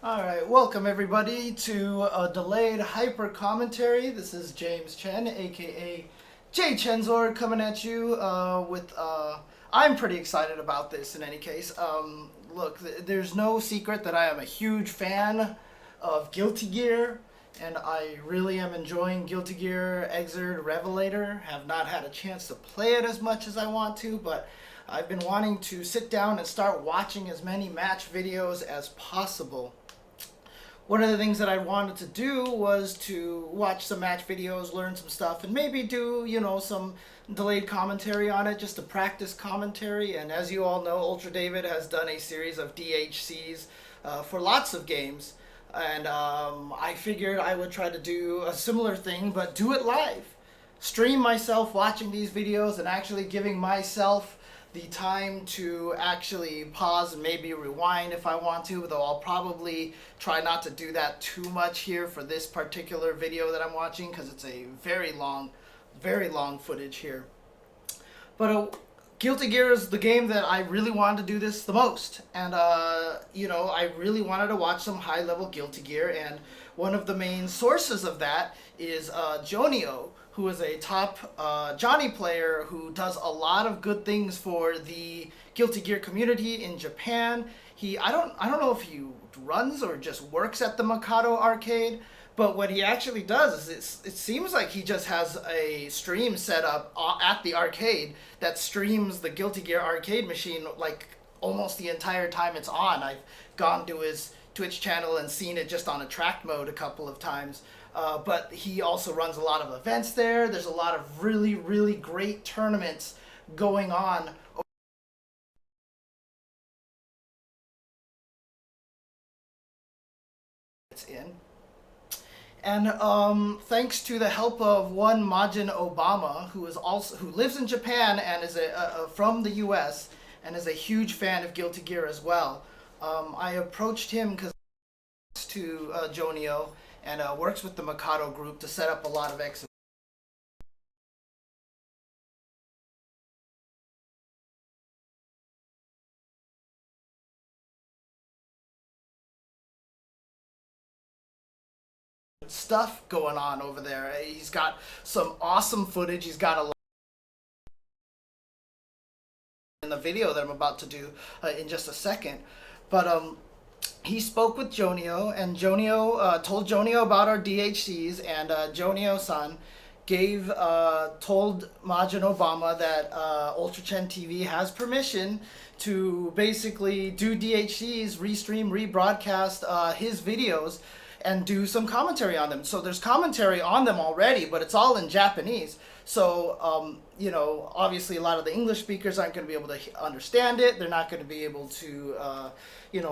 Alright, welcome everybody to a delayed hyper commentary. This is James Chen, aka jchensor, coming at you I'm pretty excited about this in any case. Look, there's no secret that I am a huge fan of Guilty Gear, and I really am enjoying Guilty Gear Xrd Revelator. Have not had a chance to play it as much as I want to, but I've been wanting to sit down and start watching as many match videos as possible. One of the things that I wanted to do was to watch some match videos, learn some stuff, and maybe do, some delayed commentary on it, just to practice commentary. And as you all know, Ultra David has done a series of DHCs for lots of games. And I figured I would try to do a similar thing, but do it live. Stream myself watching these videos and actually giving myself the time to actually pause and maybe rewind if I want to, though I'll probably try not to do that too much here for this particular video that I'm watching because it's a very long footage here. But Guilty Gear is the game that I really wanted to do this the most, and I really wanted to watch some high-level Guilty Gear, and one of the main sources of that is Jonio, who is a top Johnny player who does a lot of good things for the Guilty Gear community in Japan. I don't know if he runs or just works at the Mikado arcade, but what he actually does is it seems like he just has a stream set up at the arcade that streams the Guilty Gear arcade machine like almost the entire time it's on. I've gone to his Twitch channel and seen it just on a track mode a couple of times. But he also runs a lot of events there. There's a lot of really great tournaments going on. It's in. And thanks to the help of one Majin Obama, who lives in Japan and is from the U.S. and is a huge fan of Guilty Gear as well. I approached him because to Jonio and works with the Mikado group to set up a lot of exhibitions. Stuff going on over there. He's got some awesome footage. He's got a lot in the video that I'm about to do in just a second. But he spoke with Jonio, and Jonio told Jonio about our DHCs, and Jonio-san told Majin Obama that Ultra Chen TV has permission to basically do DHCs, restream, rebroadcast his videos, and do some commentary on them. So there's commentary on them already, but it's all in Japanese. So, obviously a lot of the English speakers aren't going to be able to understand it. They're not going to be able to,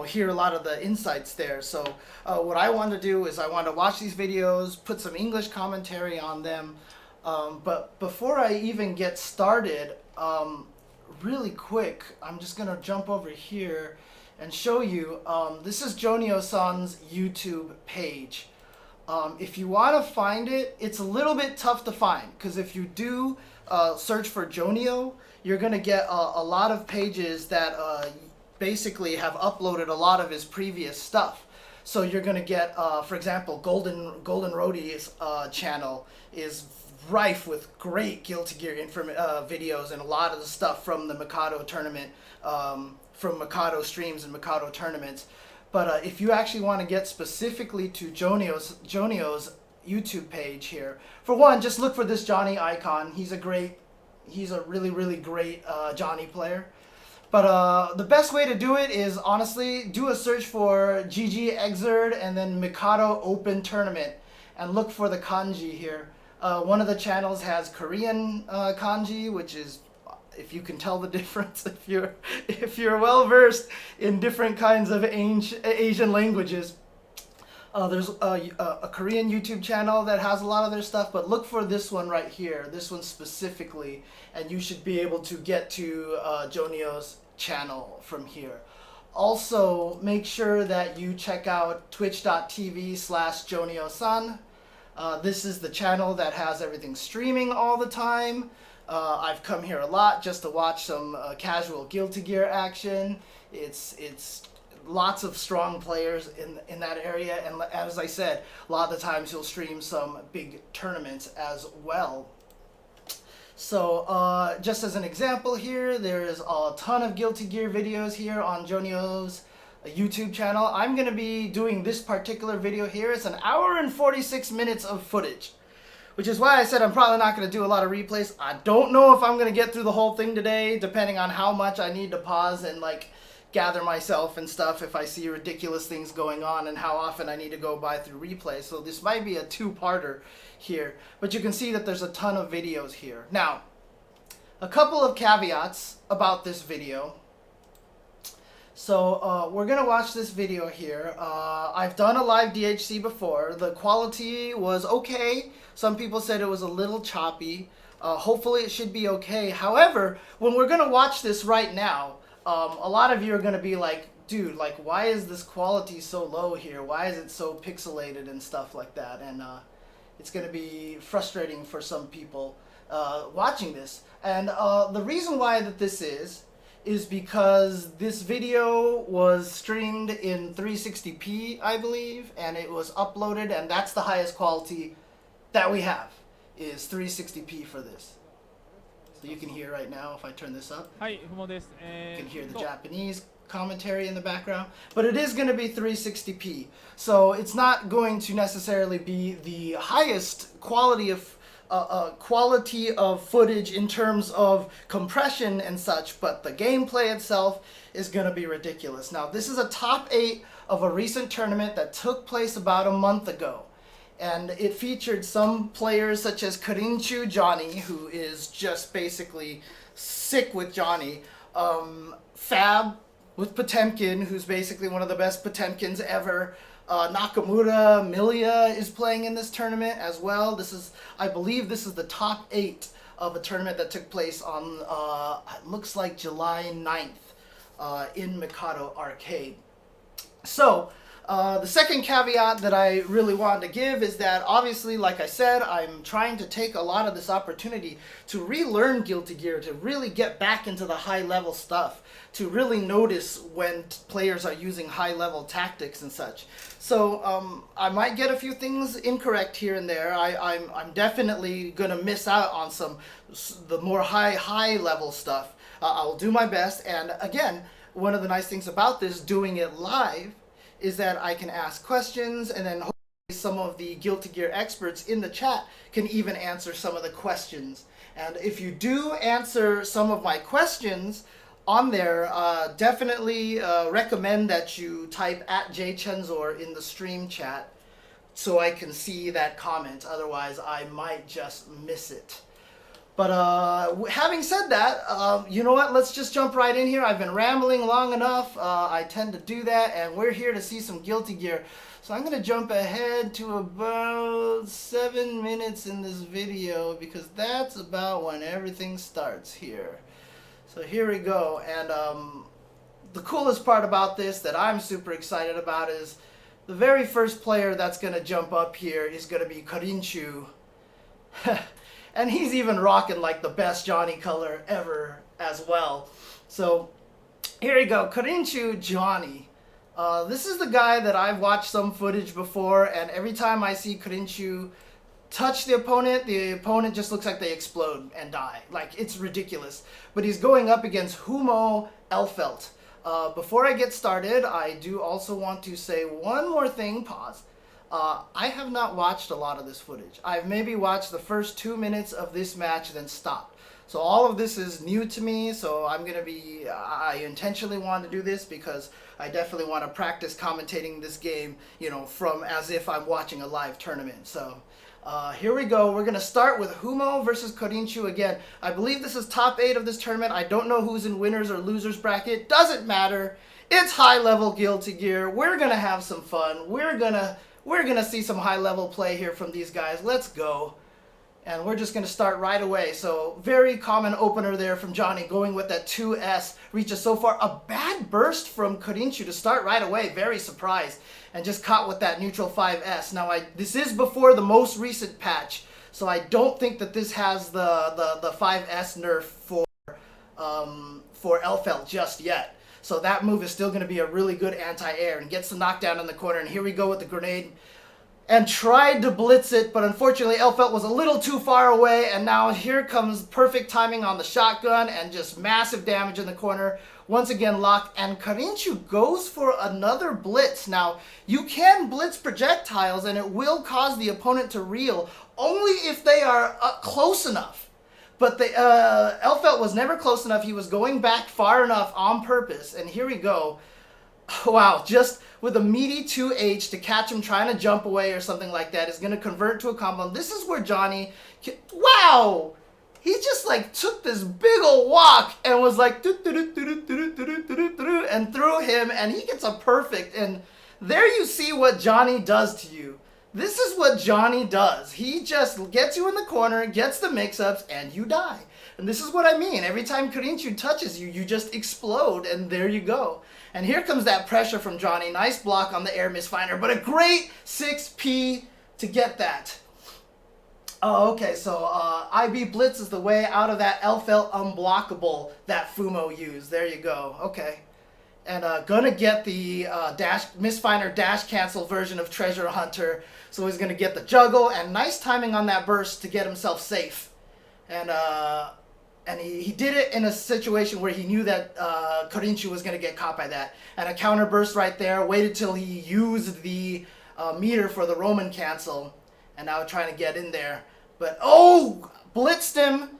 hear a lot of the insights there. So what I want to do is I want to watch these videos, put some English commentary on them. But before I even get started, really quick, I'm just going to jump over here and show you, this is Jonio-san's YouTube page. If you want to find it, it's a little bit tough to find, because if you do search for Jonio, you're going to get a lot of pages that basically have uploaded a lot of his previous stuff. So you're going to get, for example, Golden Roadie's channel is rife with great Guilty Gear videos and a lot of the stuff from the Mikado tournament, from Mikado streams and Mikado tournaments. But if you actually want to get specifically to Jonio's YouTube page here, for one, just look for this Johnny icon. He's a really great Johnny player. But the best way to do it is, honestly, do a search for GGXrd and then Mikado Open Tournament and look for the kanji here. One of the channels has Korean kanji, which is, if you can tell the difference, if you're well versed in different kinds of Asian languages. There's a Korean YouTube channel that has a lot of their stuff, but look for this one right here, this one specifically, and you should be able to get to Jonio's channel from here. Also, make sure that you check out twitch.tv/Jonio-san. This is the channel that has everything streaming all the time. I've come here a lot just to watch some casual Guilty Gear action. It's lots of strong players in that area, and as I said, a lot of the times he'll stream some big tournaments as well. So just as an example here, there's a ton of Guilty Gear videos here on Jonio's YouTube channel. I'm going to be doing this particular video here. It's an hour and 46 minutes of footage, which is why I said I'm probably not going to do a lot of replays. I don't know if I'm going to get through the whole thing today, depending on how much I need to pause and like gather myself and stuff if I see ridiculous things going on, and how often I need to go by through replays. So this might be a two-parter here, but you can see that there's a ton of videos here. Now, a couple of caveats about this video. So we're gonna watch this video here. I've done a live DHC before. The quality was okay. Some people said it was a little choppy. Hopefully it should be okay. However, when we're gonna watch this right now, a lot of you are gonna be like, dude, like, why is this quality so low here? Why is it so pixelated and stuff like that? And it's gonna be frustrating for some people watching this. And the reason why that this is because this video was streamed in 360p, I believe, and it was uploaded, and that's the highest quality that we have, is 360p for this. So you can hear right now, if I turn this up, you can hear the Japanese commentary in the background, but it is going to be 360p. So it's not going to necessarily be the highest quality of footage in terms of compression and such, but the gameplay itself is going to be ridiculous. Now, this is a top 8 of a recent tournament that took place about a month ago, and it featured some players such as Karinchu Johnny, who is just basically sick with Johnny, Fab with Potemkin, who's basically one of the best Potemkins ever. Nakamura, Milia is playing in this tournament as well. This is, I believe this is the top 8 of a tournament that took place on, it looks like July 9th in Mikado Arcade. So, the second caveat that I really wanted to give is that, obviously, like I said, I'm trying to take a lot of this opportunity to relearn Guilty Gear, to really get back into the high-level stuff, to really notice when players are using high-level tactics and such. So I might get a few things incorrect here and there. I'm definitely going to miss out on the more high-level stuff. I'll do my best, and again, one of the nice things about this, doing it live, is that I can ask questions, and then hopefully some of the Guilty Gear experts in the chat can even answer some of the questions. And if you do answer some of my questions on there, definitely recommend that you type @jchensor in the stream chat so I can see that comment. Otherwise, I might just miss it. But having said that, you know what? Let's just jump right in here. I've been rambling long enough. I tend to do that, and we're here to see some Guilty Gear. So I'm going to jump ahead to about 7 minutes in this video, because that's about when everything starts here. So here we go. And the coolest part about this that I'm super excited about is the very first player that's going to jump up here is going to be Karinchu. And he's even rocking like the best Johnny color ever as well. So here we go, Karinchu Johnny. This is the guy that I've watched some footage before, and every time I see Karinchu touch the opponent just looks like they explode and die. Like, it's ridiculous. But he's going up against Humo Elfelt. Before I get started, I do also want to say one more thing. Pause. I have not watched a lot of this footage. I've maybe watched the first 2 minutes of this match, then stopped. So all of this is new to me, so I intentionally want to do this because I definitely want to practice commentating this game, you know, from as if I'm watching a live tournament. So here we go. We're going to start with Humo versus Karinchu again. I believe this is top 8 of this tournament. I don't know who's in winners or losers bracket. Doesn't matter. It's high-level Guilty Gear. We're going to have some fun. We're gonna see some high-level play here from these guys. Let's go. And we're just going to start right away. So, very common opener there from Johnny, going with that 2S. Reaches so far. A bad burst from Karinchu to start right away. Very surprised. And just caught with that neutral 5S. Now, this is before the most recent patch. So, I don't think that this has the 5S nerf for Elfelt just yet. So that move is still going to be a really good anti-air, and gets the knockdown in the corner. And here we go with the grenade. And tried to blitz it, but unfortunately Elfelt was a little too far away, and now here comes perfect timing on the shotgun and just massive damage in the corner. Once again locked, and Karinchu goes for another blitz. Now, you can blitz projectiles and it will cause the opponent to reel only if they are close enough. But the Elfelt was never close enough. He was going back far enough on purpose, and here we go. Wow, just with a meaty 2H to catch him trying to jump away or something like that is going to convert to a combo. This is where Johnny, wow, he just like took this big ol' walk and was like, and threw him, and he gets a perfect. And there you see what Johnny does to you. This is what Johnny does. He just gets you in the corner, gets the mix-ups, and you die. And this is what I mean. Every time Karinchu touches you, you just explode, and there you go. And here comes that pressure from Johnny. Nice block on the air misfinder, but a great 6P to get that. Oh, okay, so IB Blitz is the way out of that Elfelt unblockable that Fumo used. There you go. Okay. And gonna get the misfinder dash cancel version of Treasure Hunter. So he's gonna get the juggle, and nice timing on that burst to get himself safe. And he did it in a situation where he knew that Karinchu was going to get caught by that. And a counter burst right there, waited till he used the meter for the Roman cancel, and now trying to get in there. But, oh, blitzed him,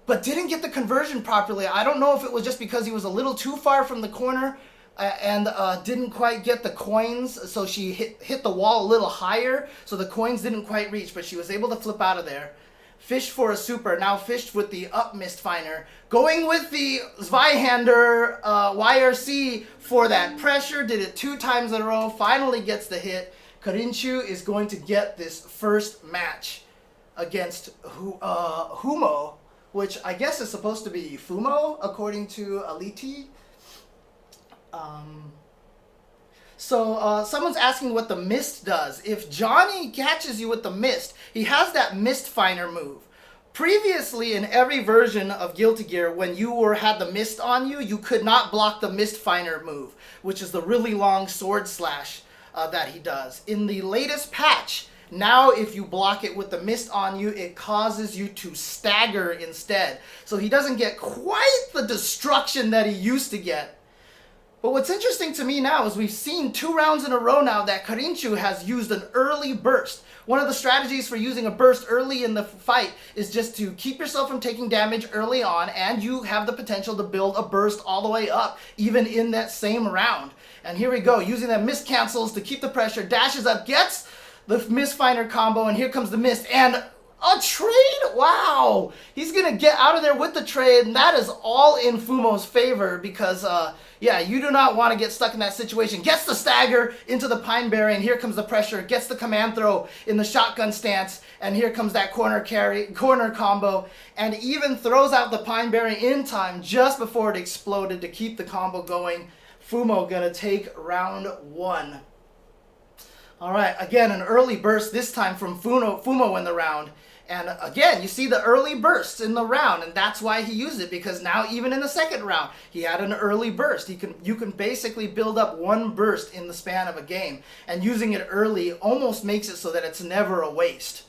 but didn't get the conversion properly. I don't know if it was just because he was a little too far from the corner and didn't quite get the coins, so she hit the wall a little higher, so the coins didn't quite reach, but she was able to flip out of there. Fished for a super, now fished with the up misfinder. Going with the Zweihander YRC for that pressure. Did it 2 times in a row. Finally gets the hit. Karinchu is going to get this first match against Humo, which I guess is supposed to be Fumo, according to Aliti. So someone's asking what the mist does. If Johnny catches you with the mist, he has that mist finder move. Previously, in every version of Guilty Gear, when you had the mist on you, you could not block the mist finder move, which is the really long sword slash that he does. In the latest patch, now if you block it with the mist on you, it causes you to stagger instead. So he doesn't get quite the destruction that he used to get. But what's interesting to me now is we've seen 2 rounds in a row now that Karinchu has used an early burst. One of the strategies for using a burst early in the fight is just to keep yourself from taking damage early on, and you have the potential to build a burst all the way up, even in that same round. And here we go, using that miss cancels to keep the pressure, dashes up, gets the misfinder combo, and here comes the mist, and a trade? Wow! He's gonna get out of there with the trade, and that is all in Fumo's favor because, yeah, you do not want to get stuck in that situation. Gets the stagger into the Pineberry, and here comes the pressure. Gets the command throw in the shotgun stance, and here comes that corner combo, and even throws out the Pineberry in time just before it exploded to keep the combo going. Fumo gonna take round 1. All right, again, an early burst this time from Fumo in the round. And again, you see the early bursts in the round, and that's why he used it, because now even in the second round, he had an early burst. You can basically build up 1 burst in the span of a game, and using it early almost makes it so that it's never a waste.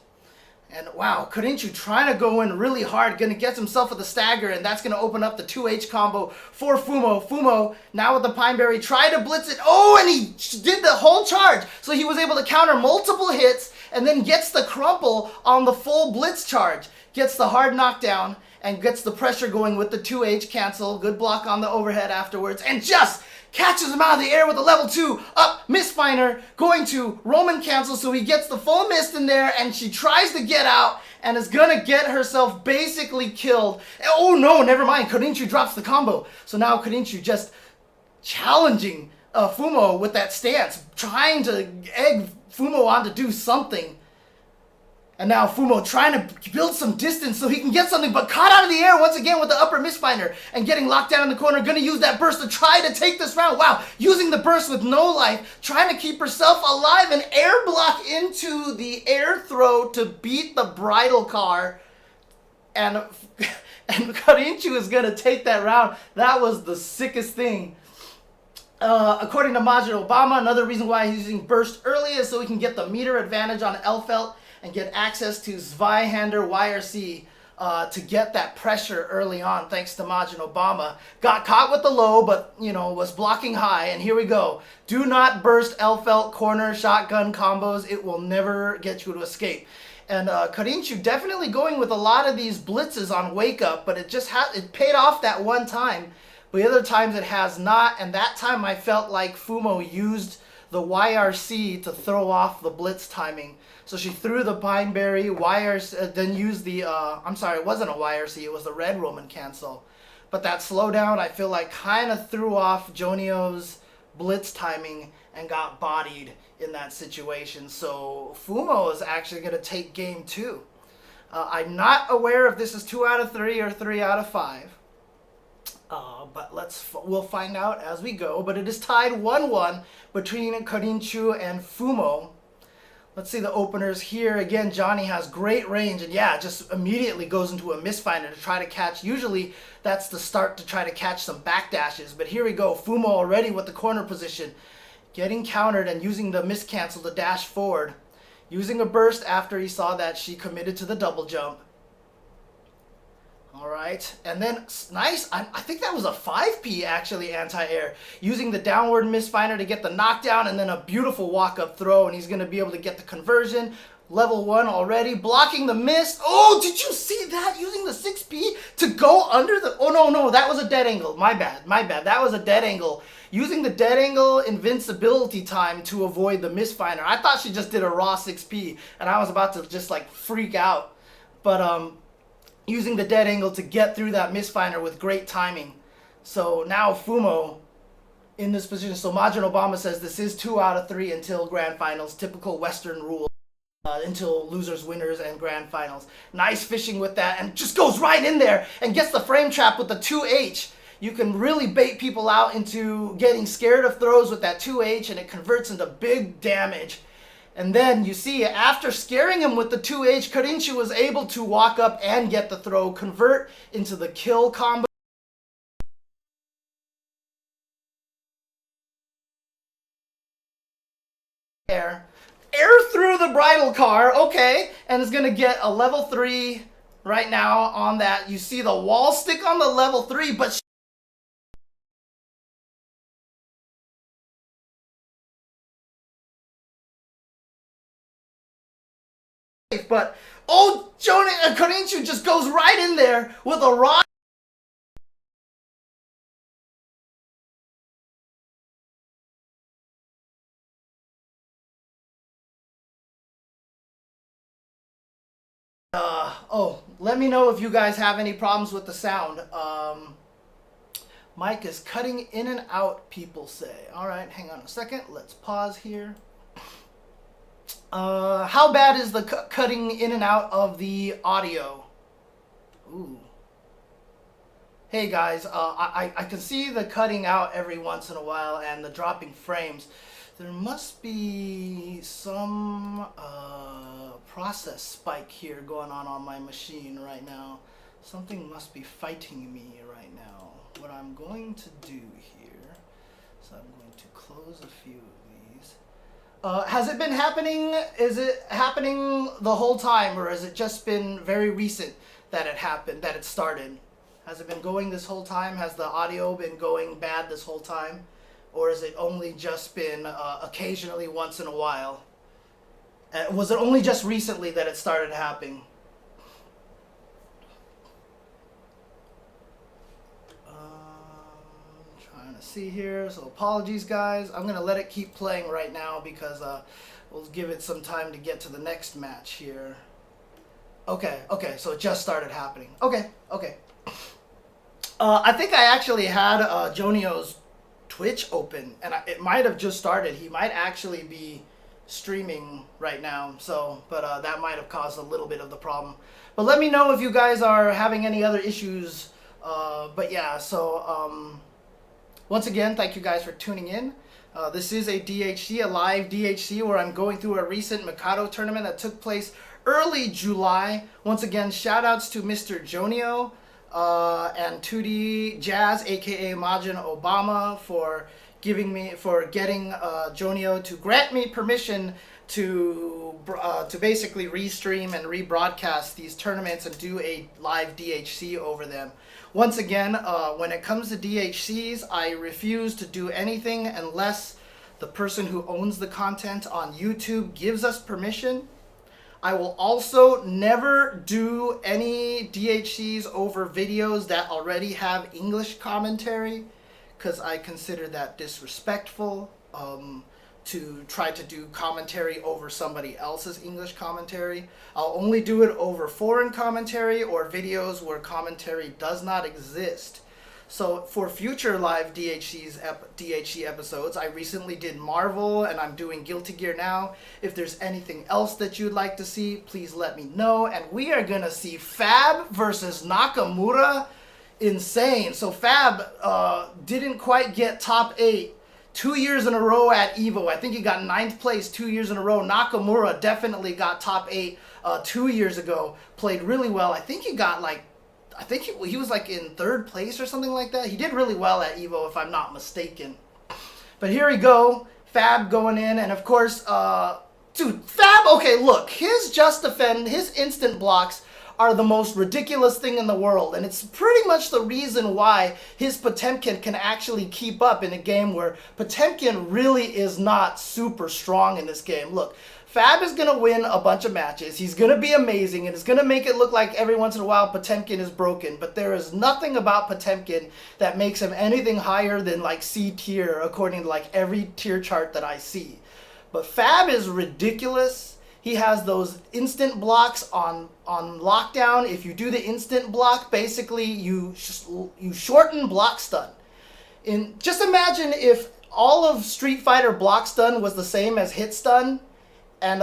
And wow, Karinchu trying to go in really hard, gonna get himself with a stagger, and that's gonna open up the 2H combo for Fumo. Fumo, now with the Pineberry, tried to blitz it. Oh, and he did the whole charge. So he was able to counter multiple hits, and then gets the crumple on the full blitz charge. Gets the hard knockdown, and gets the pressure going with the 2H cancel. Good block on the overhead afterwards, and just catches him out of the air with a level 2 up misfinder, going to Roman cancel, so he gets the full mist in there, and she tries to get out, and is gonna get herself basically killed. Oh no, never mind, Karinchu drops the combo. So now Karinchu just challenging Fumo with that stance, trying to egg Fumo on to do something. And now Fumo trying to build some distance so he can get something, but caught out of the air once again with the upper misfinder and getting locked down in the corner. Gonna use that burst to try to take this round. Wow, using the burst with no life, trying to keep herself alive, and air block into the air throw to beat the bridle car. And Karinchu is gonna take that round. That was the sickest thing. According to Majin Obama, another reason why he's using burst early is so he can get the meter advantage on L-Felt and get access to Zweihander YRC to get that pressure early on, thanks to Majin Obama. Got caught with the low, but, you know, was blocking high, and here we go. Do not burst L-Felt corner shotgun combos. It will never get you to escape. And Karinchu definitely going with a lot of these blitzes on Wake Up, but it paid off that one time. But the other times it has not, and that time I felt like Fumo used the YRC to throw off the blitz timing. So she threw the Pineberry, YRC, then used the, I'm sorry, it wasn't a YRC, it was the Red Roman cancel. But that slowdown, I feel like, kind of threw off Jonio's blitz timing and got bodied in that situation. So Fumo is actually going to take game 2. I'm not aware if this is 2 out of 3 or 3 out of 5. But we'll find out as we go. But it is tied 1-1 between Karinchu and Fumo. Let's see the openers here. Again, Johnny has great range, and yeah, just immediately goes into a misfinder to try to catch. Usually that's the start to try to catch some backdashes. But here we go. Fumo already with the corner position, getting countered and using the miscancel to dash forward. Using a burst after he saw that she committed to the double jump. All right, and then nice, I think that was a 5P actually, anti-air. Using the downward misfinder to get the knockdown, and then a beautiful walk-up throw, and he's going to be able to get the conversion. Level 1 already, blocking the miss. Oh, did you see that? Using the 6P to go under the, oh no, that was a dead angle. My bad, that was a dead angle. Using the dead angle invincibility time to avoid the misfinder. I thought she just did a raw 6P, and I was about to just like freak out. But, using the dead angle to get through that misfinder with great timing. So now Fumo in this position. So Majin Obama says this is 2 out of 3 until grand finals. Typical Western rule. Until losers, winners, and grand finals. Nice fishing with that, and just goes right in there and gets the frame trap with the 2H. You can really bait people out into getting scared of throws with that 2H, and it converts into big damage. And then you see, after scaring him with the 2H, Karinchu was able to walk up and get the throw, convert into the kill combo. Air through the bridle car, okay, and is going to get a level 3 right now on that. You see the wall stick on the level 3, but oh, Karinchu just goes right in there with a rock. Let me know if you guys have any problems with the sound. Mic is cutting in and out, people say. All right, hang on a second. Let's pause here. How bad is the cutting in and out of the audio? Ooh. Hey guys, I can see the cutting out every once in a while and the dropping frames. There must be some process spike here going on my machine right now. Something must be fighting me right now. What I'm going to do here, so I'm going to close a few of these. Has it been happening? Is it happening the whole time, or has it just been very recent that it happened, that it started? Has it been going this whole time? Has the audio been going bad this whole time? Or has it only just been occasionally once in a while? Was it only just recently that it started happening? Trying to see here, so apologies guys. I'm going to let it keep playing right now because we'll give it some time to get to the next match here. Okay, so it just started happening. Okay. I think I actually had Jonio's Twitch open, and it might have just started. He might actually be streaming right now, so that might have caused a little bit of the problem. But let me know if you guys are having any other issues. But yeah, so once again, thank you guys for tuning in. This is a DHC, a live DHC, where I'm going through a recent Mikado tournament that took place early July. Once again, shout outs to Mr. Jonio and 2D Jazz, aka Majin Obama, for getting Jonio to grant me permission to basically restream and rebroadcast these tournaments and do a live DHC over them. Once again, when it comes to DHCs, I refuse to do anything unless the person who owns the content on YouTube gives us permission. I will also never do any DHCs over videos that already have English commentary, because I consider that disrespectful, to try to do commentary over somebody else's English commentary. I'll only do it over foreign commentary or videos where commentary does not exist. So for future live DHC episodes, I recently did Marvel and I'm doing Guilty Gear now. If there's anything else that you'd like to see, please let me know. And we are gonna see Fab versus Nakamura. Insane. So Fab didn't quite get top 8 2 years in a row at EVO. I think he got 9th place 2 years in a row. Nakamura definitely got top 8 2 years ago. Played really well. I think he got like, he was like in 3rd place or something like that. He did really well at EVO if I'm not mistaken. But here we go. Fab going in, and of course, dude, Fab, okay, look, his just defend, his instant blocks are the most ridiculous thing in the world, and it's pretty much the reason why his Potemkin can actually keep up in a game where Potemkin really is not super strong in this game. Look, Fab is going to win a bunch of matches, he's going to be amazing, and it's going to make it look like every once in a while Potemkin is broken, but there is nothing about Potemkin that makes him anything higher than like C tier according to like every tier chart that I see. But Fab is ridiculous. He has those instant blocks on lockdown. If you do the instant block, basically you shorten block stun. Just imagine if all of Street Fighter block stun was the same as hit stun, and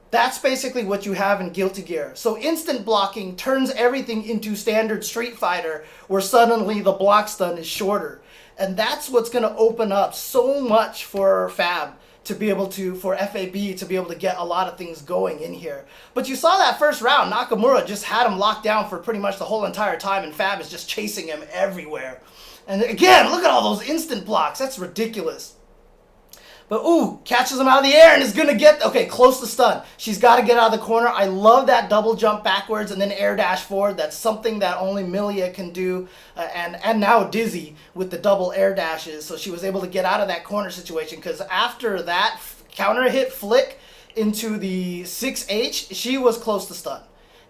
that's basically what you have in Guilty Gear. So instant blocking turns everything into standard Street Fighter, where suddenly the block stun is shorter. And that's what's going to open up so much for Fab. To be able to, for FAB, to be able to get a lot of things going in here. But you saw that first round, Nakamura just had him locked down for pretty much the whole entire time, and Fab is just chasing him everywhere. And again, look at all those instant blocks, that's ridiculous. But ooh, catches him out of the air and is gonna get, okay, close to stun. She's gotta get out of the corner. I love that double jump backwards and then air dash forward. That's something that only Milia can do, and now Dizzy with the double air dashes. So she was able to get out of that corner situation, because after that counter hit flick into the 6H, she was close to stun.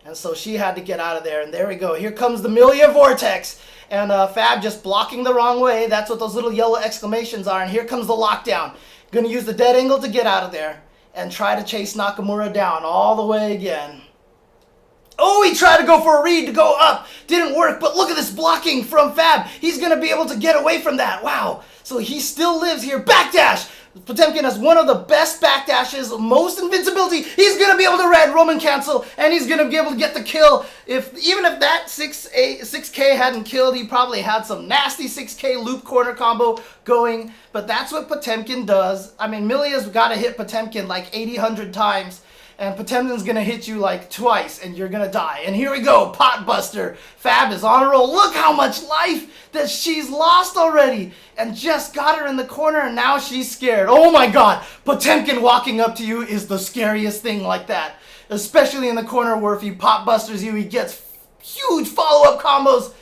And so she had to get out of there, and there we go. Here comes the Milia Vortex, and Fab just blocking the wrong way. That's what those little yellow exclamations are, and here comes the lockdown. Gonna use the dead angle to get out of there and try to chase Nakamura down all the way again. Oh, he tried to go for a read to go up. Didn't work, but look at this blocking from Fab. He's gonna be able to get away from that. Wow. So he still lives here. Backdash. Potemkin has one of the best backdashes, most invincibility. He's going to be able to red Roman cancel, and he's going to be able to get the kill. Even if that 6K hadn't killed, he probably had some nasty 6K loop corner combo going. But that's what Potemkin does. I mean, Milia's got to hit Potemkin like 80, 100 times. And Potemkin's going to hit you like twice, and you're going to die. And here we go, Pot Buster. Fab is on a roll. Look how much life that she's lost already. And just got her in the corner, and now she's scared. Oh my god, Potemkin walking up to you is the scariest thing like that. Especially in the corner where if he Pot Busters you, he gets huge follow-up combos.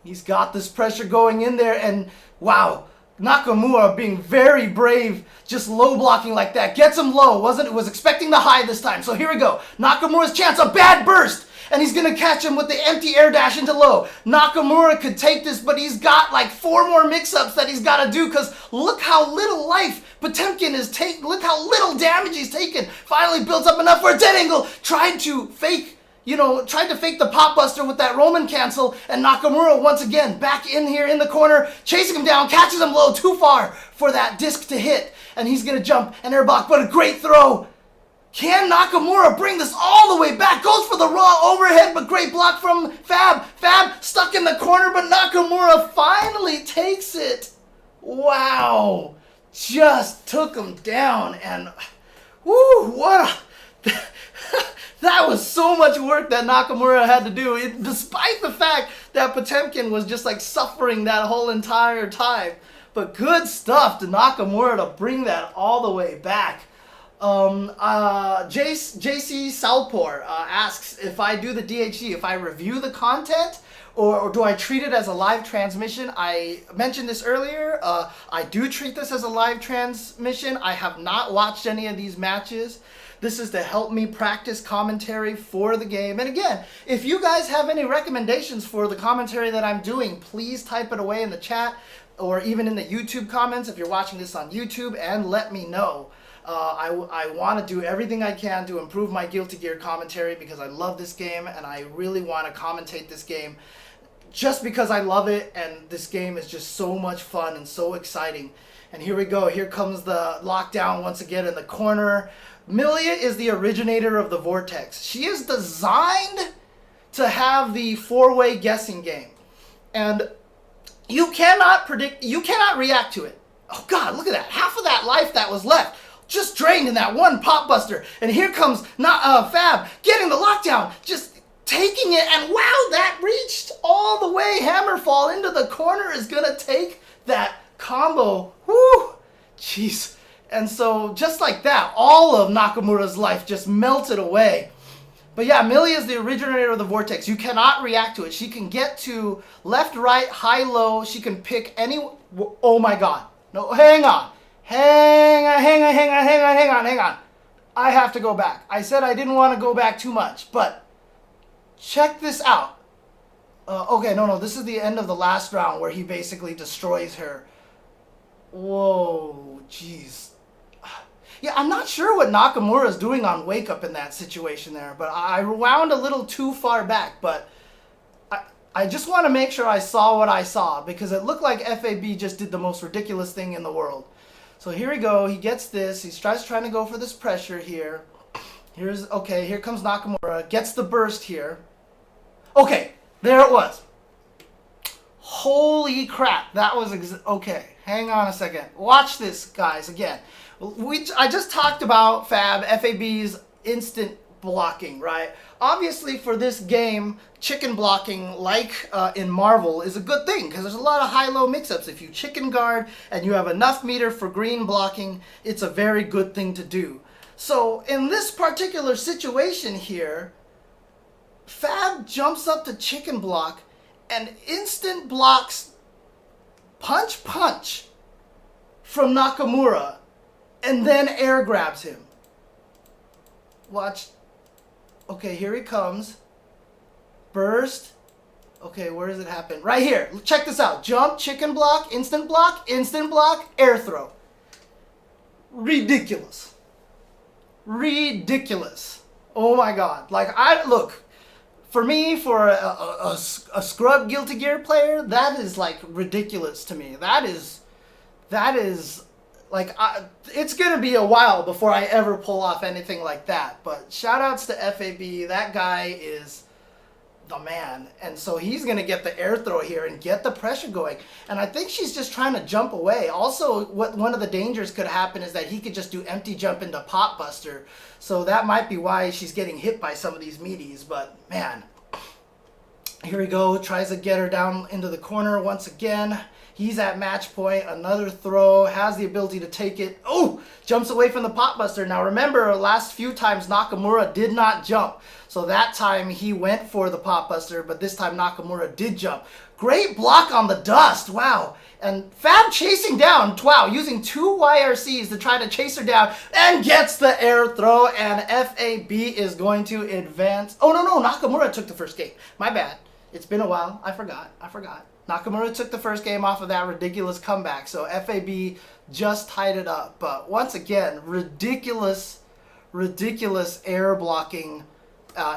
He's got this pressure going in there, and wow. Nakamura being very brave, just low blocking like that. Gets him low, was expecting the high this time. So here we go. Nakamura's chance, a bad burst. And he's going to catch him with the empty air dash into low. Nakamura could take this, but he's got like 4 more mix-ups that he's got to do, because look how little life Potemkin is taking. Look how little damage he's taken. Finally builds up enough for a dead angle. Tried to fake the Pot Buster with that Roman cancel, and Nakamura once again back in here in the corner, chasing him down, catches him low, too far for that disc to hit, and he's going to jump and air block, but a great throw. Can Nakamura bring this all the way back? Goes for the raw overhead, but great block from Fab. Fab stuck in the corner, but Nakamura finally takes it. Wow. Just took him down, and whoo, what a... That was so much work that Nakamura had to do, despite the fact that Potemkin was just like suffering that whole entire time. But good stuff to Nakamura to bring that all the way back. JC Salpor asks if I do the DHC, if I review the content, or do I treat it as a live transmission? I mentioned this earlier. I do treat this as a live transmission. I have not watched any of these matches. This is to help me practice commentary for the game. And again, if you guys have any recommendations for the commentary that I'm doing, please type it away in the chat or even in the YouTube comments if you're watching this on YouTube, and let me know. I want to do everything I can to improve my Guilty Gear commentary because I love this game and I really want to commentate this game just because I love it, and this game is just so much fun and so exciting. And here we go. Here comes the lockdown once again in the corner. Milia is the originator of the Vortex. She is designed to have the four-way guessing game. And you cannot predict, you cannot react to it. Oh God, look at that. Half of that life that was left just drained in that one pop buster. And here comes Fab getting the lockdown, just taking it, and wow, that reached all the way. Hammerfall into the corner is gonna take that combo. Woo! Jeez. And so just like that, all of Nakamura's life just melted away. But yeah, Milia is the originator of the Vortex. You cannot react to it. She can get to left, right, high, low. She can pick any... Oh my God. No, hang on. Hang on. I have to go back. I said I didn't want to go back too much, but check this out. Okay, no, this is the end of the last round where he basically destroys her. Whoa, jeez. Yeah, I'm not sure what Nakamura is doing on Wake Up in that situation there, but I wound a little too far back, but I just want to make sure I saw what I saw, because it looked like FAB just did the most ridiculous thing in the world. So here we go, he gets this, he tries trying to go for this pressure here. Okay, here comes Nakamura, gets the burst here. Okay, there it was. Holy crap, that was, okay, hang on a second. Watch this, guys, again. I just talked about FAB's instant blocking, right? Obviously, for this game, chicken blocking, like in Marvel, is a good thing because there's a lot of high-low mix-ups. If you chicken guard and you have enough meter for green blocking, it's a very good thing to do. So in this particular situation here, Fab jumps up to chicken block and instant blocks punch from Nakamura, and then air grabs him. Watch. Okay, here he comes. Burst. Okay, where does it happen? Right here. Check this out. Jump, chicken block, instant block, air throw. Ridiculous. Ridiculous. Oh my God. Like, look, for me, for a scrub Guilty Gear player, that is like ridiculous to me. That is like, it's going to be a while before I ever pull off anything like that. But shout outs to FAB. That guy is the man. And so he's going to get the air throw here and get the pressure going. And I think she's just trying to jump away. Also, one of the dangers could happen is that he could just do empty jump into pop buster. So that might be why she's getting hit by some of these meaties. But man, here we go. Tries to get her down into the corner once again. He's at match point, another throw, has the ability to take it. Oh, jumps away from the pop buster. Now remember, last few times Nakamura did not jump. So that time he went for the pop buster, but this time Nakamura did jump. Great block on the dust, wow. And Fab chasing down, wow, using 2 YRCs to try to chase her down, and gets the air throw, and FAB is going to advance. Oh, no, Nakamura took the first game. My bad. It's been a while. I forgot. Nakamura took the first game off of that ridiculous comeback, so FAB just tied it up. But once again, ridiculous air blocking,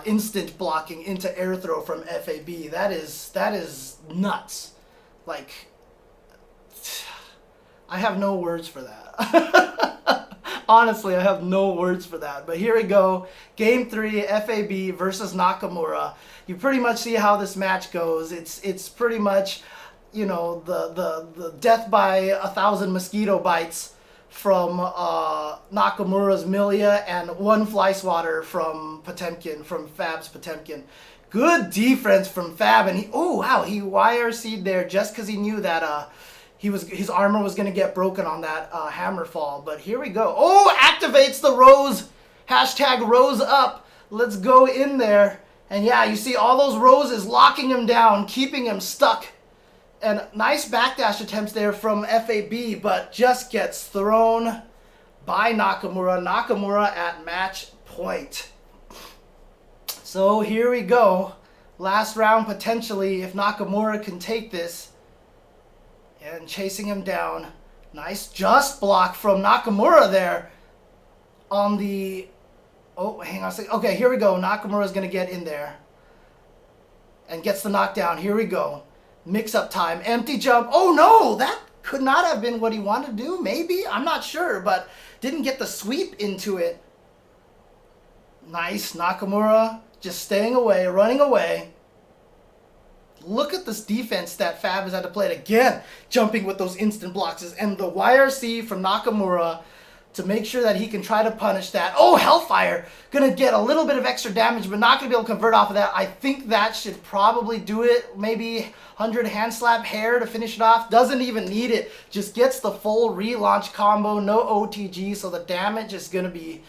instant blocking into air throw from FAB. That is nuts. Like, I have no words for that. Honestly, I have no words for that. But here we go. Game 3, FAB versus Nakamura. You pretty much see how this match goes. It's pretty much, you know, the death by 1,000 mosquito bites from Nakamura's Milia and 1 fly swatter from Potemkin, from Fab's Potemkin. Good defense from Fab, and he YRC'd there just because he knew that his armor was going to get broken on that hammer fall. But here we go. Oh, activates the rose. Hashtag rose up. Let's go in there. And yeah, you see all those roses locking him down, keeping him stuck. And nice backdash attempts there from FAB, but just gets thrown by Nakamura. Nakamura at match point. So here we go. Last round potentially if Nakamura can take this. And chasing him down. Nice just block from Nakamura there. On the... Oh, hang on a second. Okay, here we go. Nakamura's going to get in there. And gets the knockdown. Here we go. Mix-up time. Empty jump. Oh, no! That could not have been what he wanted to do. Maybe? I'm not sure. But didn't get the sweep into it. Nice. Nakamura just staying away. Running away. Look at this defense that Fab has had to play it again. Jumping with those instant blocks. And the YRC from Nakamura to make sure that he can try to punish that. Oh, Hellfire! Gonna get a little bit of extra damage, but not gonna be able to convert off of that. I think that should probably do it. Maybe 100 hand slap hair to finish it off. Doesn't even need it. Just gets the full relaunch combo. No OTG, so the damage is gonna be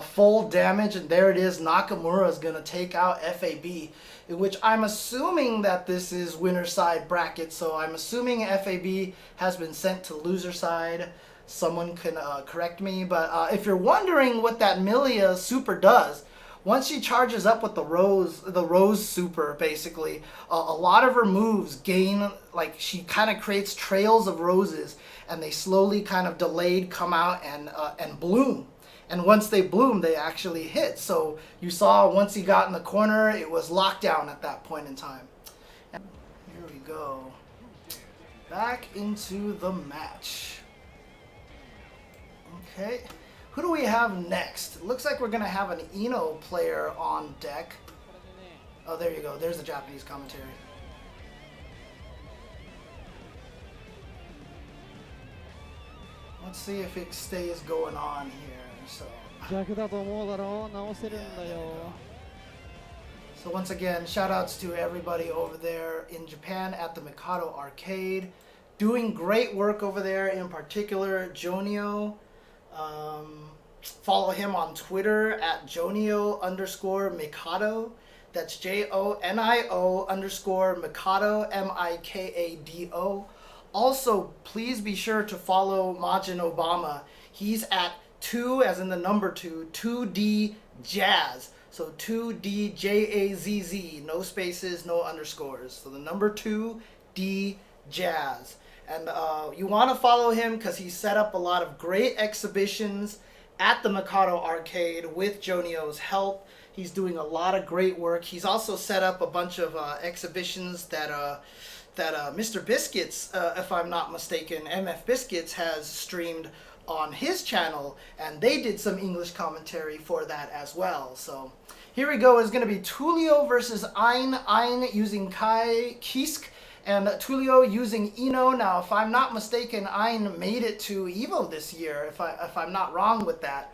full damage. And there it is. Nakamura is gonna take out FAB. Which I'm assuming that this is winner side bracket. So I'm assuming FAB has been sent to loser side. Someone can correct me, but if you're wondering what that Milia super does, once she charges up with the rose super, basically, a lot of her moves gain, like, she kind of creates trails of roses, and they slowly kind of delayed come out and bloom. And once they bloom, they actually hit. So you saw once he got in the corner, it was lockdown at that point in time. And here we go. Back into the match. Okay, who do we have next? It looks like we're going to have an Ino player on deck. Oh, there you go. There's the Japanese commentary. Let's see if it stays going on here. So once again, shout outs to everybody over there in Japan at the Mikado arcade. Doing great work over there, in particular Jonio. Follow him on Twitter at Jonio_Mikado. That's JONIO_Mikado, MIKADO. Also, please be sure to follow Majin Obama. He's at 2, as in the number 2, 2D Jazz. So 2DJAZZ, no spaces, no underscores. So the number 2D Jazz. And you want to follow him because he set up a lot of great exhibitions at the Mikado arcade with Jonio's help. He's doing a lot of great work. He's also set up a bunch of exhibitions that Mr. Biscuits, if I'm not mistaken, MF Biscuits has streamed on his channel, and they did some English commentary for that as well. So here we go. It's going to be Tulio versus Ein. Ein using Kisk. And Tulio using Ino. Now, if I'm not mistaken, Ein made it to Evo this year, if I'm not wrong with that.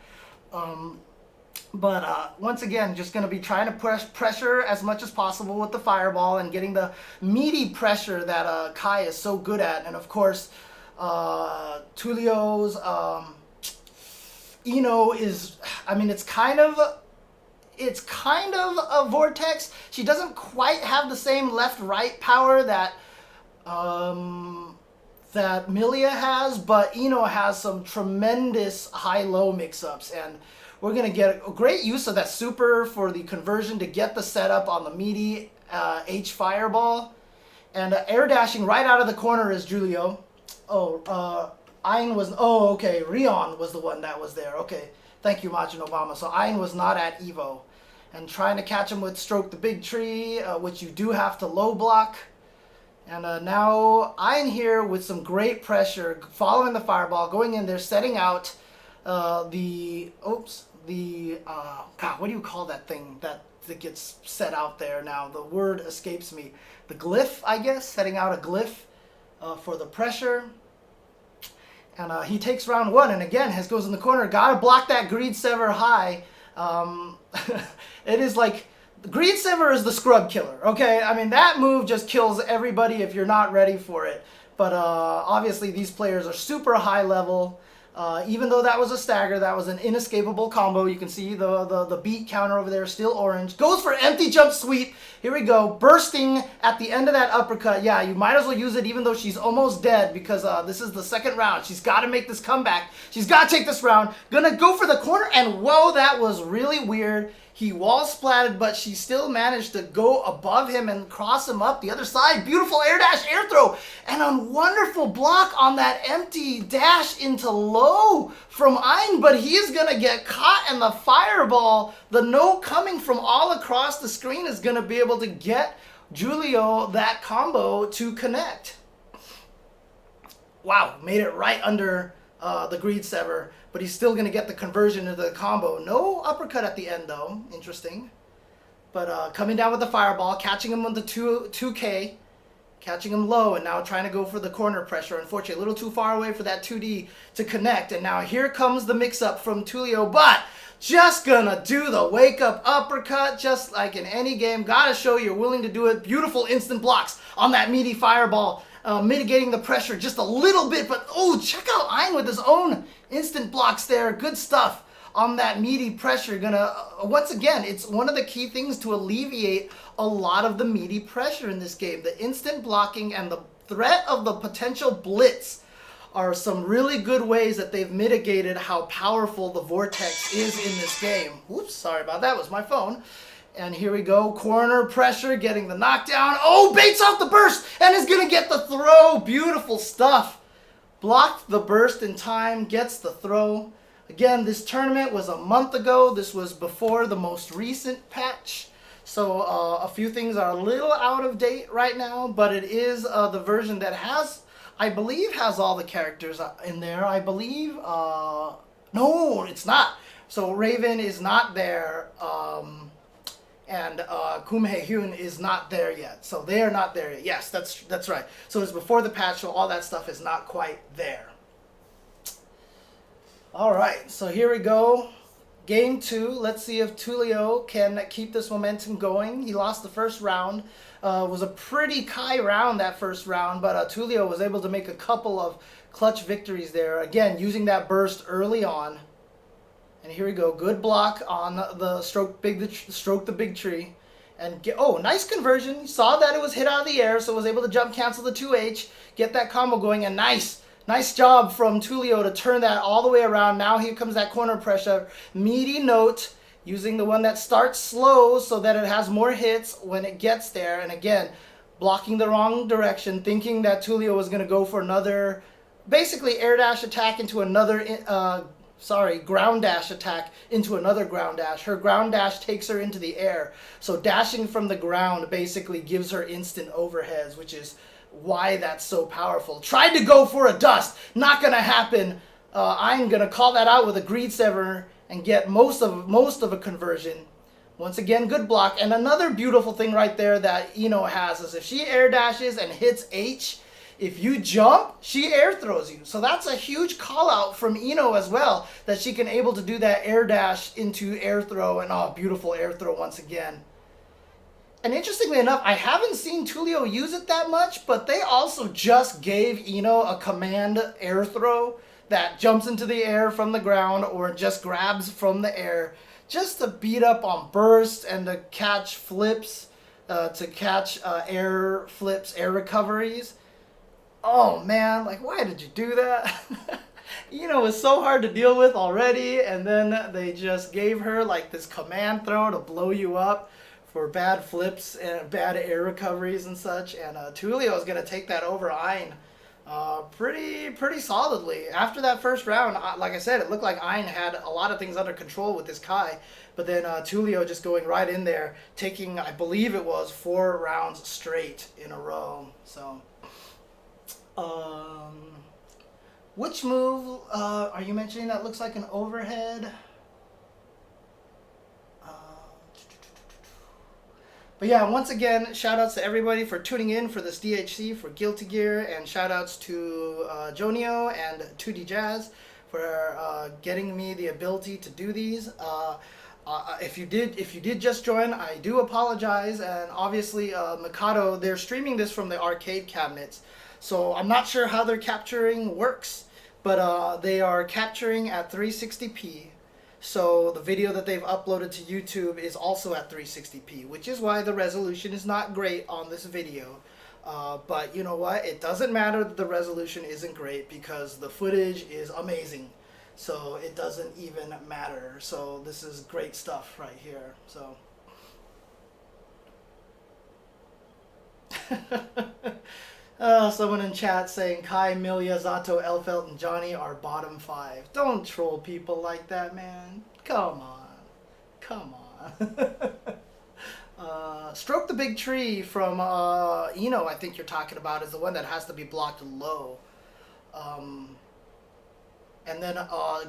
But once again, just going to be trying to push pressure as much as possible with the fireball and getting the meaty pressure that Kai is so good at. And of course, Tulio's Ino is, I mean, it's kind of a vortex. She doesn't quite have the same left-right power that that Milia has, but Ino has some tremendous high-low mix-ups, and we're going to get a great use of that super for the conversion to get the setup on the meaty H fireball. And air dashing right out of the corner is Julio. Ein was, okay, Rion was the one that was there. Okay, thank you, Majin Obama. So Ein was not at Evo. And trying to catch him with Stroke the Big Tree, which you do have to low block. And now Ein here with some great pressure, following the fireball, going in there, setting out God, what do you call that thing that gets set out there now? The word escapes me. The glyph, I guess, setting out a glyph for the pressure. And he takes round 1, and again, goes in the corner. Gotta block that Greed Sever high. It is like, Greed Sever is the scrub killer, okay? I mean, that move just kills everybody if you're not ready for it. But obviously these players are super high level. Even though that was a stagger, that was an inescapable combo. You can see the beat counter over there, still orange. Goes for empty jump sweep. Here we go. Bursting at the end of that uppercut. Yeah, you might as well use it even though she's almost dead because this is the second round. She's got to make this comeback. She's got to take this round. Gonna go for the corner, and whoa, that was really weird. He wall splatted, but she still managed to go above him and cross him up the other side. Beautiful air dash, air throw, and a wonderful block on that empty dash into low from Ein, but he is going to get caught, and the fireball, the no coming from all across the screen, is going to be able to get Julio that combo to connect. Wow, made it right under the greed sever, but he's still going to get the conversion into the combo. No uppercut at the end, though. Interesting. But coming down with the fireball, catching him with the 2K, catching him low, and now trying to go for the corner pressure. Unfortunately, a little too far away for that 2D to connect. And now here comes the mix-up from Tulio, but just gonna do the wake-up uppercut, just like in any game. Gotta show you're willing to do it. Beautiful instant blocks on that meaty fireball. Mitigating the pressure just a little bit, but oh, check out Ein with his own instant blocks there. Good stuff on that meaty pressure. Gonna, once again, it's one of the key things to alleviate a lot of the meaty pressure in this game. The instant blocking and the threat of the potential blitz are some really good ways that they've mitigated how powerful the Vortex is in this game. Whoops, sorry about that, was my phone. And here we go, corner pressure, getting the knockdown. Oh, baits off the burst and is gonna get the throw. Beautiful stuff. Blocked the burst in time, gets the throw. Again, this tournament was a month ago. This was before the most recent patch. So a few things are a little out of date right now, but it is the version that has, I believe, has all the characters in there. I believe, no, it's not. So Raven is not there. And Kum Hae-hyun is not there yet. So they are not there yet. Yes, that's right. So it's before the patch, so all that stuff is not quite there. All right, so here we go. Game 2. Let's see if Tulio can keep this momentum going. He lost the first round. It was a pretty Kai round, that first round, but Tulio was able to make a couple of clutch victories there. Again, using that burst early on. And here we go, good block on the stroke the big tree. And oh, nice conversion. You saw that it was hit out of the air, so was able to jump cancel the 2H, get that combo going, and nice job from Tulio to turn that all the way around. Now here comes that corner pressure. Meaty note, using the one that starts slow so that it has more hits when it gets there. And again, blocking the wrong direction, thinking that Tulio was going to go for another, basically air dash attack into another, ground dash attack into another ground dash. Her ground dash takes her into the air. So dashing from the ground basically gives her instant overheads, which is why that's so powerful. Tried to go for a dust. Not going to happen. I'm going to call that out with a greed sever and get most of a conversion. Once again, good block. And another beautiful thing right there that Ino has is if she air dashes and hits H, if you jump, she air throws you. So that's a huge call out from Ino as well, that she can able to do that air dash into air throw, and oh, beautiful air throw once again. And interestingly enough, I haven't seen Tulio use it that much, but they also just gave Ino a command air throw that jumps into the air from the ground or just grabs from the air, just to beat up on burst and to catch flips, to catch air flips, air recoveries. Oh man, like, why did you do that? It was so hard to deal with already, and then they just gave her like this command throw to blow you up for bad flips and bad air recoveries and such. And Tulio is going to take that over Ein pretty solidly. After that first round, like I said, it looked like Ein had a lot of things under control with this Kai, but then Tulio just going right in there, taking, I believe it was 4 rounds straight in a row. So which move are you mentioning that looks like an overhead? But yeah, once again, shout outs to everybody for tuning in for this DHC for Guilty Gear, and shout outs to Jonio and 2D Jazz for getting me the ability to do these. If you did just join, I do apologize, and obviously Mikado, they're streaming this from the arcade cabinets. So I'm not sure how their capturing works, but they are capturing at 360p. So the video that they've uploaded to YouTube is also at 360p, which is why the resolution is not great on this video. But you know what? It doesn't matter that the resolution isn't great because the footage is amazing. So it doesn't even matter. So this is great stuff right here. So. Someone in chat saying Kai, Milia, Zato, Elfelt, and Johnny are bottom 5. Don't troll people like that, man. Come on. Come on. Stroke the Big Tree from Eno, I think you're talking about, is the one that has to be blocked low. And then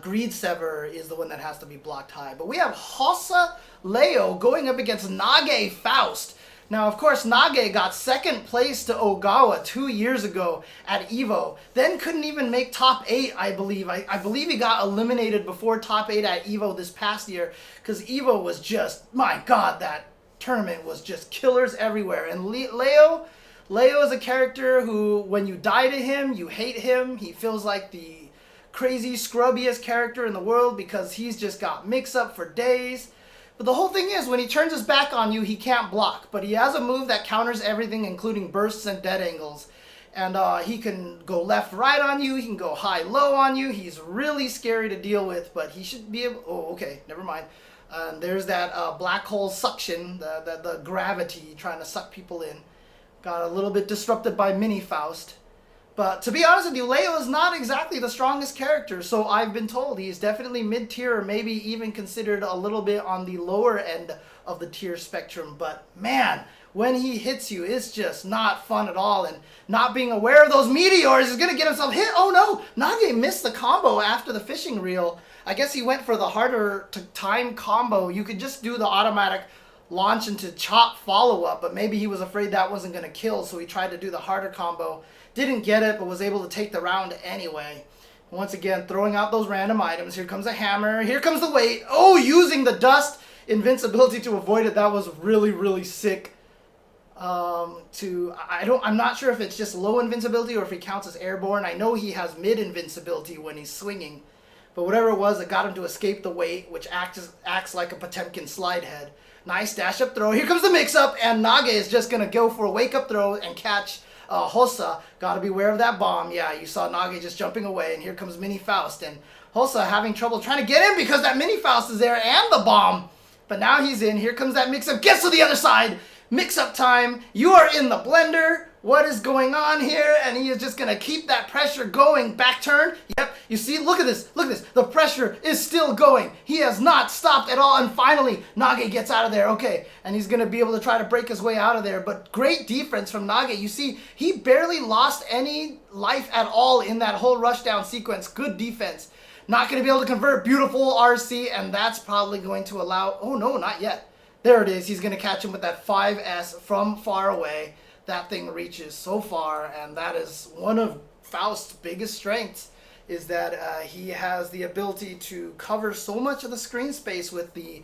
Greed Sever is the one that has to be blocked high. But we have Hossa Leo going up against Nage Faust. Now, of course, Nage got second place to Ogawa 2 years ago at EVO. Then couldn't even make top 8, I believe. I believe he got eliminated before top 8 at EVO this past year. Because EVO was just, my God, that tournament was just killers everywhere. And Leo is a character who, when you die to him, you hate him. He feels like the crazy, scrubbiest character in the world because he's just got mix-up for days. But the whole thing is, when he turns his back on you, he can't block. But he has a move that counters everything, including bursts and dead angles. And he can go left, right on you. He can go high, low on you. He's really scary to deal with, but he should be able... Oh, okay, never mind. There's that black hole suction, the gravity trying to suck people in. Got a little bit disrupted by Mini Faust. But to be honest with you, Leo is not exactly the strongest character, so I've been told he's definitely mid-tier, or maybe even considered a little bit on the lower end of the tier spectrum. But man, when he hits you, it's just not fun at all, and not being aware of those meteors is going to get himself hit. Oh no, Nage missed the combo after the fishing reel. I guess he went for the harder to time combo. You could just do the automatic launch into chop follow-up, but maybe he was afraid that wasn't going to kill, so he tried to do the harder combo. Didn't get it, but was able to take the round anyway. Once again, throwing out those random items. Here comes a hammer. Here comes the weight. Oh, using the dust invincibility to avoid it. That was really, really sick. I'm not sure if it's just low invincibility or if he counts as airborne. I know he has mid invincibility when he's swinging. But whatever it was, it got him to escape the weight, which acts like a Potemkin slide head. Nice dash up throw. Here comes the mix-up, and Nage is just going to go for a wake-up throw and catch Hossa. Gotta beware of that bomb. Yeah, you saw Nage just jumping away, and here comes Mini Faust, and Hossa having trouble trying to get in because that Mini Faust is there and the bomb. But now he's in. Here comes that mix-up. Gets to the other side. Mix-up time. You are in the blender. What is going on here? And he is just going to keep that pressure going. Back turn. Yep. You see? Look at this. Look at this. The pressure is still going. He has not stopped at all. And finally, Nage gets out of there. Okay. And he's going to be able to try to break his way out of there. But great defense from Nage. You see, he barely lost any life at all in that whole rushdown sequence. Good defense. Not going to be able to convert. Beautiful RC. And that's probably going to allow... Oh, no, not yet. There it is. He's going to catch him with that 5S from far away. That thing reaches so far, and that is one of Faust's biggest strengths, is that he has the ability to cover so much of the screen space with the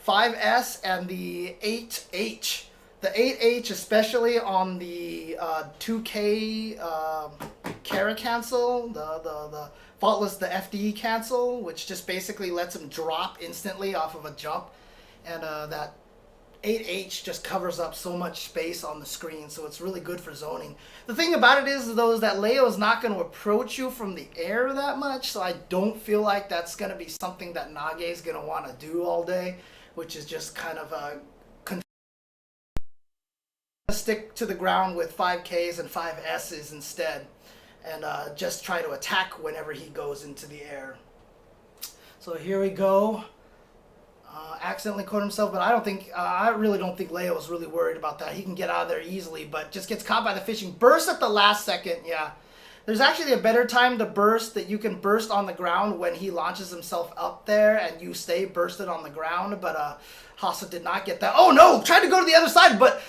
5S and the 8H. The 8H, especially on the 2K Kara cancel, the faultless, the FD cancel, which just basically lets him drop instantly off of a jump, and that 8H just covers up so much space on the screen, so it's really good for zoning. The thing about it is, though, is that Leo is not going to approach you from the air that much, so I don't feel like that's going to be something that Nage is going to want to do all day, which is just kind of stick to the ground with 5Ks and 5Ss instead, and just try to attack whenever he goes into the air. So here we go. Accidentally caught himself, but I really don't think Leo was really worried about that. He can get out of there easily, but just gets caught by the fishing. Burst at the last second, yeah. There's actually a better time to burst, that you can burst on the ground when he launches himself up there and you stay bursted on the ground, but Hossa did not get that. Oh no! Tried to go to the other side, but...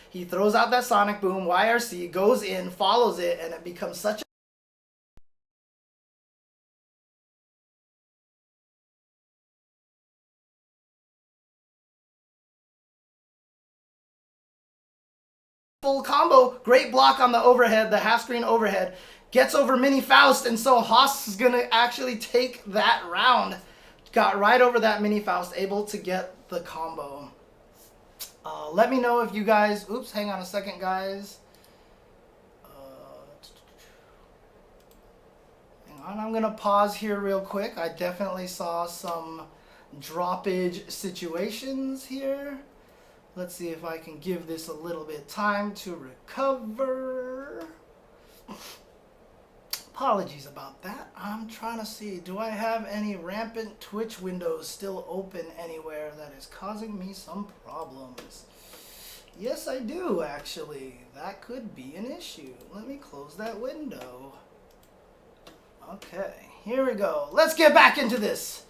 He throws out that Sonic Boom, YRC, goes in, follows it, and it becomes such a... full combo. Great block on the overhead, the half screen overhead. Gets over Mini Faust, and so Haas is going to actually take that round. Got right over that Mini Faust, able to get the combo. Let me know if you guys... Oops, hang on a second, guys. Hang on, I'm going to pause here real quick. I definitely saw some droppage situations here. Let's see if I can give this a little bit time to recover. Apologies about that. I'm trying to see, do I have any rampant Twitch windows still open anywhere that is causing me some problems? Yes, I do, actually. That could be an issue. Let me close that window. Okay, here we go. Let's get back into this.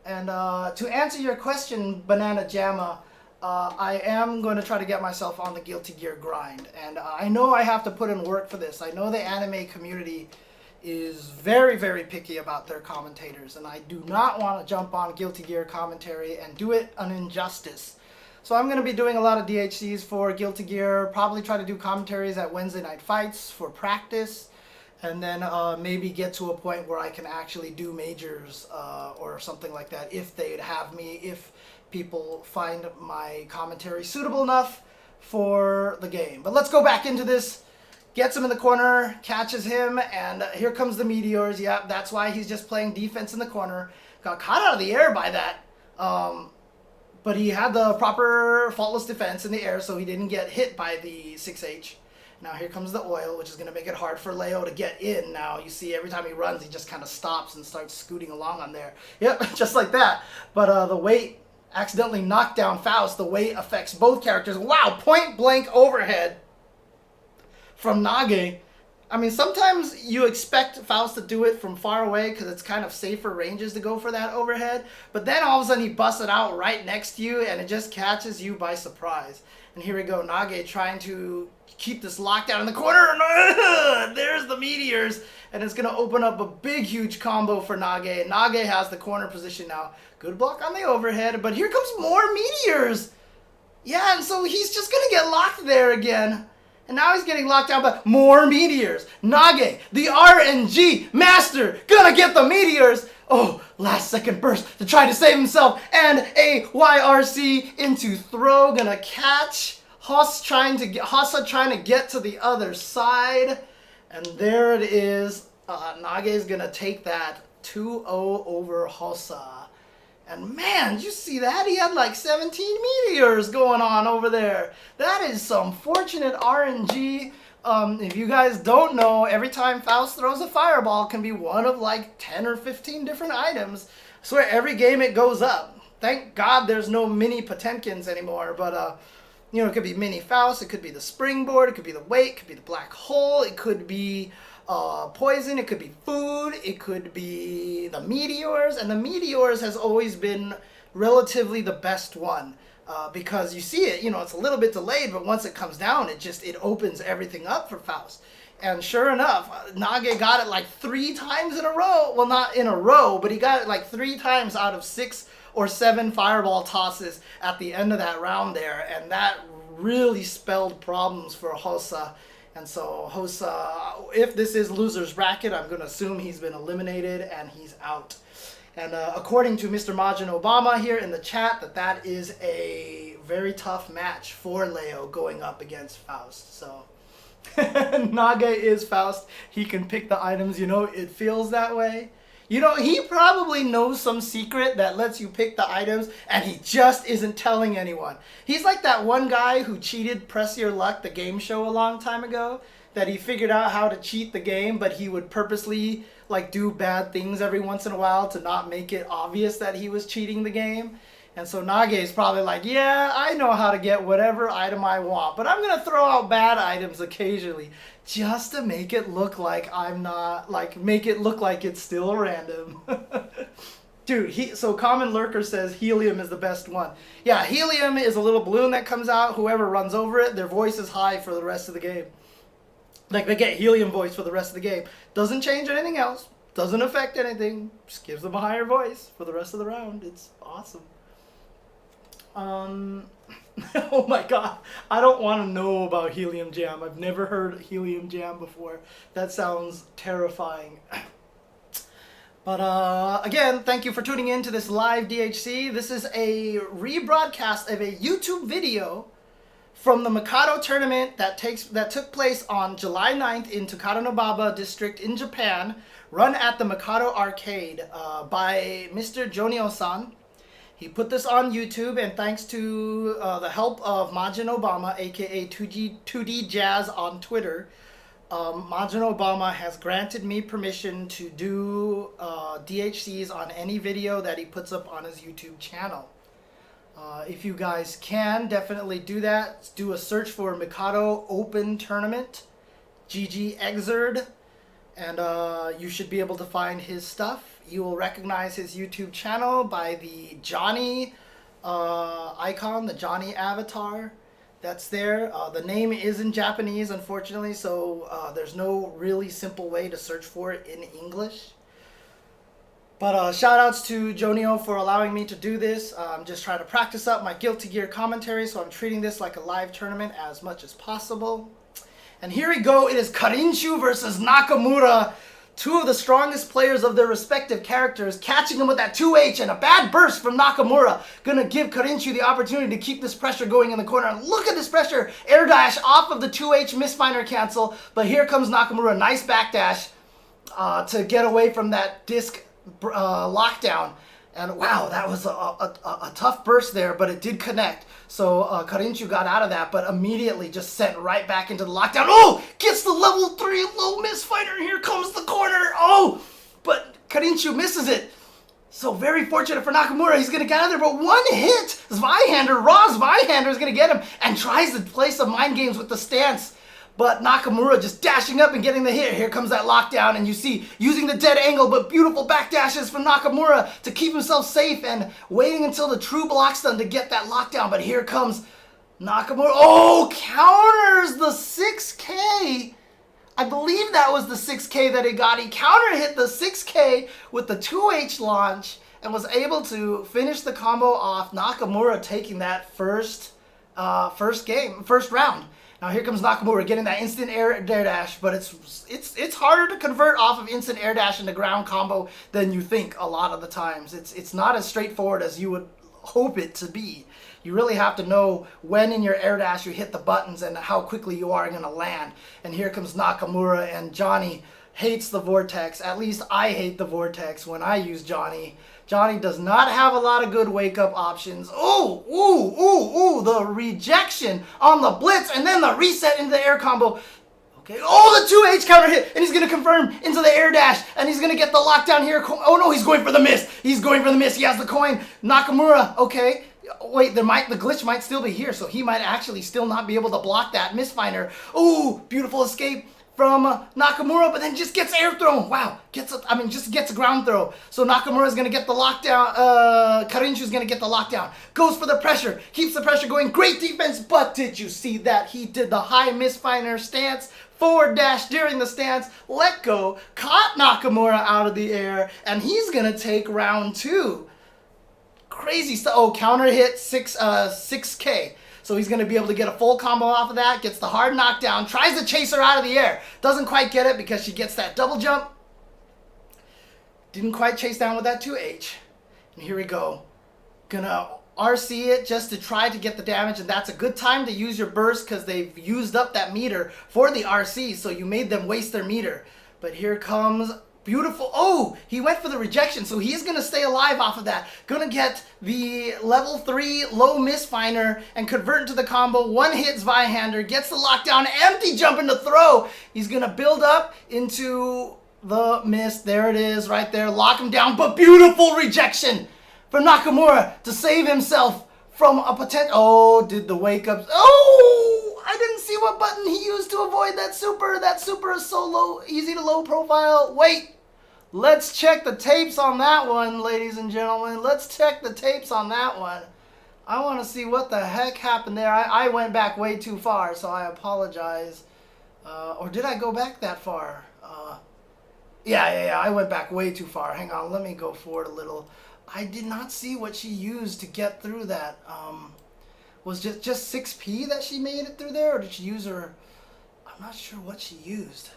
And to answer your question, Banana Jamma, I am going to try to get myself on the Guilty Gear grind. And I know I have to put in work for this. I know the anime community is very, very picky about their commentators. And I do not want to jump on Guilty Gear commentary and do it an injustice. So I'm going to be doing a lot of DHCs for Guilty Gear. Probably try to do commentaries at Wednesday night fights for practice. And then maybe get to a point where I can actually do majors or something like that if they'd have me, if people find my commentary suitable enough for the game. But let's go back into this. Gets him in the corner, catches him, and here comes the meteors. Yeah, that's why he's just playing defense in the corner. Got caught out of the air by that. But he had the proper faultless defense in the air, so he didn't get hit by the 6H. Now here comes the oil, which is going to make it hard for Leo to get in. Now you see every time he runs, he just kind of stops and starts scooting along on there. Yep, just like that. But the weight accidentally knocked down Faust. The weight affects both characters. Wow, point blank overhead from Nage. I mean, sometimes you expect Faust to do it from far away because it's kind of safer ranges to go for that overhead. But then all of a sudden he busts it out right next to you and it just catches you by surprise. And here we go, Nage trying to keep this lockdown in the corner. There's the meteors. And it's going to open up a big, huge combo for Nage. Nage has the corner position now. Good block on the overhead, but here comes more meteors. Yeah, and so he's just going to get locked there again. And now he's getting locked down by more meteors. Nage, the RNG master, gonna get the meteors. Oh, last second burst to try to save himself. And a YRC into throw, gonna catch. Hasa trying to get to the other side. And there it is. Nage is gonna take that 2-0 over Hasa. And man, did you see that? He had like 17 meteors going on over there. That is some fortunate RNG. If you guys don't know, every time Faust throws a fireball can be one of like 10 or 15 different items. I swear every game it goes up. Thank God there's no mini Potenkins anymore. But, you know, it could be mini Faust, it could be the springboard, it could be the weight, it could be the black hole, it could be poison, it could be food, it could be the meteors, and the meteors has always been relatively the best one because you see it, you know, it's a little bit delayed, but once it comes down, it opens everything up for Faust. And sure enough, Nage got it like 3 times in a row. Well, not in a row, but he got it like 3 times out of 6 or 7 fireball tosses at the end of that round there, and that really spelled problems for Hasa. And so Hasa, if this is loser's bracket, I'm going to assume he's been eliminated and he's out. And according to Mr. Majin Obama here in the chat, that is a very tough match for Leo going up against Faust. So Nage is Faust. He can pick the items, you know, it feels that way. You know, he probably knows some secret that lets you pick the items, and he just isn't telling anyone. He's like that one guy who cheated Press Your Luck, the game show, a long time ago, that he figured out how to cheat the game, but he would purposely, like, do bad things every once in a while to not make it obvious that he was cheating the game. And so Nage is probably like, yeah, I know how to get whatever item I want, but I'm going to throw out bad items occasionally just to make it look like I'm not, like, make it look like it's still random. Dude, so Common Lurker says helium is the best one. Yeah, helium is a little balloon that comes out. Whoever runs over it, their voice is high for the rest of the game. Like, they get helium voice for the rest of the game. Doesn't change anything else. Doesn't affect anything. Just gives them a higher voice for the rest of the round. It's awesome. Oh my god, I don't want to know about helium jam. I've never heard helium jam before. That sounds terrifying. But again, thank you for tuning in to this live DHC. This is a rebroadcast of a YouTube video from the Mikado tournament that took place on July 9th in Takadanobaba district in Japan, run at the Mikado arcade by Mr. Jonio-san. He put this on YouTube, and thanks to the help of Majin Obama, aka 2D Jazz on Twitter, Majin Obama has granted me permission to do DHCs on any video that he puts up on his YouTube channel. If you guys can, definitely do that. Do a search for Mikado Open Tournament, GGXrd, and you should be able to find his stuff. You will recognize his YouTube channel by the Johnny icon, the Johnny avatar that's there. The name is in Japanese, unfortunately, so there's no really simple way to search for it in English. But shout outs to Jonio for allowing me to do this. I'm just trying to practice up my Guilty Gear commentary, so I'm treating this like a live tournament as much as possible. And here we go. It is Karinchu versus Nakamura. Two of the strongest players of their respective characters, catching him with that 2H and a bad burst from Nakamura. Gonna give Karinchu the opportunity to keep this pressure going in the corner. And look at this pressure. Air dash off of the 2H misfinder cancel. But here comes Nakamura. Nice backdash to get away from that disc lockdown. And wow, that was a tough burst there, but it did connect. So Karinchu got out of that, but immediately just sent right back into the lockdown. Oh, gets the level 3 low misfighter, and here comes the corner. Oh, but Karinchu misses it. So very fortunate for Nakamura. He's going to get out of there, but one hit, Zweihander, raw Zweihander is going to get him and tries to play some mind games with the stance. But Nakamura just dashing up and getting the hit. Here comes that lockdown, and you see, using the dead angle, but beautiful backdashes from Nakamura to keep himself safe and waiting until the true block stun to get that lockdown. But here comes Nakamura. Oh, counters the 6K. I believe that was the 6K that he got. He counter hit the 6K with the 2H launch and was able to finish the combo off. Nakamura taking that first round. Now here comes Nakamura getting that instant air dash, but it's harder to convert off of instant air dash into ground combo than you think a lot of the times. It's not as straightforward as you would hope it to be. You really have to know when in your air dash you hit the buttons and how quickly you are going to land. And here comes Nakamura, and Johnny hates the vortex. At least I hate the vortex when I use Johnny. Johnny does not have a lot of good wake-up options. Ooh, the rejection on the blitz, and then the reset into the air combo. Okay, oh, the 2H counter hit, and he's going to confirm into the air dash, and he's going to get the lockdown here. Oh, no, he's going for the miss. He's going for the miss. He has the coin. Nakamura, okay. Wait, the glitch might still be here, so he might actually still not be able to block that misfinder. Ooh, beautiful escape from Nakamura, but then just gets air thrown. Wow, just gets a ground throw. So Nakamura's gonna get the lockdown. Karinchu's gonna get the lockdown. Goes for the pressure, keeps the pressure going. Great defense, but did you see that? He did the high misfinder stance, forward dash during the stance, let go, caught Nakamura out of the air, and he's gonna take round 2. Crazy stuff. Oh, counter hit 6K. So he's going to be able to get a full combo off of that, gets the hard knockdown, tries to chase her out of the air. Doesn't quite get it because she gets that double jump. Didn't quite chase down with that 2H. And here we go. Gonna RC it just to try to get the damage, and that's a good time to use your burst because they've used up that meter for the RC, so you made them waste their meter. But here comes beautiful. Oh, he went for the rejection, so he's going to stay alive off of that. Going to get the level 3 low misfinder and convert into the combo. One hit Zweihander, gets the lockdown, empty jump into throw. He's going to build up into the miss. There it is right there. Lock him down, but beautiful rejection from Nakamura to save himself from a potential. Oh, did the wake up. Oh, I didn't see what button he used to avoid that super. That super is so low, easy to low profile. Wait, let's check the tapes on that one, ladies and gentlemen. Let's check the tapes on that one. I want to see what the heck happened there. I went back way too far, so I apologize. Or did I go back that far? Yeah, I went back way too far. Hang on, let me go forward a little. I did not see what she used to get through that. Was just 6P that she made it through there, or did she use her? I'm not sure what she used.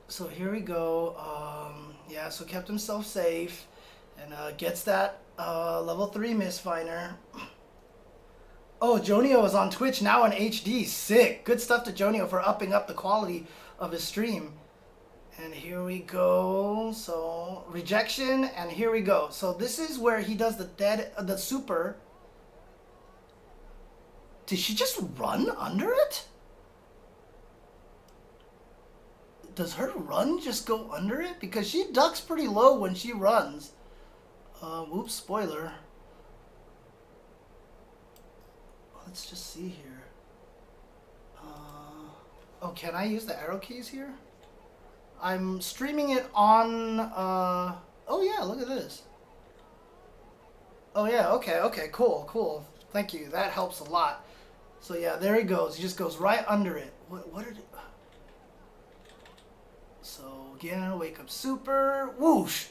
So here we go. Yeah, so kept himself safe and gets that level 3 misfiner. Oh, Jonio is on Twitch now in HD. Sick. Good stuff to Jonio for upping up the quality of his stream. And here we go. So rejection, and here we go. So this is where he does the super. Did she just run under it? Does her run just go under it? Because she ducks pretty low when she runs. Whoops, spoiler. Let's just see here. Oh, can I use the arrow keys here? I'm streaming it on, oh yeah, look at this. Oh yeah, okay, cool. Thank you, that helps a lot. So yeah, there he goes. He just goes right under it. What did it... So again, wake up super, whoosh.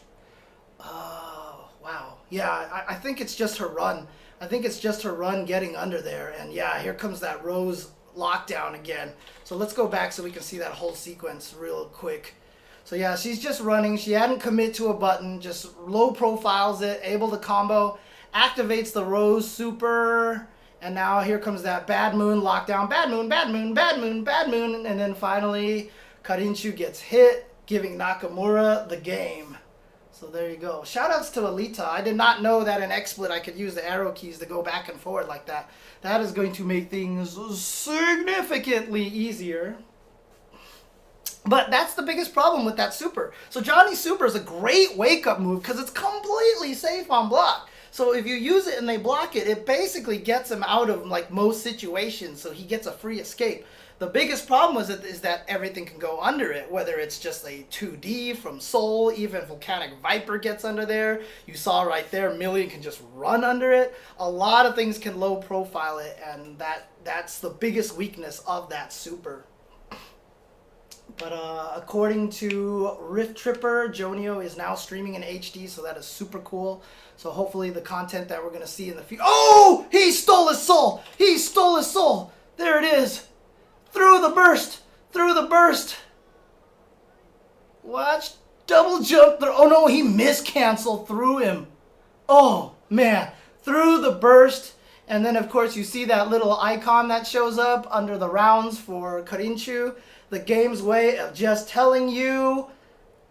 Oh, wow. Yeah, I think it's just her run. I think it's just her run getting under there. And yeah, here comes that Rose lockdown again. So let's go back so we can see that whole sequence real quick. So yeah, she's just running. She hadn't commit to a button, just low profiles it, able to combo, activates the Rose super, and now here comes that Bad Moon lockdown. Bad Moon, Bad Moon, Bad Moon, Bad Moon, and then finally Karinchu gets hit, giving Nakamura the game. So there you go. Shoutouts to Alita. I did not know that in XSplit I could use the arrow keys to go back and forward like that. That is going to make things significantly easier. But that's the biggest problem with that super. So Johnny's super is a great wake-up move because it's completely safe on block. So if you use it and they block it, it basically gets him out of like most situations, so he gets a free escape. The biggest problem is that everything can go under it, whether it's just a 2D from Soul, even Volcanic Viper gets under there. You saw right there, Million can just run under it. A lot of things can low profile it, and that's the biggest weakness of that super. But according to Rift Tripper, Jonio is now streaming in HD, so that is super cool. So hopefully the content that we're going to see in the future... Oh! He stole his soul! He stole his soul! There it is! Through the burst! Through the burst! Watch. Double jump. Oh no, he miscanceled through him. Oh, man. Through the burst. And then, of course, you see that little icon that shows up under the rounds for Karinchu. The game's way of just telling you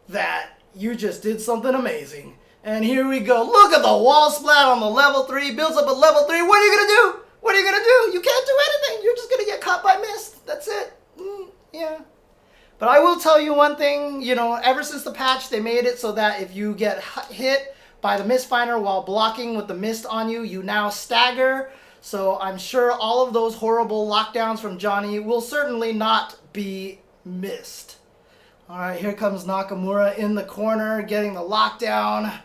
that you just did something amazing. And here we go. Look at the wall splat on the level 3. Builds up at level 3. What are you going to do? What are you going to do? You can't do anything. You're just going to get caught by mist. That's it. Yeah. But I will tell you one thing. You know, ever since the patch, they made it so that if you get hit by the Mistfinder while blocking with the mist on you, you now stagger. So I'm sure all of those horrible lockdowns from Johnny will certainly not be missed. All right, here comes Nakamura in the corner, getting the lockdown.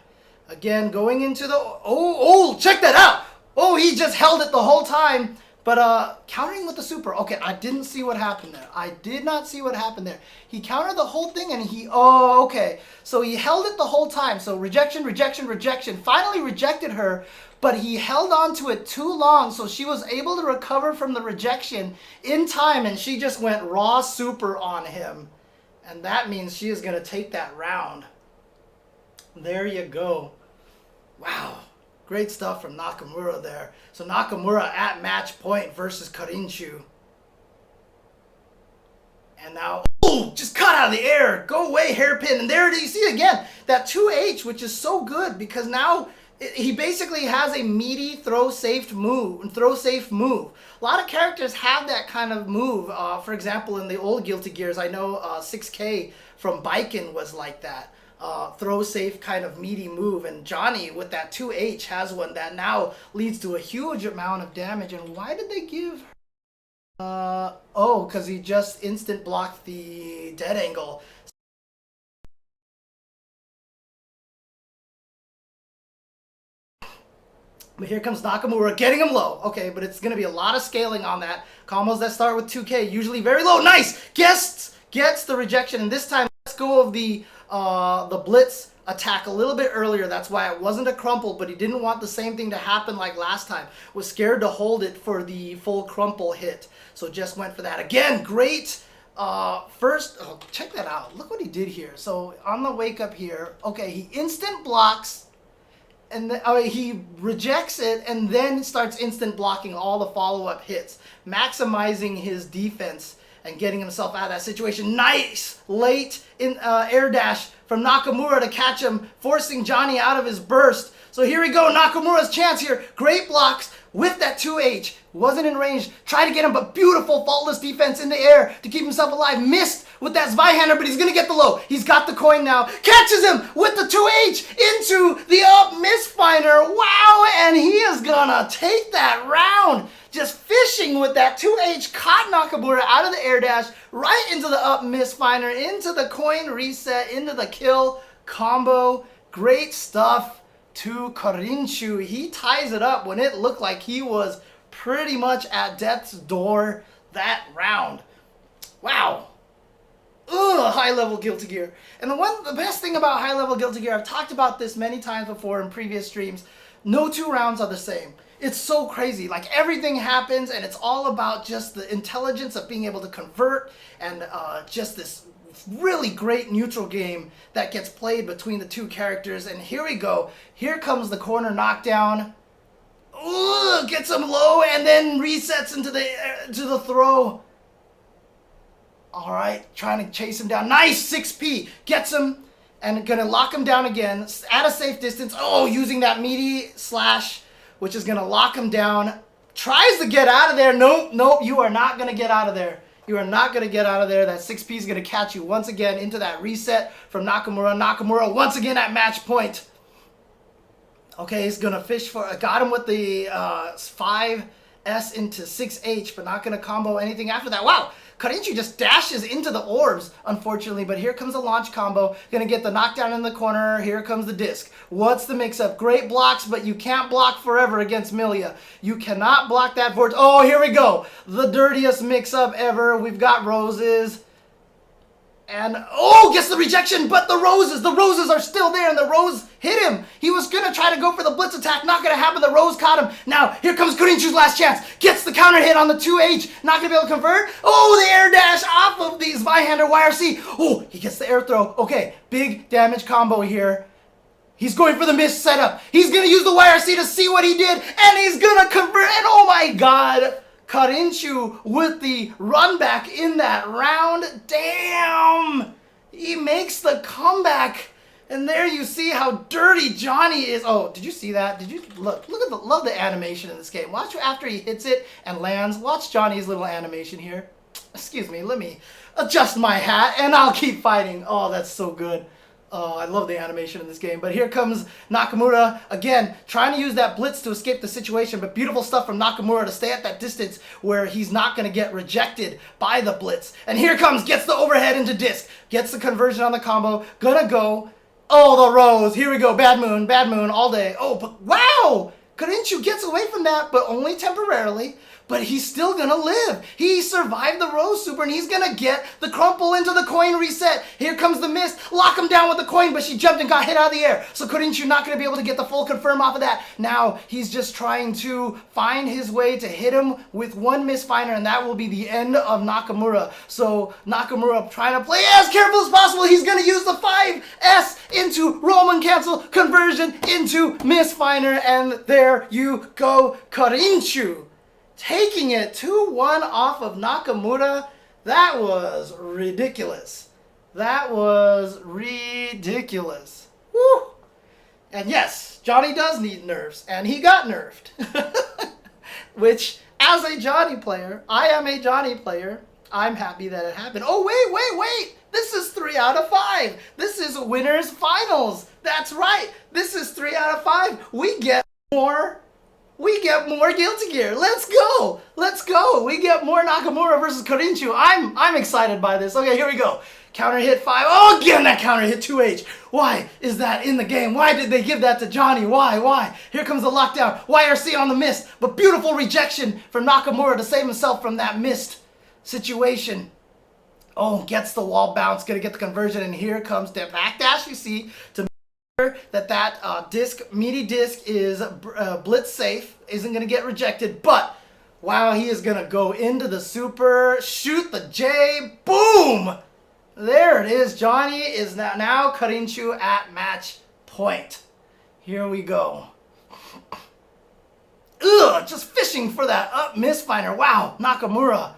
Again, going into the... Oh, check that out! Oh, he just held it the whole time. But countering with the super. Okay, I didn't see what happened there. I did not see what happened there. He countered the whole thing and he... Oh, okay. So he held it the whole time. So rejection, rejection, rejection. Finally rejected her. But he held on to it too long, so she was able to recover from the rejection in time, and she just went raw super on him. And that means she is going to take that round. There you go. Wow. Great stuff from Nakamura there. So Nakamura at match point versus Karinchu. And now, oh, just cut out of the air. Go away, hairpin. And there it is. You see again, that 2H, which is so good because now... He basically has a meaty throw safe move. A lot of characters have that kind of move. For example, in the old Guilty Gears, I know 6K from Baiken was like that. Throw safe kind of meaty move. And Johnny with that 2H has one that now leads to a huge amount of damage. And why did they give her... oh, because he just instant blocked the dead angle. But here comes Nakamura getting him low. Okay, but it's going to be a lot of scaling on that. Combos that start with 2K, usually very low. Nice! Gets the rejection. And this time, let's go of the Blitz attack a little bit earlier. That's why it wasn't a crumple, but he didn't want the same thing to happen like last time. Was scared to hold it for the full crumple hit. So just went for that. Again, great first, oh, check that out. Look what he did here. So on the wake up here, okay, he instant blocks, and then, he rejects it and then starts instant blocking all the follow-up hits, maximizing his defense and getting himself out of that situation. Nice late in air dash from Nakamura to catch him, forcing Johnny out of his burst. So here we go, Nakamura's chance here. Great blocks with that 2H. Wasn't in range. Tried to get him, but beautiful faultless defense in the air to keep himself alive. Missed with that Zweihander, but he's going to get the low. He's got the coin now. Catches him with the 2H into the up misfinder. Wow, and he is going to take that round. Just fishing with that 2H. Caught Nakamura out of the air dash, right into the up misfinder, into the coin reset, into the kill combo. Great stuff to Karinchu. He ties it up when it looked like he was pretty much at death's door that round. Wow. Ugh, high-level Guilty Gear. And the best thing about high-level Guilty Gear, I've talked about this many times before in previous streams, no two rounds are the same. It's so crazy. Like, everything happens, and it's all about just the intelligence of being able to convert and just this really great neutral game that gets played between the two characters. And here we go. Here comes the corner knockdown. Ooh, gets him low and then resets into the throw. All right, trying to chase him down. Nice 6P. Gets him and gonna lock him down again at a safe distance. Oh, using that meaty slash, which is gonna lock him down. Tries to get out of there. Nope, nope, you are not gonna get out of there. You are not going to get out of there. That 6P is going to catch you once again into that reset from Nakamura. Nakamura once again at match point. Okay, he's going to fish for... got him with the 5S into 6H, but not going to combo anything after that. Wow! Karinchu just dashes into the orbs, unfortunately, but here comes a launch combo. Gonna get the knockdown in the corner. Here comes the disc. What's the mix-up? Great blocks, but you can't block forever against Milia. You cannot block that vortex. Oh, here we go. The dirtiest mix-up ever. We've got roses. And, oh, gets the rejection, but the roses are still there, and the rose hit him. He was going to try to go for the blitz attack. Not going to happen. The rose caught him. Now, here comes Karinchu's last chance. Gets the counter hit on the 2H. Not going to be able to convert. Oh, the air dash off of the Zweihander YRC. Oh, he gets the air throw. Okay, big damage combo here. He's going for the miss setup. He's going to use the YRC to see what he did, and he's going to convert. And, oh, my God. Karinchu with the run back in that round. Damn! He makes the comeback. And there you see how dirty Johnny is. Oh, did you see that? Did you look at the love the animation in this game. Watch after he hits it and lands. Watch Johnny's little animation here. Excuse me, let me adjust my hat and I'll keep fighting. Oh, that's so good. Oh, I love the animation in this game. But here comes Nakamura, again, trying to use that blitz to escape the situation. But beautiful stuff from Nakamura to stay at that distance where he's not going to get rejected by the blitz. And here comes, gets the overhead into disc. Gets the conversion on the combo. Gonna go. Oh, the rose. Here we go. Bad moon all day. Oh, but wow! Karinchu gets away from that, but only temporarily. But he's still going to live. He survived the Rose Super, and he's going to get the crumple into the coin reset. Here comes the mist. Lock him down with the coin, but she jumped and got hit out of the air. So Karinchu not going to be able to get the full confirm off of that. Now he's just trying to find his way to hit him with one misfinder, and that will be the end of Nakamura. So Nakamura trying to play as careful as possible. He's going to use the 5S into Roman cancel, conversion into misfinder, and there you go, Karinchu. Taking it 2-1 off of Nakamura. That was ridiculous. That was ridiculous. Woo! And yes, Johnny does need nerfs, and he got nerfed. Which, as a Johnny player, I am a Johnny player, I'm happy that it happened. Oh, wait! This is 3 out of 5. This is winners finals. That's right. This is 3 out of 5. We get more Guilty Gear. Let's go. We get more Nakamura versus Karinchu. I'm excited by this. Okay, here we go. Counter hit 5. Oh, again that counter hit 2H. Why is that in the game? Why did they give that to Johnny? Why? Here comes the lockdown. YRC on the mist. But beautiful rejection from Nakamura to save himself from that mist situation. Oh, gets the wall bounce. Gonna get the conversion. And here comes the backdash, you see, to that meaty disc is blitz safe, isn't going to get rejected, but wow, he is going to go into the super, shoot the J, boom! There it is. Johnny is now Karinchu at match point. Here we go. Ugh, just fishing for that misfire. Wow, Nakamura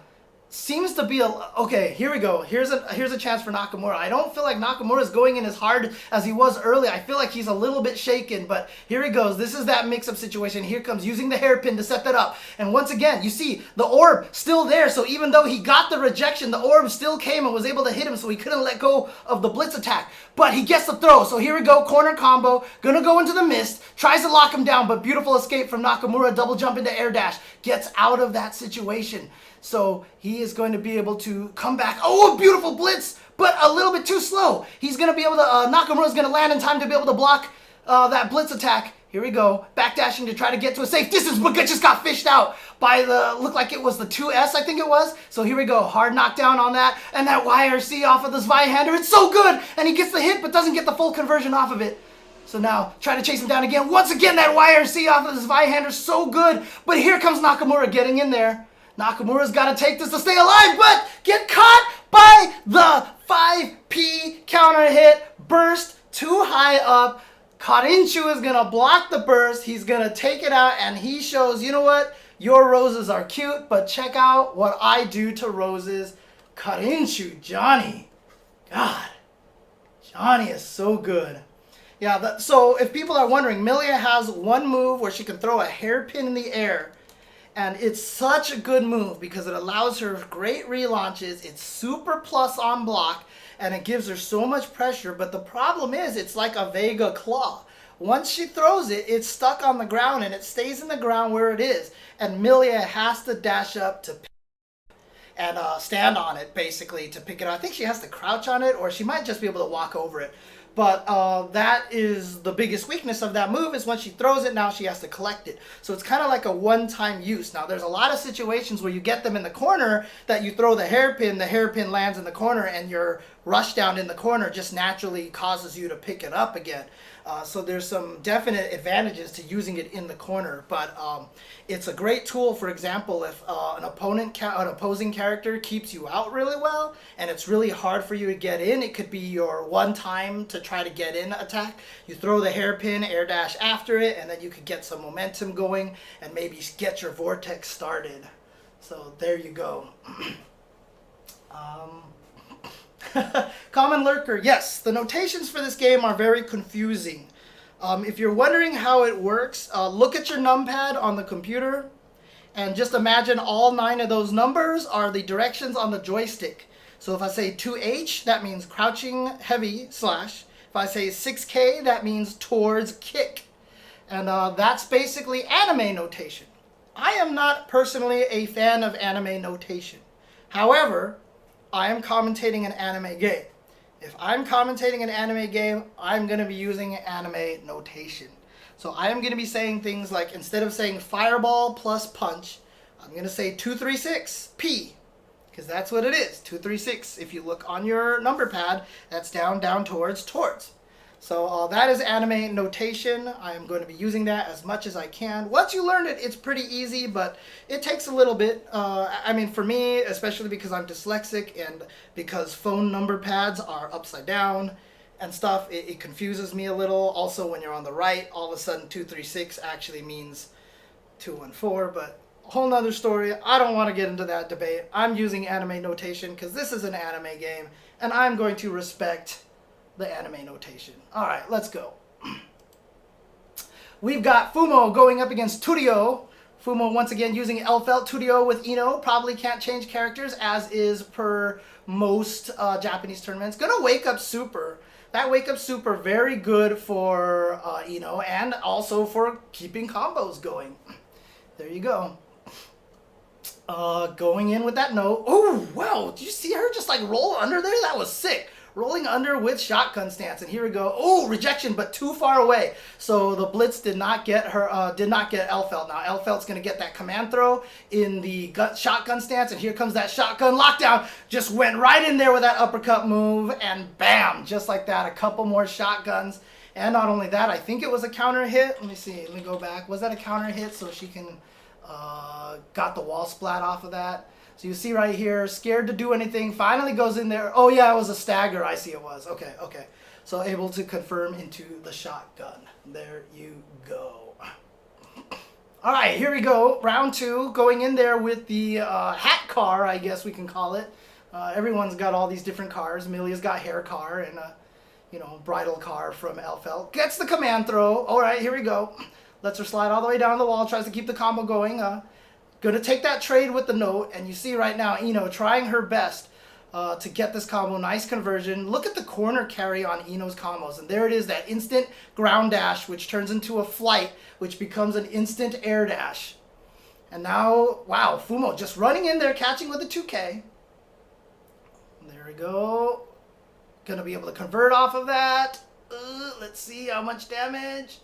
seems to be okay. Here we go. Here's a chance for Nakamura. I don't feel like Nakamura is going in as hard as he was early. I feel like he's a little bit shaken, but here he goes. This is that mix-up situation. Here comes using the hairpin to set that up. And once again, you see the orb still there. So even though he got the rejection, the orb still came and was able to hit him, so he couldn't let go of the blitz attack. But he gets the throw. So here we go. Corner combo. Gonna go into the mist. Tries to lock him down, but beautiful escape from Nakamura. Double jump into air dash. Gets out of that situation. So he is going to be able to come back. Oh, a beautiful blitz, but a little bit too slow. He's going to be able to, Nakamura's going to land in time to be able to block that blitz attack. Here we go. Backdashing to try to get to a safe distance, but just got fished out by looked like it was the 2S, I think it was. So here we go. Hard knockdown on that. And that YRC off of the Zweihander. It's so good. And he gets the hit, but doesn't get the full conversion off of it. So now, try to chase him down again. Once again, that YRC off of the Zweihander. So good. But here comes Nakamura getting in there. Nakamura's got to take this to stay alive, but get caught by the 5P counter hit. Burst too high up. Karinchu is going to block the burst. He's going to take it out, and he shows, you know what? Your roses are cute, but check out what I do to roses. Karinchu, Johnny. God, Johnny is so good. Yeah, so if people are wondering, Millia has one move where she can throw a hairpin in the air. And it's such a good move because it allows her great relaunches. It's super plus on block, and it gives her so much pressure. But the problem is, it's like a Vega claw. Once she throws it, it's stuck on the ground, and it stays in the ground where it is. And Millia has to dash up to pick and stand on it, basically, to pick it up. I think she has to crouch on it, or she might just be able to walk over it. But that is the biggest weakness of that move, is when she throws it, now she has to collect it. So it's kind of like a one-time use. Now, there's a lot of situations where you get them in the corner that you throw the hairpin lands in the corner, and your rush down in the corner just naturally causes you to pick it up again. So there's some definite advantages to using it in the corner, but it's a great tool. For example, if an opposing character keeps you out really well, and it's really hard for you to get in, it could be your one time to try to get in attack. You throw the hairpin, air dash after it, and then you could get some momentum going and maybe get your vortex started. So there you go. Common Lurker, yes, the notations for this game are very confusing. If you're wondering how it works, look at your numpad on the computer and just imagine all 9 of those numbers are the directions on the joystick. So if I say 2H, that means crouching heavy slash. If I say 6K, that means towards kick. And that's basically anime notation. I am not personally a fan of anime notation. However, I am commentating an anime game. If I'm commentating an anime game, I'm going to be using anime notation. So I am going to be saying things like, instead of saying fireball plus punch, I'm going to say 236 P. Because that's what it is, 236. If you look on your number pad, that's down towards. So that is anime notation. I am going to be using that as much as I can. Once you learn it, it's pretty easy, but it takes a little bit. I mean, for me, especially because I'm dyslexic and because phone number pads are upside down and stuff, it confuses me a little. Also, when you're on the right, all of a sudden 236 actually means 214, but a whole nother story. I don't want to get into that debate. I'm using anime notation because this is an anime game, and I'm going to respect the anime notation. All right, let's go. We've got Fumo going up against Turio. Fumo once again using L-Felt. Turio with Ino. Probably can't change characters, as is per most Japanese tournaments. Gonna Wake Up Super. That Wake Up Super, very good for Ino, and also for keeping combos going. There you go. Going in with that note. Oh, wow. Did you see her just like roll under there? That was sick. Rolling under with shotgun stance, and here we go. Oh, rejection, but too far away. So the blitz did not get her. Did not get L-Felt. Now L-Felt's gonna get that command throw in the shotgun stance, and here comes that shotgun lockdown. Just went right in there with that uppercut move, and bam, just like that. A couple more shotguns, And not only that, I think it was a counter hit. Let me see. Let me go back. Was that a counter hit so she can got the wall splat off of that? So you see right here, scared to do anything, finally goes in there. Oh yeah, it was a stagger. I see it was. Okay, okay. So able to confirm into the shotgun. There you go. All right, here we go. Round 2, going in there with the hat car, I guess we can call it. Everyone's got all these different cars. Milia's got hair car and bridal car from Elfelt. Gets the command throw. All right, here we go. Lets her slide all the way down the wall. Tries to keep the combo going. Gonna take that trade with the note. And you see right now, Ino trying her best to get this combo. Nice conversion. Look at the corner carry on Ino's combos. And there it is, that instant ground dash, which turns into a flight, which becomes an instant air dash. And now, wow, Fumo just running in there, catching with the 2K. There we go. Gonna be able to convert off of that. Let's see how much damage.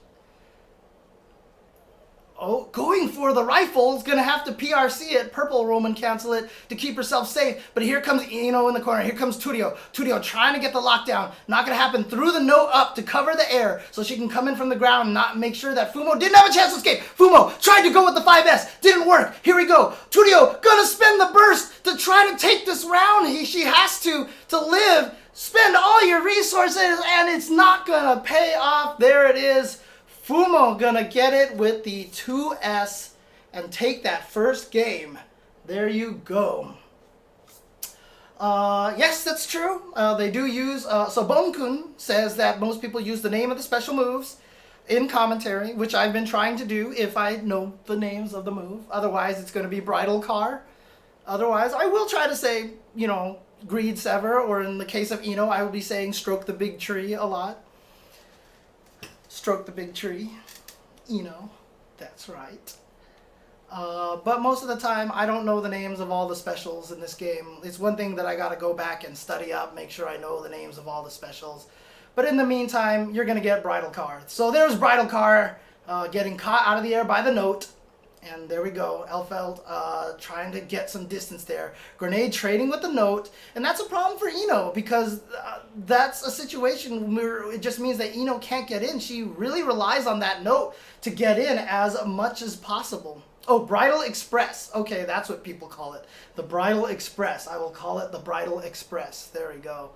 Oh, going for the rifle. Is gonna have to PRC it. Purple Roman cancel it to keep herself safe. But here comes Ino in the corner. Here comes Tudio. Tudio trying to get the lockdown. Not gonna happen. Threw the note up to cover the air so she can come in from the ground and not make sure that Fumo didn't have a chance to escape. Fumo tried to go with the 5S. Didn't work. Here we go. Tudio gonna spend the burst to try to take this round. She has to live. Spend all your resources and it's not gonna pay off. There it is. Fumo gonna get it with the 2S and take that first game. There you go. Yes, that's true. They do use, so Bonkun says that most people use the name of the special moves in commentary, which I've been trying to do if I know the names of the move. Otherwise, it's going to be Bridal Car. Otherwise, I will try to say, Greed Sever, or in the case of Ino, I will be saying Stroke the Big Tree a lot. Stroke the Big Tree. Ino. That's right. But most of the time, I don't know the names of all the specials in this game. It's one thing that I gotta go back and study up, make sure I know the names of all the specials. But in the meantime, you're gonna get Bridal Car. So there's Bridal Car getting caught out of the air by the note. And there we go. Elfelt trying to get some distance there. Grenade trading with the note. And that's a problem for Ino because that's a situation where it just means that Ino can't get in. She really relies on that note to get in as much as possible. Oh, Bridal Express. Okay, that's what people call it. The Bridal Express. I will call it the Bridal Express. There we go.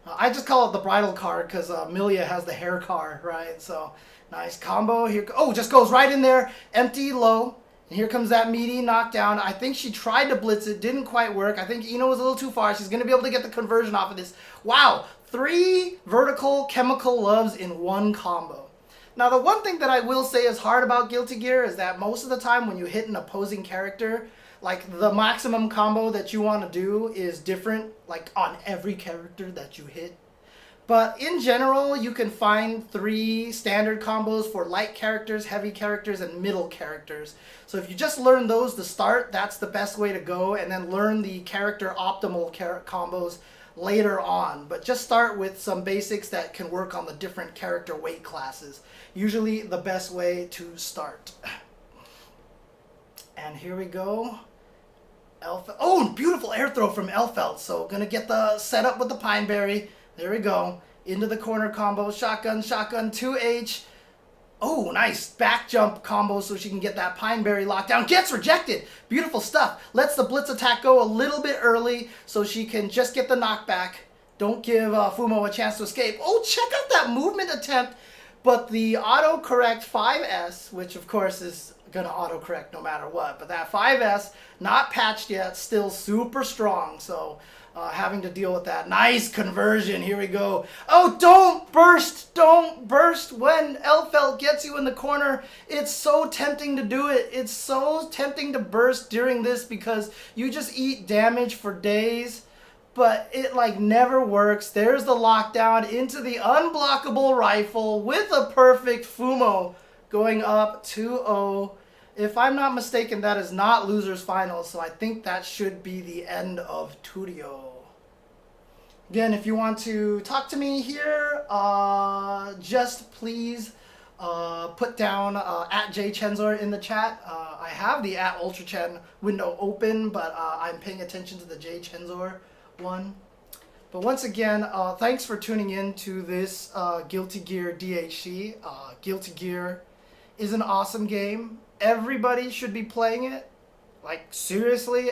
I just call it the Bridal Car because Milia has the hair car, right? So, nice combo. Here. Oh, just goes right in there. Empty, low. And here comes that meaty knockdown. I think she tried to blitz it. Didn't quite work. I think Ino was a little too far. She's going to be able to get the conversion off of this. Wow. 3 vertical chemical loves in one combo. Now, the one thing that I will say is hard about Guilty Gear is that most of the time when you hit an opposing character, like the maximum combo that you want to do is different, like on every character that you hit. But in general, you can find 3 standard combos for light characters, heavy characters, and middle characters. So if you just learn those to start, that's the best way to go, and then learn the character optimal combos later on. But just start with some basics that can work on the different character weight classes. Usually the best way to start. And here we go. Elfelt. Oh, beautiful air throw from Elfelt. So gonna get the setup with the Pineberry. There we go. Into the corner combo. Shotgun, shotgun, 2H. Oh, nice back jump combo so she can get that Pineberry lockdown. Gets rejected. Beautiful stuff. Lets the blitz attack go a little bit early so she can just get the knockback. Don't give Fumo a chance to escape. Oh, check out that movement attempt. But the autocorrect 5S, which of course is going to autocorrect no matter what. But that 5S, not patched yet, still super strong. So having to deal with that. Nice conversion. Here we go. Oh, don't burst. Don't burst when Elfelt gets you in the corner. It's so tempting to do it. It's so tempting to burst during this because you just eat damage for days. But it never works. There's the lockdown into the unblockable rifle with a perfect Fumo going up 2-0. If I'm not mistaken, that is not losers finals, so I think that should be the end of Tudio. Again, if you want to talk to me here, just please put down at jchensor in the chat. I have the at ultrachen window open, but I'm paying attention to the jchensor one. But once again, thanks for tuning in to this Guilty Gear DHC. Guilty Gear is an awesome game. Everybody should be playing it. Like, seriously.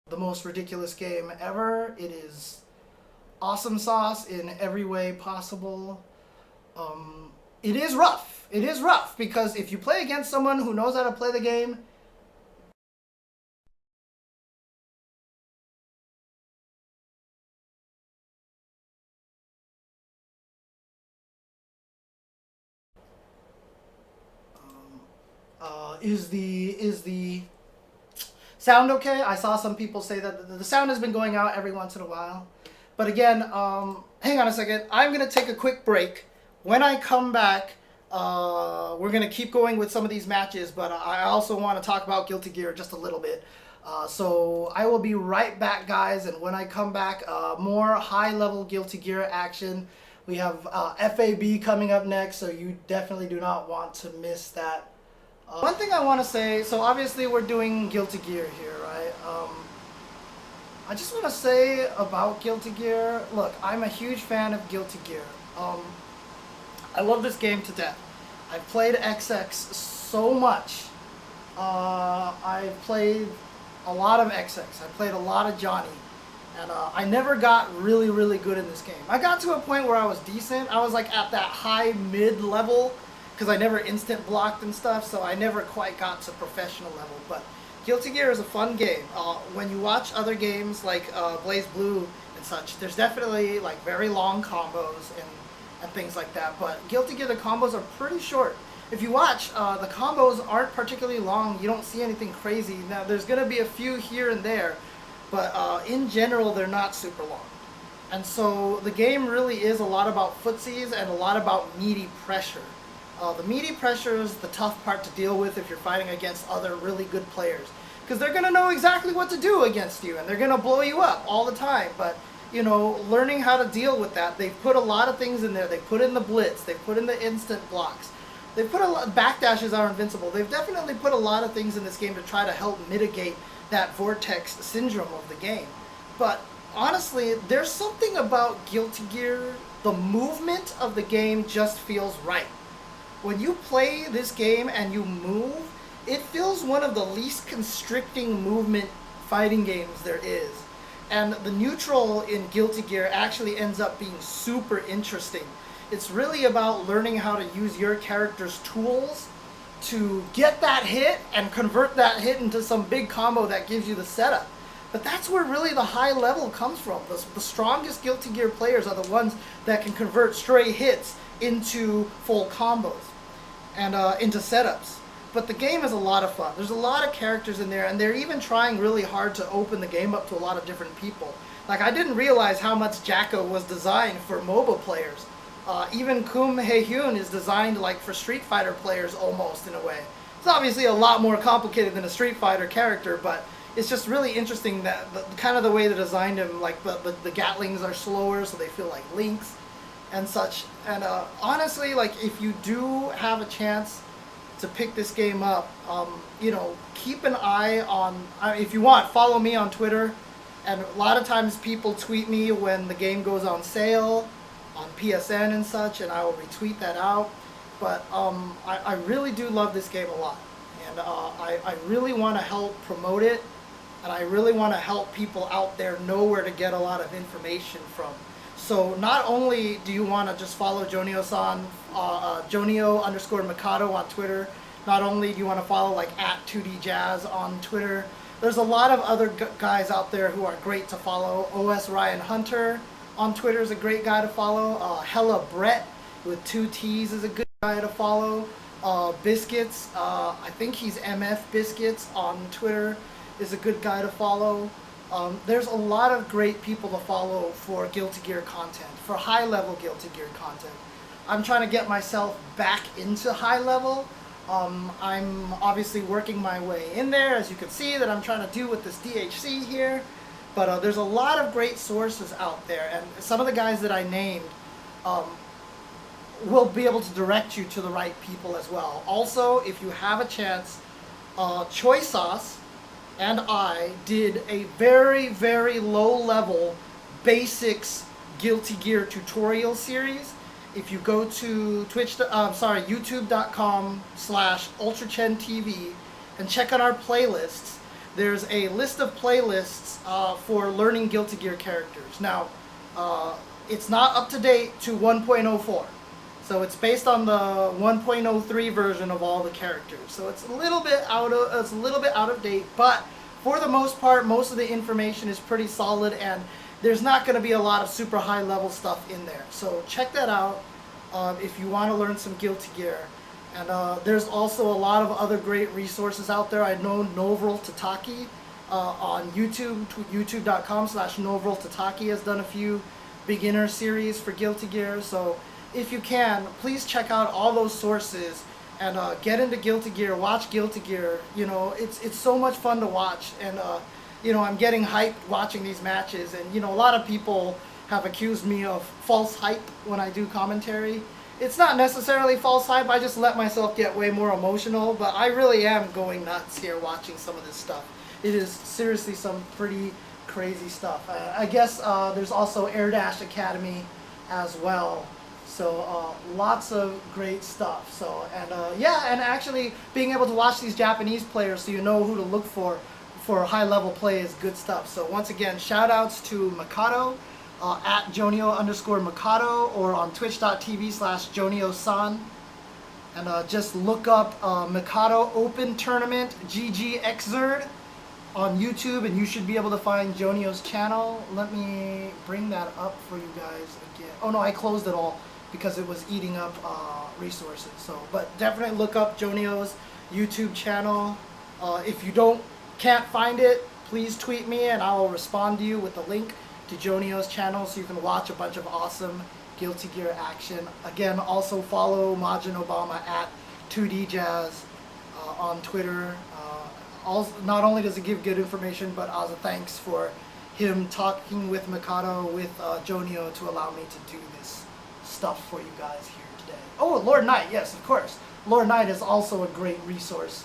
The most ridiculous game ever. It is awesome sauce in every way possible. It is rough. It is rough because if you play against someone who knows how to play the game, is the sound okay? I saw some people say that the sound has been going out every once in a while. But again, hang on a second. I'm going to take a quick break. When I come back, we're going to keep going with some of these matches, but I also want to talk about Guilty Gear just a little bit. So I will be right back, guys, and when I come back, more high-level Guilty Gear action. We have FAB coming up next, so you definitely do not want to miss that. One thing I want to say, so obviously we're doing Guilty Gear here, right? I just want to say about Guilty Gear, look, I'm a huge fan of Guilty Gear. I love this game to death. I've played XX so much. I've played a lot of XX. I played a lot of Johnny. And I never got really, really good in this game. I got to a point where I was decent. I was like at that high mid level because I never instant blocked and stuff, so I never quite got to professional level. But Guilty Gear is a fun game. When you watch other games like Blaze Blue and such, there's definitely like very long combos and things like that. But Guilty Gear, the combos are pretty short. If you watch, the combos aren't particularly long. You don't see anything crazy. Now, there's going to be a few here and there, but in general, they're not super long. And so the game really is a lot about footsies and a lot about meaty pressure. The meaty pressure is the tough part to deal with if you're fighting against other really good players. Because they're going to know exactly what to do against you, and they're going to blow you up all the time. But, you know, learning how to deal with that, they've put a lot of things in there. They put in the blitz. They put in the instant blocks. They've put a lot, backdashes are invincible. They've definitely put a lot of things in this game to try to help mitigate that vortex syndrome of the game. But honestly, there's something about Guilty Gear, the movement of the game just feels right. When you play this game and you move, it feels one of the least constricting movement fighting games there is. And the neutral in Guilty Gear actually ends up being super interesting. It's really about learning how to use your character's tools to get that hit and convert that hit into some big combo that gives you the setup. But that's where really the high level comes from. The strongest Guilty Gear players are the ones that can convert stray hits into full combos and into setups. But the game is a lot of fun. There's a lot of characters in there, and they're even trying really hard to open the game up to a lot of different people. Like, I didn't realize how much Jacko was designed for MOBA players. Even Kum Hae-hyun is designed like for Street Fighter players almost in a way. It's obviously a lot more complicated than a Street Fighter character, but it's just really interesting that kind of the way they designed him, like the Gatlings are slower so they feel like links and such. And honestly, like if you do have a chance to pick this game up, you know, keep an eye on, if you want, follow me on Twitter. And a lot of times people tweet me when the game goes on sale on PSN and such, and I will retweet that out. But I really do love this game a lot, and I really want to help promote it, and I really want to help people out there know where to get a lot of information from. So not only do you want to just follow Jonio-san, Jonio_Mikado on Twitter, not only do you want to follow like @2DJazz on Twitter, there's a lot of other guys out there who are great to follow. OS Ryan Hunter on Twitter is a great guy to follow. Hella Brett with 2 T's is a good guy to follow. Biscuits, I think he's MF Biscuits on Twitter, is a good guy to follow. There's a lot of great people to follow for Guilty Gear content, for high level Guilty Gear content. I'm trying to get myself back into high level. I'm obviously working my way in there, as you can see that I'm trying to do with this DHC here. But there's a lot of great sources out there, and some of the guys that I named will be able to direct you to the right people as well. Also, if you have a chance, Choi Sauce and I did a very, very low level basics Guilty Gear tutorial series. If you go to youtube.com/UltraChenTV and check out our playlists, there's a list of playlists for learning Guilty Gear characters. Now, it's not up to date to 1.04. So it's based on the 1.03 version of all the characters. So it's a little bit out of date, but for the most part, most of the information is pretty solid, and there's not going to be a lot of super high level stuff in there. So check that out if you want to learn some Guilty Gear. And there's also a lot of other great resources out there. I know Novril Tataki on YouTube, youtube.com/Novril Tataki has done a few beginner series for Guilty Gear. So if you can, please check out all those sources and get into Guilty Gear, watch Guilty Gear. You know, it's so much fun to watch, and you know, I'm getting hyped watching these matches, and you know, a lot of people have accused me of false hype when I do commentary. It's not necessarily false hype, I just let myself get way more emotional, but I really am going nuts here watching some of this stuff. It is seriously some pretty crazy stuff. I guess there's also Air Dash Academy as well. So lots of great stuff. So yeah, and actually being able to watch these Japanese players so you know who to look for high level play is good stuff. So once again, shout outs to Mikado at Jonio_Mikado, or on twitch.tv/JonioSan. And just look up Mikado Open Tournament GGXrd on YouTube, and you should be able to find Jonio's channel. Let me bring that up for you guys again. Oh no, I closed it all because it was eating up resources. So, but definitely look up Jonio's YouTube channel. If you can't find it, please tweet me and I will respond to you with the link to Jonio's channel so you can watch a bunch of awesome Guilty Gear action. Again, also follow Majin Obama at 2DJazz on Twitter. Also, not only does it give good information, but also thanks for him talking with Mikado, with Jonio, to allow me to do this stuff for you guys here today. Oh, Lord Knight, yes, of course. Lord Knight is also a great resource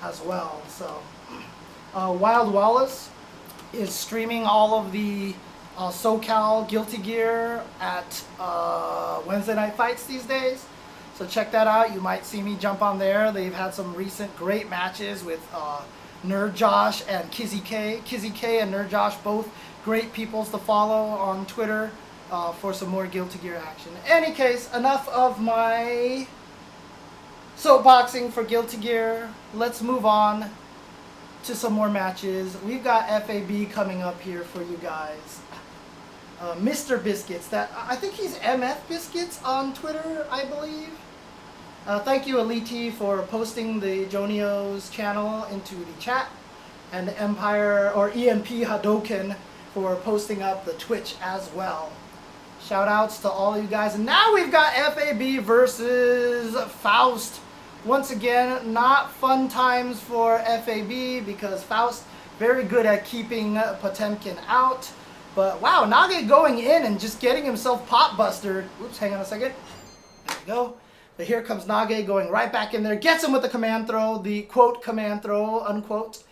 as well. So, Wild Wallace is streaming all of the SoCal Guilty Gear at Wednesday Night Fights these days. So check that out. You might see me jump on there. They've had some recent great matches with Nerd Josh and Kizzy K. Kizzy K and Nerd Josh, both great peoples to follow on Twitter for some more Guilty Gear action. In any case, enough of my soapboxing for Guilty Gear. Let's move on to some more matches. We've got FAB coming up here for you guys. Mr. Biscuits, I think he's MF Biscuits on Twitter, I believe. Thank you, Elite, for posting the Jonio's channel into the chat, and Empire or EMP Hadoken for posting up the Twitch as well. Shout outs to all you guys. And now we've got FAB versus Faust. Once again, not fun times for FAB because Faust very good at keeping Potemkin out. But wow, Nage going in and just getting himself pop bustered. Oops, hang on a second. There we go. But here comes Nage going right back in there. Gets him with the command throw, the quote command throw, unquote.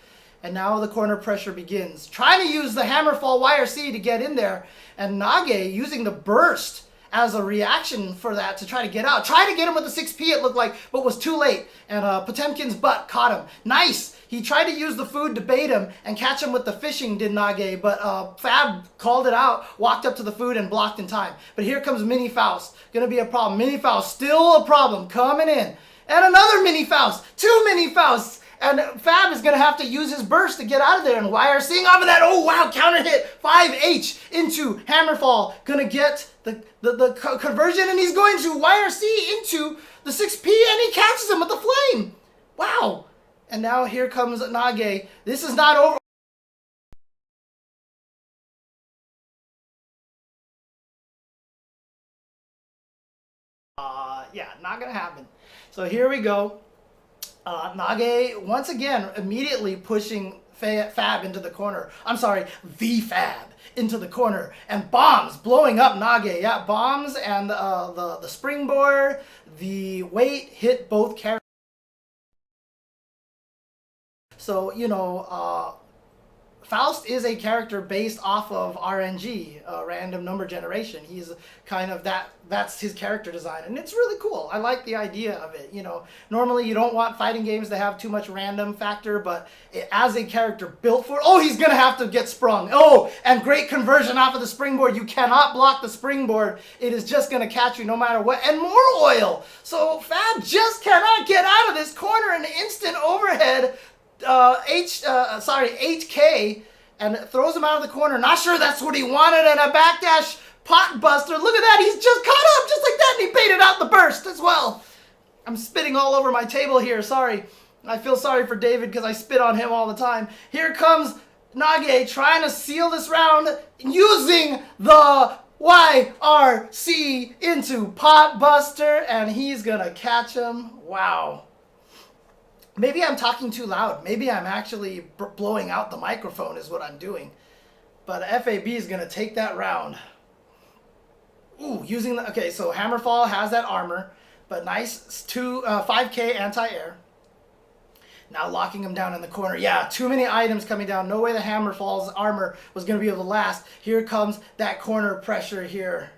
And now the corner pressure begins. Trying to use the Hammerfall YRC to get in there. And Nage using the burst as a reaction for that to try to get out. Tried to get him with the 6P, it looked like, but was too late. And Potemkin's butt caught him. Nice! He tried to use the food to bait him and catch him with the fishing, did Nage, but Fab called it out, walked up to the food and blocked in time. But here comes Mini Faust. Gonna be a problem. Mini Faust, still a problem, coming in. And another Mini Faust! Two Mini Fausts! And Fab is going to have to use his burst to get out of there. And YRC off of that. Oh, wow. Counter hit. 5H into Hammerfall. Going to get the conversion. And he's going to YRC into the 6P. And he catches him with the flame. Wow. And now here comes Nage. This is not over. Yeah, not going to happen. So here we go. Nage, once again, immediately pushing Fab into the corner. I'm sorry, V-Fab into the corner. And bombs blowing up Nage. Yeah, bombs and the springboard, the weight hit both characters. So, you know, Faust is a character based off of RNG, random number generation. He's kind of that's his character design, and it's really cool. I like the idea of it. You know, normally you don't want fighting games to have too much random factor, but as a character built for it, oh, he's gonna have to get sprung. Oh, and great conversion off of the springboard. You cannot block the springboard. It is just gonna catch you no matter what, and more oil. So Fab just cannot get out of this corner. An instant overhead. HK, and throws him out of the corner. Not sure that's what he wanted, and a backdash pot buster. Look at that, he's just caught up just like that, and he baited out the burst as well. I'm spitting all over my table here, sorry. I feel sorry for David because I spit on him all the time. Here comes Nage trying to seal this round using the YRC into pot buster, and he's gonna catch him. Wow. Maybe I'm talking too loud. Maybe I'm actually blowing out the microphone is what I'm doing. But FAB is going to take that round. Ooh, using the... Okay, so Hammerfall has that armor. But nice 5k anti-air. Now locking him down in the corner. Yeah, too many items coming down. No way the Hammerfall's armor was going to be able to last. Here comes that corner pressure here.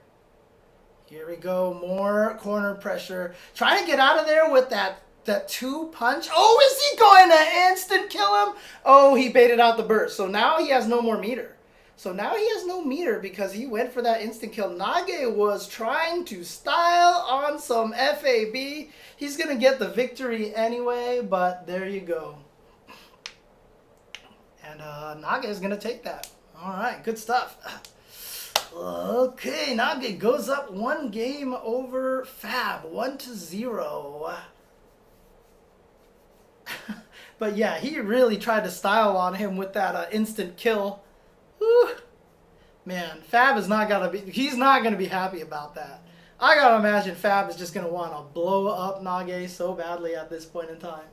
Here we go. More corner pressure. Trying to get out of there with that 2-punch. Oh, is he going to instant kill him? Oh, he baited out the burst. So now he has no more meter. Because he went for that instant kill. Nage was trying to style on some FAB. He's going to get the victory anyway, but there you go. And Nage is going to take that. All right, good stuff. Okay, Nage goes up 1 game over Fab, 1-0. But yeah, he really tried to style on him with that instant kill. Whew. Man, Fab is not gonna be. He's not gonna be happy about that. I gotta imagine Fab is just gonna want to blow up Nage so badly at this point in time.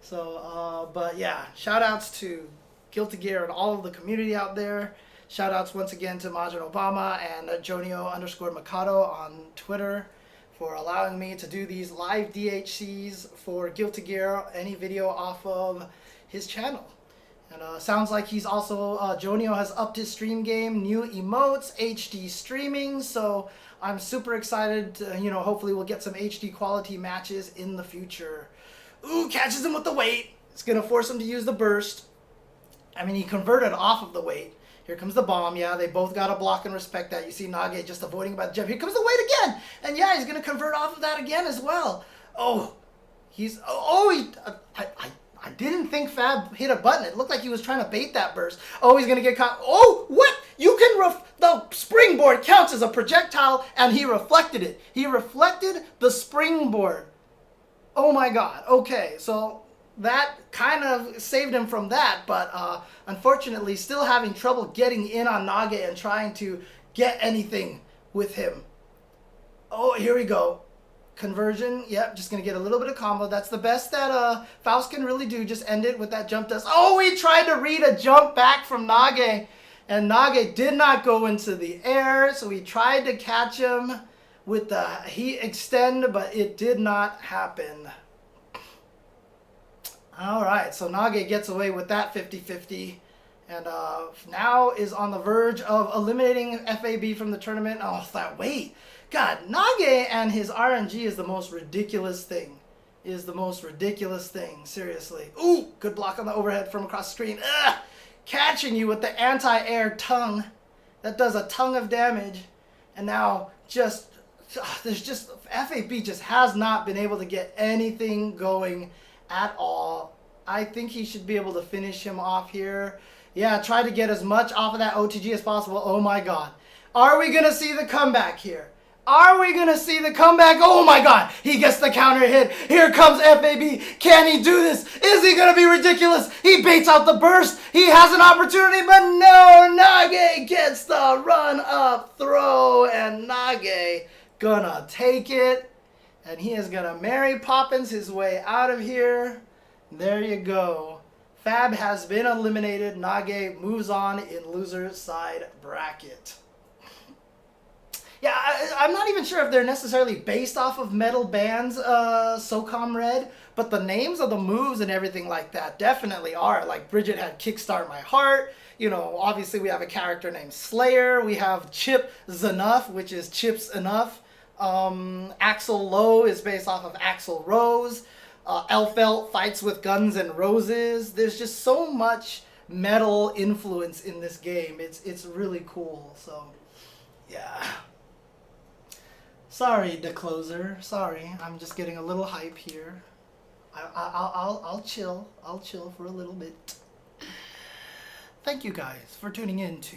So, but yeah, shout outs to Guilty Gear and all of the community out there. Shout outs once again to Majin Obama and Jonio_Mikado on Twitter for allowing me to do these live DHCs for Guilty Gear, any video off of his channel. And sounds like he's also, Jonio has upped his stream game, new emotes, HD streaming, so I'm super excited to, you know, hopefully we'll get some HD quality matches in the future. Ooh, catches him with the weight. It's going to force him to use the burst. I mean, he converted off of the weight. Here comes the bomb. Yeah, they both got to block and respect that. You see Nage just avoiding by the jump. Here comes the weight again. And yeah, he's going to convert off of that again as well. Oh, he's... I didn't think Fab hit a button. It looked like he was trying to bait that burst. Oh, he's going to get caught. Oh, what? You can... The springboard counts as a projectile, and he reflected it. He reflected the springboard. Oh my god. Okay, so... that kind of saved him from that, but unfortunately still having trouble getting in on Nage and trying to get anything with him. Oh, here we go. Conversion. Yep, just going to get a little bit of combo. That's the best that Faust can really do. Just end it with that jump dust. Oh, he tried to read a jump back from Nage, and Nage did not go into the air, so he tried to catch him with the heat extend, but it did not happen. Alright, so Nage gets away with that 50-50, and now is on the verge of eliminating FAB from the tournament. Oh, that weight. God, Nage and his RNG is the most ridiculous thing. Seriously. Ooh, good block on the overhead from across the screen. Ugh! Catching you with the anti-air tongue. That does a ton of damage. And now FAB just has not been able to get anything going at all. I think he should be able to finish him off here. Yeah, try to get as much off of that OTG as possible. Oh my god. Are we going to see the comeback here? Oh my god. He gets the counter hit. Here comes FAB. Can he do this? Is he going to be ridiculous? He baits out the burst. He has an opportunity, but no. Nage gets the run up throw, and Nage gonna take it. And he is going to Mary Poppins his way out of here. There you go. Fab has been eliminated. Nage moves on in loser side bracket. Yeah, I'm not even sure if they're necessarily based off of Metal Band's SOCOM Red, but the names of the moves and everything like that definitely are. Like Bridget had Kickstart My Heart. You know, obviously we have a character named Slayer. We have Chip Zanuff, which is Chips Enough. Axel Low is based off of Axel Rose. Elfelt fights with Guns and Roses. There's just so much metal influence in this game. It's really cool. So, yeah. Sorry, the closer. Sorry, I'm just getting a little hype here. I'll chill. I'll chill for a little bit. Thank you guys for tuning in to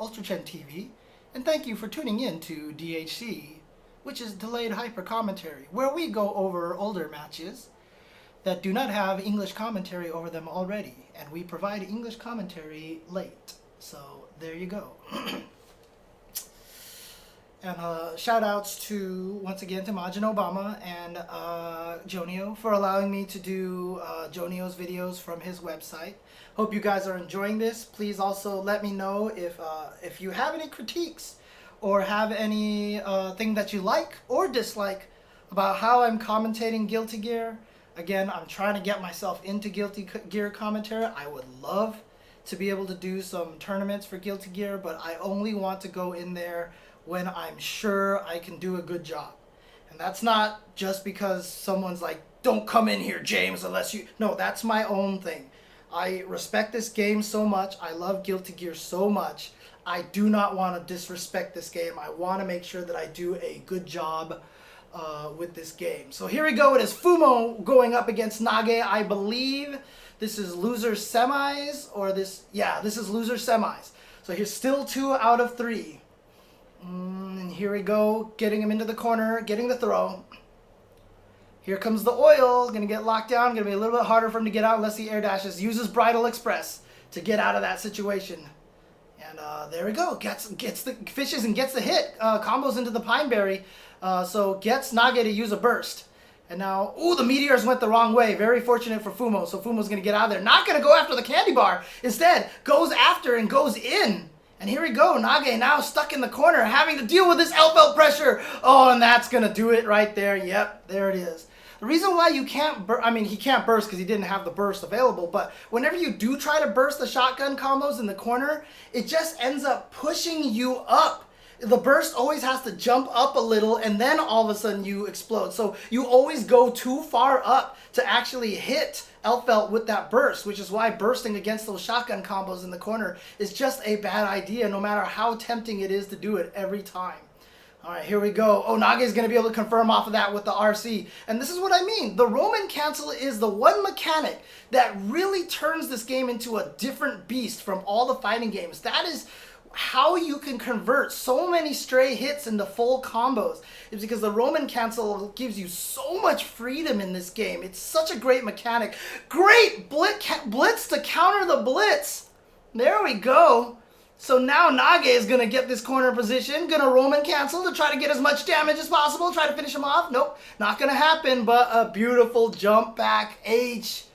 Ultra Chen TV, and thank you for tuning in to DHC, which is Delayed Hyper Commentary, where we go over older matches that do not have English commentary over them already, and we provide English commentary late. So there you go. And shout outs to, once again, to Majin Obama and Jonio for allowing me to do Jonio's videos from his website. Hope you guys are enjoying this. Please also let me know if you have any critiques or have any thing that you like or dislike about how I'm commentating Guilty Gear. Again, I'm trying to get myself into Guilty Gear commentary. I would love to be able to do some tournaments for Guilty Gear, but I only want to go in there when I'm sure I can do a good job. And that's not just because someone's like, don't come in here, James, unless you... No, that's my own thing. I respect this game so much. I love Guilty Gear so much. I do not want to disrespect this game. I want to make sure that I do a good job with this game. So here we go. It is Fumo going up against Nage. I believe this is loser semis, or this... Yeah, this is loser semis. So here's still 2 out of 3. And here we go, getting him into the corner, getting the throw. Here comes the oil, gonna get locked down, gonna be a little bit harder for him to get out unless he air dashes. Uses Bridal Express to get out of that situation. And there we go, gets the fishes and gets the hit, combos into the Pineberry, so gets Nage to use a burst. And now, ooh, the meteors went the wrong way. Very fortunate for Fumo, so Fumo's gonna get out of there. Not gonna go after the candy bar, instead goes after and goes in. And here we go, Nage now stuck in the corner, having to deal with this Elfelt pressure. Oh, and that's going to do it right there. Yep, there it is. The reason why you can't he can't burst because he didn't have the burst available, but whenever you do try to burst the shotgun combos in the corner, it just ends up pushing you up. The burst always has to jump up a little, and then all of a sudden you explode. So you always go too far up to actually hit Elfelt with that burst, which is why bursting against those shotgun combos in the corner is just a bad idea, no matter how tempting it is to do it every time. All right, here we go. Oh, Nage is going to be able to confirm off of that with the RC. And this is what I mean. The Roman cancel is the one mechanic that really turns this game into a different beast from all the fighting games. That is how you can convert so many stray hits into full combos. Is because the Roman cancel gives you so much freedom in this game. It's such a great mechanic. Great blitz to counter the blitz. There we go. So now Nage is going to get this corner position, going to Roman cancel to try to get as much damage as possible, try to finish him off. Nope, not going to happen, but a beautiful jump back H.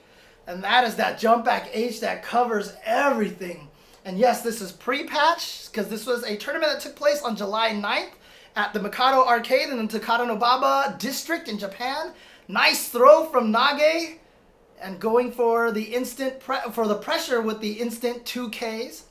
And that is that jump back H that covers everything. And yes, this is pre-patch, because this was a tournament that took place on July 9th at the Mikado arcade in the Takadanobaba district in Japan. Nice throw from Nage, and going for the instant pressure with the instant 2Ks.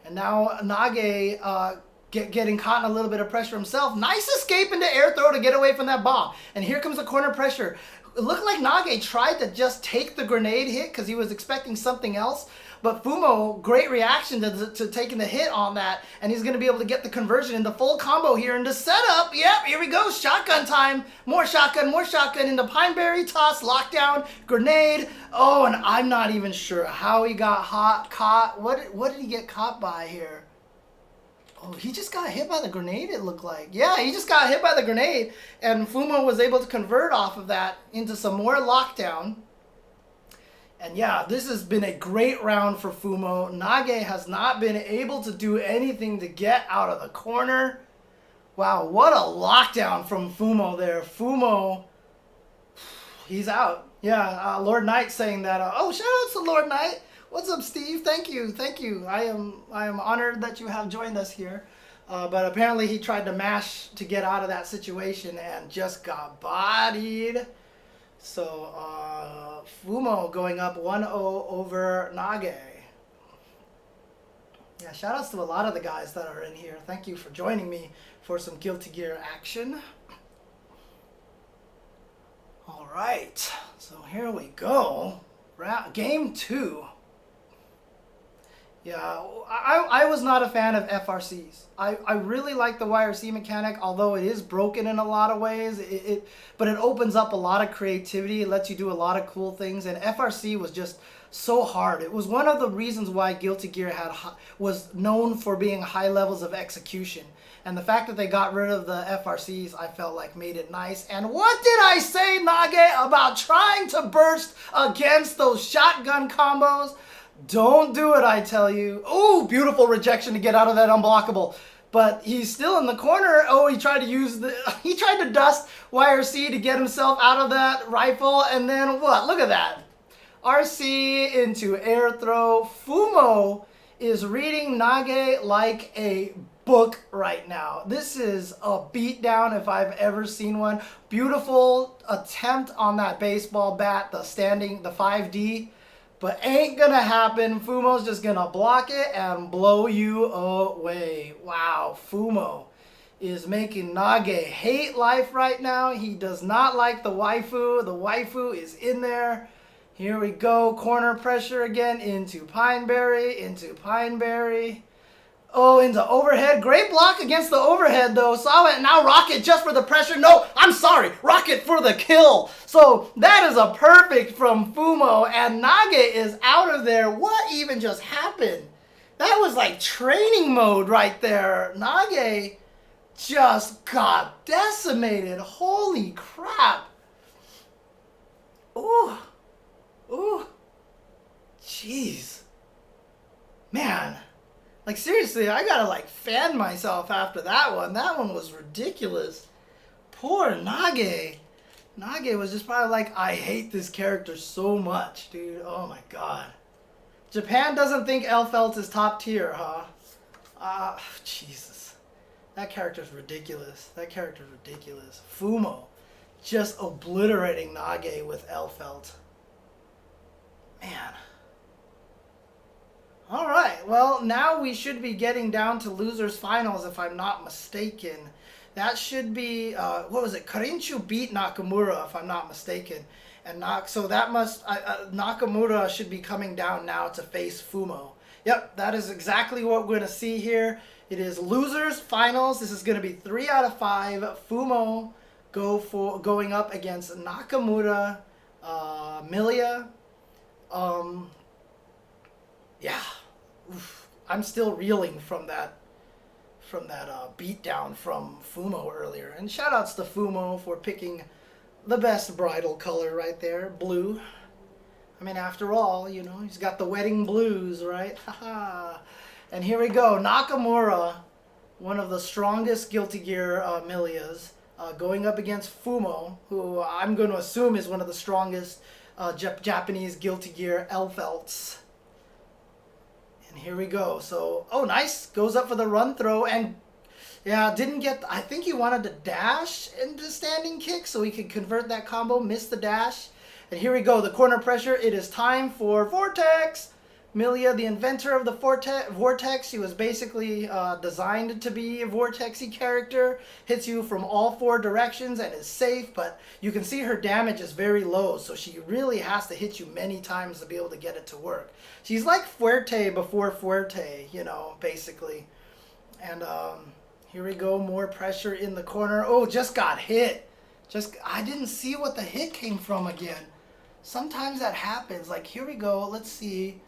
And now Nage getting caught in a little bit of pressure himself. Nice escape into air throw to get away from that bomb. And here comes the corner pressure. It looked like Nage tried to just take the grenade hit because he was expecting something else. But Fumo, great reaction to taking the hit on that. And he's going to be able to get the conversion into full combo here into setup. Yep, here we go. Shotgun time. More shotgun into Pineberry. Toss, lockdown, grenade. Oh, and I'm not even sure how he got caught. What did he get caught by here? Oh, he just got hit by the grenade, it looked like. Yeah, he just got hit by the grenade. And Fumo was able to convert off of that into some more lockdown. And yeah, this has been a great round for Fumo. Nage has not been able to do anything to get out of the corner. Wow, what a lockdown from Fumo there. Fumo, he's out. Yeah, Lord Knight saying that. Oh, shout out to Lord Knight. What's up, Steve? Thank you, thank you. I am honored that you have joined us here. But apparently he tried to mash to get out of that situation and just got bodied. So Fumo going up 1-0 over Nage. Yeah, shoutouts to a lot of the guys that are in here. Thank you for joining me for some Guilty Gear action. All right, so here we go. Game 2. Yeah, I was not a fan of FRCs. I really like the YRC mechanic, although it is broken in a lot of ways. But it opens up a lot of creativity. It lets you do a lot of cool things. And FRC was just so hard. It was one of the reasons why Guilty Gear was known for being high levels of execution. And the fact that they got rid of the FRCs, I felt like made it nice. And what did I say, Nage, about trying to burst against those shotgun combos? Don't do it, I tell you. Oh, beautiful rejection to get out of that unblockable. But he's still in the corner. Oh, he tried to dust YRC to get himself out of that rifle. And then what? Look at that. RC into air throw. Fumo is reading Nage like a book right now. This is a beatdown if I've ever seen one. Beautiful attempt on that baseball bat, the 5D. But ain't gonna happen. Fumo's just gonna block it and blow you away. Wow, Fumo is making Nage hate life right now. He does not like the waifu. The waifu is in there. Here we go. Corner pressure again into Pineberry, into Pineberry. Oh, into overhead. Great block against the overhead, though. Saw it. Now Rocket just for the pressure. No, I'm sorry. Rocket for the kill. So that is a perfect from Fumo. And Nage is out of there. What even just happened? That was like training mode right there. Nage just got decimated. Holy crap. Ooh. Ooh. Jeez. Man. Like, seriously, I gotta, like, fan myself after that one. That one was ridiculous. Poor Nage. Nage was just probably like, I hate this character so much, dude. Oh, my God. Japan doesn't think Elfelt is top tier, huh? Jesus. That character's ridiculous. That character's ridiculous. Fumo just obliterating Nage with Elfelt. Man. All right, well, now we should be getting down to losers finals, if I'm not mistaken. That should be, what was it? Karinchu beat Nakamura, if I'm not mistaken. And so that must, Nakamura should be coming down now to face Fumo. Yep, that is exactly what we're going to see here. It is losers finals. This is going to be 3 out of 5. Fumo going up against Nakamura, Milia. Yeah. Oof. I'm still reeling from that beatdown from Fumo earlier. And shoutouts to Fumo for picking the best bridal color right there, blue. I mean, after all, you know, he's got the wedding blues, right? Haha. And here we go. Nakamura, one of the strongest Guilty Gear Milias, going up against Fumo, who I'm going to assume is one of the strongest Japanese Guilty Gear Elfelts. And here we go. So, oh, nice. Goes up for the run throw. And, yeah, didn't get... I think he wanted to dash into standing kick so he could convert that combo. Missed the dash. And here we go. The corner pressure. It is time for Vortex. Milia, the inventor of the Vortex. She was basically designed to be a Vortexy character. Hits you from all 4 directions and is safe. But you can see her damage is very low. So she really has to hit you many times to be able to get it to work. She's like Fuerte before Fuerte, you know, basically. And here we go. More pressure in the corner. Oh, just got hit. I didn't see what the hit came from again. Sometimes that happens. Like, here we go. Let's see.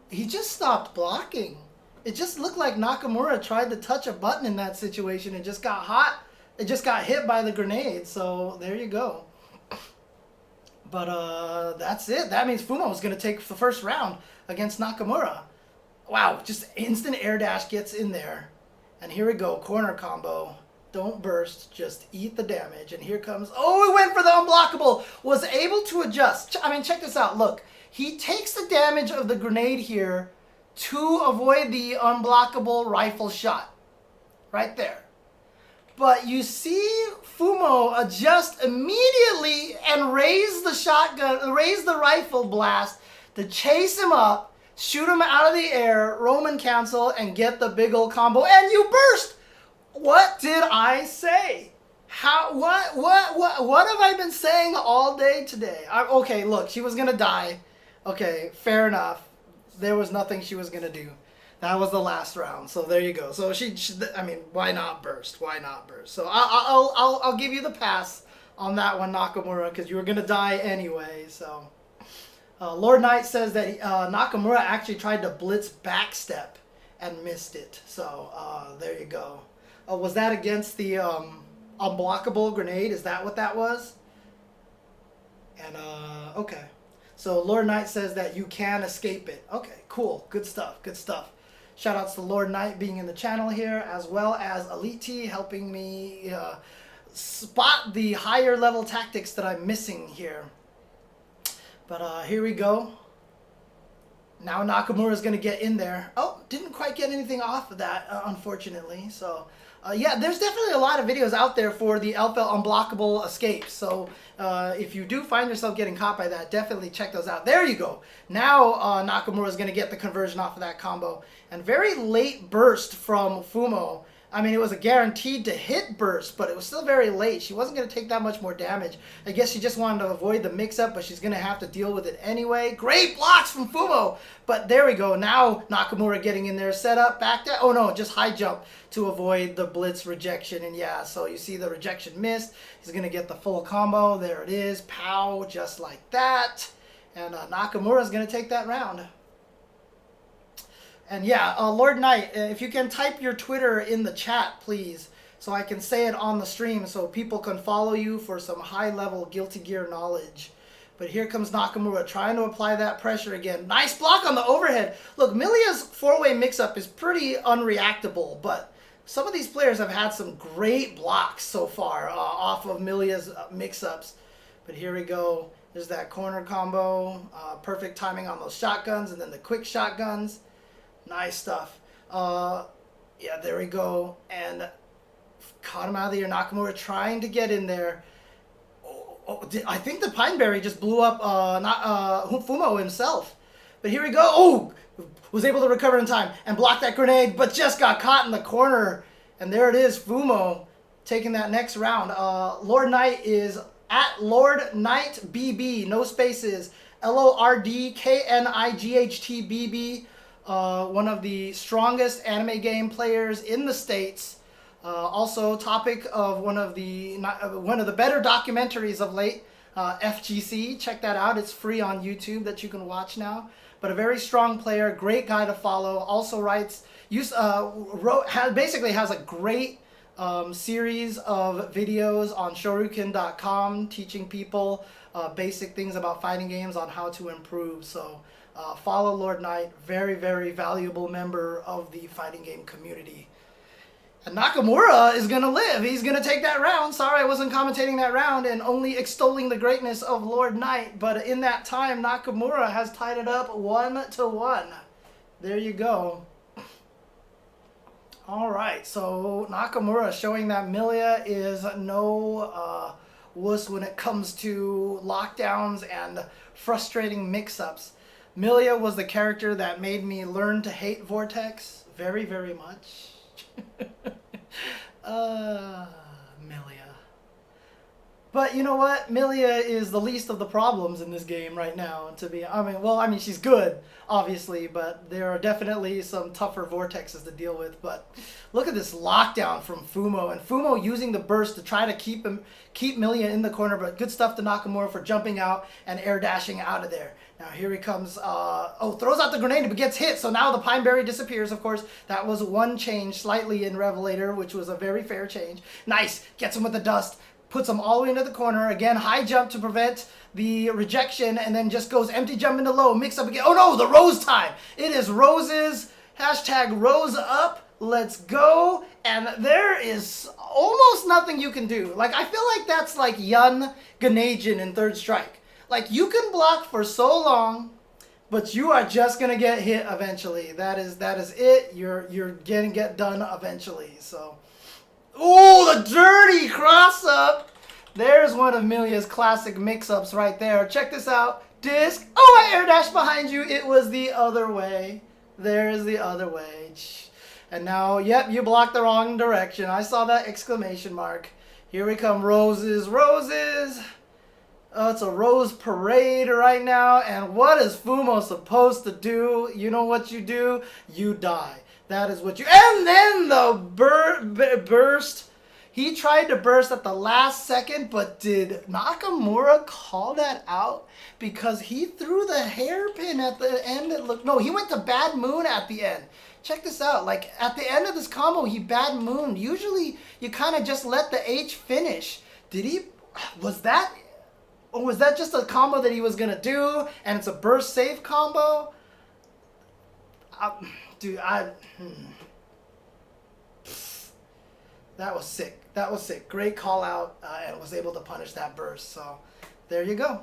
He just stopped blocking. It just looked like Nakamura tried to touch a button in that situation and just got hot. It just got hit by the grenade. So there you go. But that's it. That means Fumo is going to take the first round against Nakamura. Wow, just instant air dash gets in there. And here we go, corner combo. Don't burst, just eat the damage. And here comes, oh, he went for the unblockable. Was able to adjust. I mean, check this out. Look, he takes the damage of the grenade here to avoid the unblockable rifle shot. Right there. But you see Fumo adjust immediately and raise the rifle blast to chase him up, shoot him out of the air, Roman cancel, and get the big ol' combo, and you burst! What did I say? What have I been saying all day today? Okay, look, she was gonna die. Okay, fair enough. There was nothing she was gonna do. That was the last round, so there you go. So I mean, why not burst? Why not burst? So I'll give you the pass on that one, Nakamura, because you were gonna die anyway. So Lord Knight says that Nakamura actually tried to blitz backstep and missed it. So there you go. Was that against the unblockable grenade? Is that what that was? And okay. So Lord Knight says that you can escape it. Okay, cool. Good stuff. Good stuff. Shout outs to Lord Knight being in the channel here, as well as Elite T helping me spot the higher level tactics that I'm missing here. But here we go. Now Nakamura is going to get in there. Oh, didn't quite get anything off of that, unfortunately. So, yeah, there's definitely a lot of videos out there for the LFL unblockable escapes. So, if you do find yourself getting caught by that, definitely check those out. There you go. Now Nakamura is going to get the conversion off of that combo. And very late burst from Fumo. I mean, it was a guaranteed to hit burst, but it was still very late. She wasn't going to take that much more damage. I guess she just wanted to avoid the mix-up, but she's going to have to deal with it anyway. Great blocks from Fumo! But there we go. Now Nakamura getting in there, set up, back down. Oh no, just high jump to avoid the blitz rejection. And yeah, so you see the rejection missed. He's going to get the full combo. There it is. Pow, just like that. And Nakamura is going to take that round. And yeah, Lord Knight, if you can type your Twitter in the chat, please, so I can say it on the stream so people can follow you for some high-level Guilty Gear knowledge. But here comes Nakamura trying to apply that pressure again. Nice block on the overhead. Look, Milia's four-way mix-up is pretty unreactable, but some of these players have had some great blocks so far off of Milia's mix-ups. But here we go. There's that corner combo. Perfect timing on those shotguns and then the quick shotguns. Nice stuff. Yeah, there we go. And caught him out of the air. Nakamura trying to get in there. I think the Pineberry just blew up Fumo himself. But here we go. Oh! Was able to recover in time and block that grenade, but just got caught in the corner. And there it is, Fumo taking that next round. Lord Knight is at Lord Knight BB, no spaces. LORDKNIGHTBB. One of the strongest anime game players in the States. Also topic of one of the better documentaries of late, FGC. Check that out. It's free on YouTube that you can watch now. But a very strong player, great guy to follow. Also writes, basically has a great series of videos on Shoryuken.com teaching people basic things about fighting games on how to improve. So follow Lord Knight, very, very valuable member of the fighting game community. And Nakamura is going to live. He's going to take that round. Sorry I wasn't commentating that round and only extolling the greatness of Lord Knight. But in that time, Nakamura has tied it up 1-1. There you go. All right, so Nakamura showing that Milia is no wuss when it comes to lockdowns and frustrating mix-ups. Milia was the character that made me learn to hate Vortex very, very much. Milia. But you know what? Milia is the least of the problems in this game right now. I mean, she's good, obviously, but there are definitely some tougher Vortexes to deal with. But look at this lockdown from Fumo, and Fumo using the burst to try to keep Milia in the corner. But good stuff to Nakamura for jumping out and air dashing out of there. Now here he comes. Throws out the grenade but gets hit. So now the Pineberry disappears. Of course, that was one change slightly in Revelator, which was a very fair change. Nice. Gets him with the dust. Puts him all the way into the corner. Again, high jump to prevent the rejection. And then just goes empty jump into low. Mix up again. Oh no, the Rose time. It is Roses. Hashtag Rose up. Let's go. And there is almost nothing you can do. Like, I feel like that's like Yun Ganajin in Third Strike. Like, you can block for so long, But you are just gonna get hit eventually. That is it. You're gonna get done eventually. So, oh, the dirty cross up. There's one of Milia's classic mix-ups right there. Check this out. Disc. Oh, I air dash behind you. It was the other way. There's the other way. And now, yep, you blocked the wrong direction. I saw that exclamation mark. Here we come, roses, roses. Oh, it's a rose parade right now. And what is Fumo supposed to do? You know what you do? You die. That is what you... And then the burst. He tried to burst at the last second, but did Nakamura call that out? Because he threw the hairpin at the end. No, he went to Bad Moon at the end. Check this out. Like, at the end of this combo, he Bad Mooned. Usually, you kind of just let the H finish. Did he... Was that... Or was that just a combo that he was going to do, and it's a burst save combo? Dude, that was sick. That was sick. Great call out, and was able to punish that burst. So, there you go.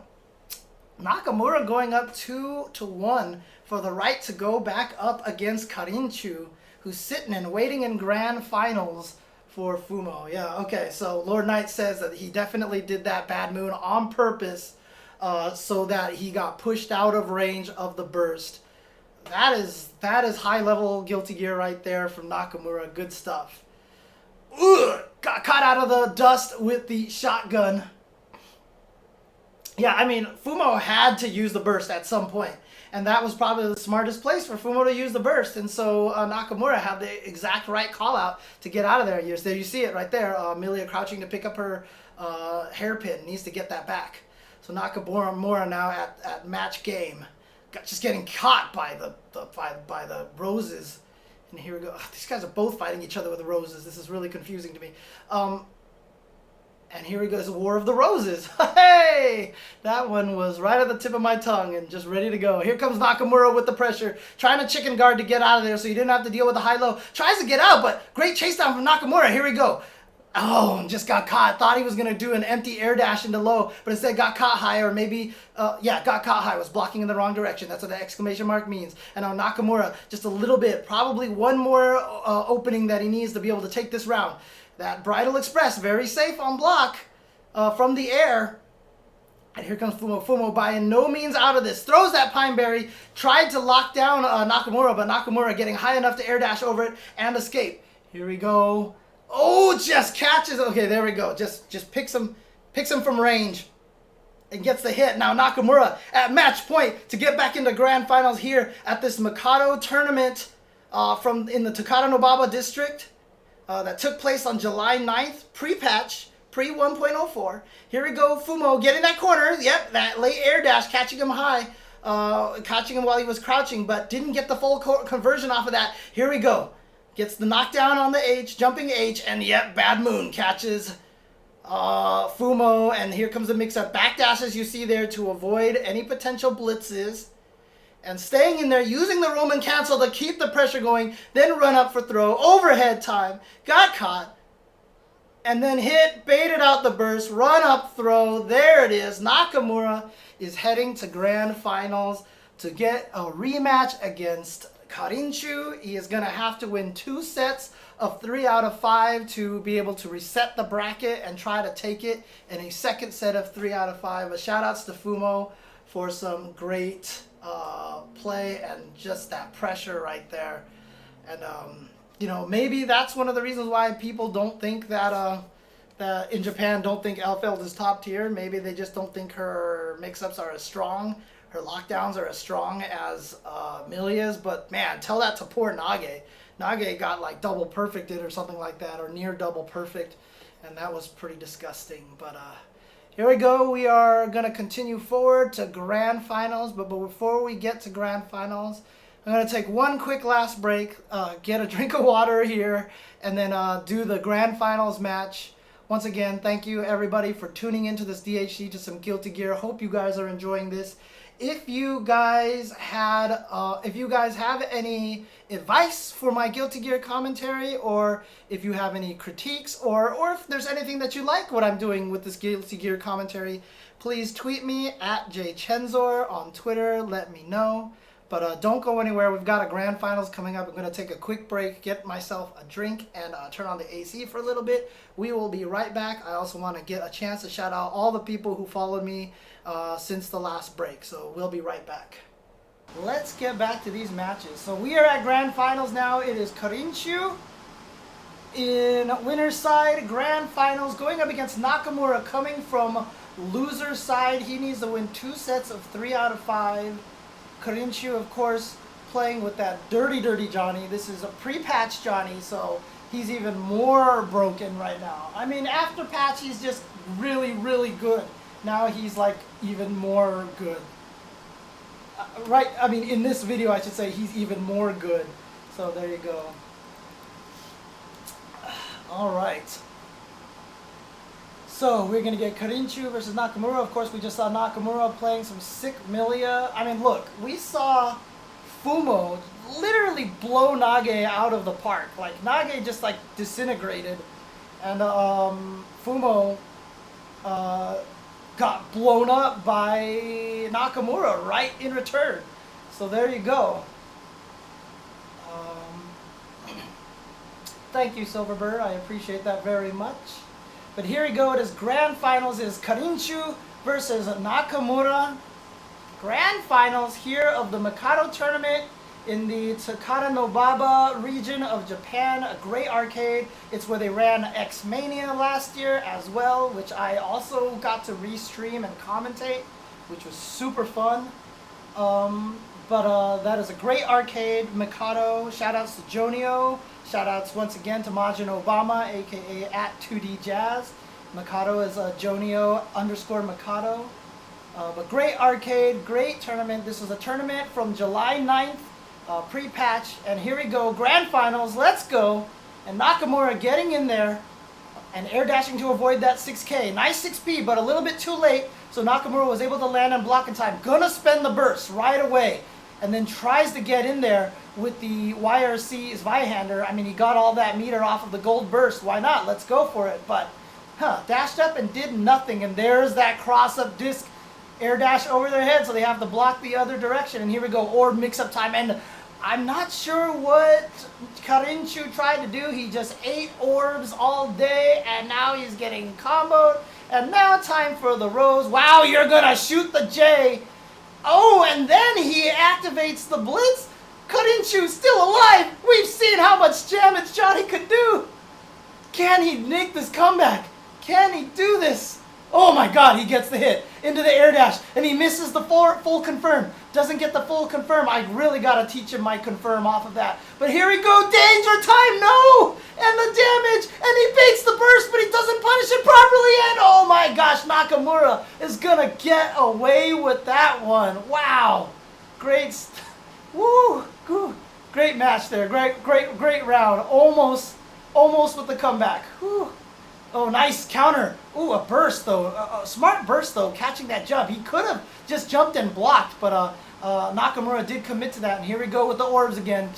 Nakamura going up 2-1 for the right to go back up against Karinchu, who's sitting and waiting in grand finals for Fumo. Yeah, okay, so Lord Knight says that he definitely did that Bad Moon on purpose so that he got pushed out of range of the burst. That is high-level Guilty Gear right there from Nakamura. Good stuff. Ugh, got caught out of the dust with the shotgun. Yeah, I mean, Fumo had to use the burst at some point. And that was probably the smartest place for Fumo to use the burst. And so Nakamura had the exact right call out to get out of there. There you see it right there. Milia crouching to pick up her hairpin. Needs to get that back. So Nakamura now at match game. Just getting caught by the roses. And here we go. These guys are both fighting each other with the roses. This is really confusing to me. And here he goes, War of the Roses. Hey! That one was right at the tip of my tongue and just ready to go. Here comes Nakamura with the pressure, trying to chicken guard to get out of there so he didn't have to deal with the high-low. Tries to get out, but great chase down from Nakamura. Here we go. Oh, just got caught. Thought he was going to do an empty air dash into low, but instead got caught high, or maybe, got caught high. Was blocking in the wrong direction. That's what the exclamation mark means. And now Nakamura, just a little bit, probably one more opening that he needs to be able to take this round. That Bridal Express, very safe on block from the air. And here comes Fumo. Fumo by no means out of this. Throws that Pine Berry. Tried to lock down Nakamura, but Nakamura getting high enough to air dash over it and escape. Here we go. Oh, just catches. Okay, there we go. Just picks him from range and gets the hit. Now Nakamura at match point to get back into grand finals here at this Mikado tournament in the Takata Nobaba district. That took place on July 9th, pre-patch, pre-1.04. Here we go, Fumo getting that corner. Yep, that late air dash, catching him high, catching him while he was crouching, but didn't get the full conversion off of that. Here we go. Gets the knockdown on the H, jumping H, and yep, Bad Moon catches Fumo, and here comes the mix-up. Backdashes you see there to avoid any potential blitzes. And staying in there, using the Roman cancel to keep the pressure going, then run up for throw, overhead time, got caught, and then hit, baited out the burst, run up throw, there it is. Nakamura is heading to grand finals to get a rematch against Karinchu. He is going to have to win 2 sets of 3 out of 5 to be able to reset the bracket and try to take it in a second set of 3 out of 5. But shout outs to Fumo for some great play and just that pressure right there. And you know, maybe that's one of the reasons why people don't think that that in Japan don't think Elfeld is top tier. Maybe they just don't think her mix-ups are as strong, her lockdowns are as strong as Milia's. But man, tell that to poor Nage. Nage got like double perfected or something like that, or near double perfect, and that was pretty disgusting. But here we go. We are going to continue forward to grand finals. But before we get to grand finals, I'm going to take one quick last break, get a drink of water here, and then do the grand finals match. Once again, thank you everybody for tuning into this DHC to some Guilty Gear. Hope you guys are enjoying this. If you guys have any advice for my Guilty Gear commentary, or if you have any critiques, or if there's anything that you like what I'm doing with this Guilty Gear commentary, please tweet me at jchensor on Twitter. Let me know. But don't go anywhere. We've got a grand finals coming up. I'm going to take a quick break, get myself a drink, and turn on the AC for a little bit. We will be right back. I also want to get a chance to shout out all the people who followed me since the last break. So we'll be right back. Let's get back to these matches. So we are at grand finals now. It is Karinchu in winner's side, grand finals, going up against Nakamura, coming from loser's side. He needs to win 2 sets of 3 out of 5. Karinchu, of course, playing with that dirty Johnny. This is a pre-patch Johnny, so he's even more broken right now. I mean, after patch, he's just really good. Now he's like even more good. Right, I mean, in this video, I should say he's even more good. So there you go. Alright. So we're going to get Karinchu versus Nakamura. Of course, we just saw Nakamura playing some sick Milia. I mean, look, we saw Fumo literally blow Nage out of the park. Like, Nage just, like, disintegrated. And Fumo got blown up by Nakamura right in return. So there you go. Thank you, Silverbird. I appreciate that very much. But here we go. It is grand finals. It is Karinchu versus Nakamura. Grand finals here of the Mikado tournament in the Takara Nobaba region of Japan. A great arcade. It's where they ran X-Mania last year as well, which I also got to restream and commentate, which was super fun. That is a great arcade, Mikado. Shoutouts to Jonio. Shoutouts once again to Majin Obama, aka at 2D Jazz. Mikado is Jonio _ Mikado. But great arcade, great tournament. This was a tournament from July 9th, pre-patch. And here we go, grand finals, let's go. And Nakamura getting in there and air dashing to avoid that 6K. Nice 6P, but a little bit too late. So Nakamura was able to land and block in time. Gonna spend the burst right away. And then tries to get in there with the YRC Zweihander. I mean, he got all that meter off of the gold burst. Why not? Let's go for it. But, dashed up and did nothing. And there's that cross-up disc air dash over their head, so they have to block the other direction. And here we go, orb mix-up time. And I'm not sure what Karinchu tried to do. He just ate orbs all day, and now he's getting comboed. And now time for the Rose. Wow, you're going to shoot the J. Oh, and then he activates the Blitz. Karinchu still alive. We've seen how much damage Johnny could do. Can he make this comeback? Can he do this? Oh my god, he gets the hit into the air dash, and he misses the full confirm. Doesn't get the full confirm. I really got to teach him my confirm off of that. But here we go, danger time, no! And the damage, and he baits the burst, but he doesn't punish it properly, and oh my gosh, Nakamura is gonna get away with that one. Wow. Great, woo, great match there, great round. Almost with the comeback. Whew. Oh, nice counter. Ooh, a burst, though. A smart burst, though, catching that jump. He could have just jumped and blocked, but Nakamura did commit to that. And here we go with the orbs again.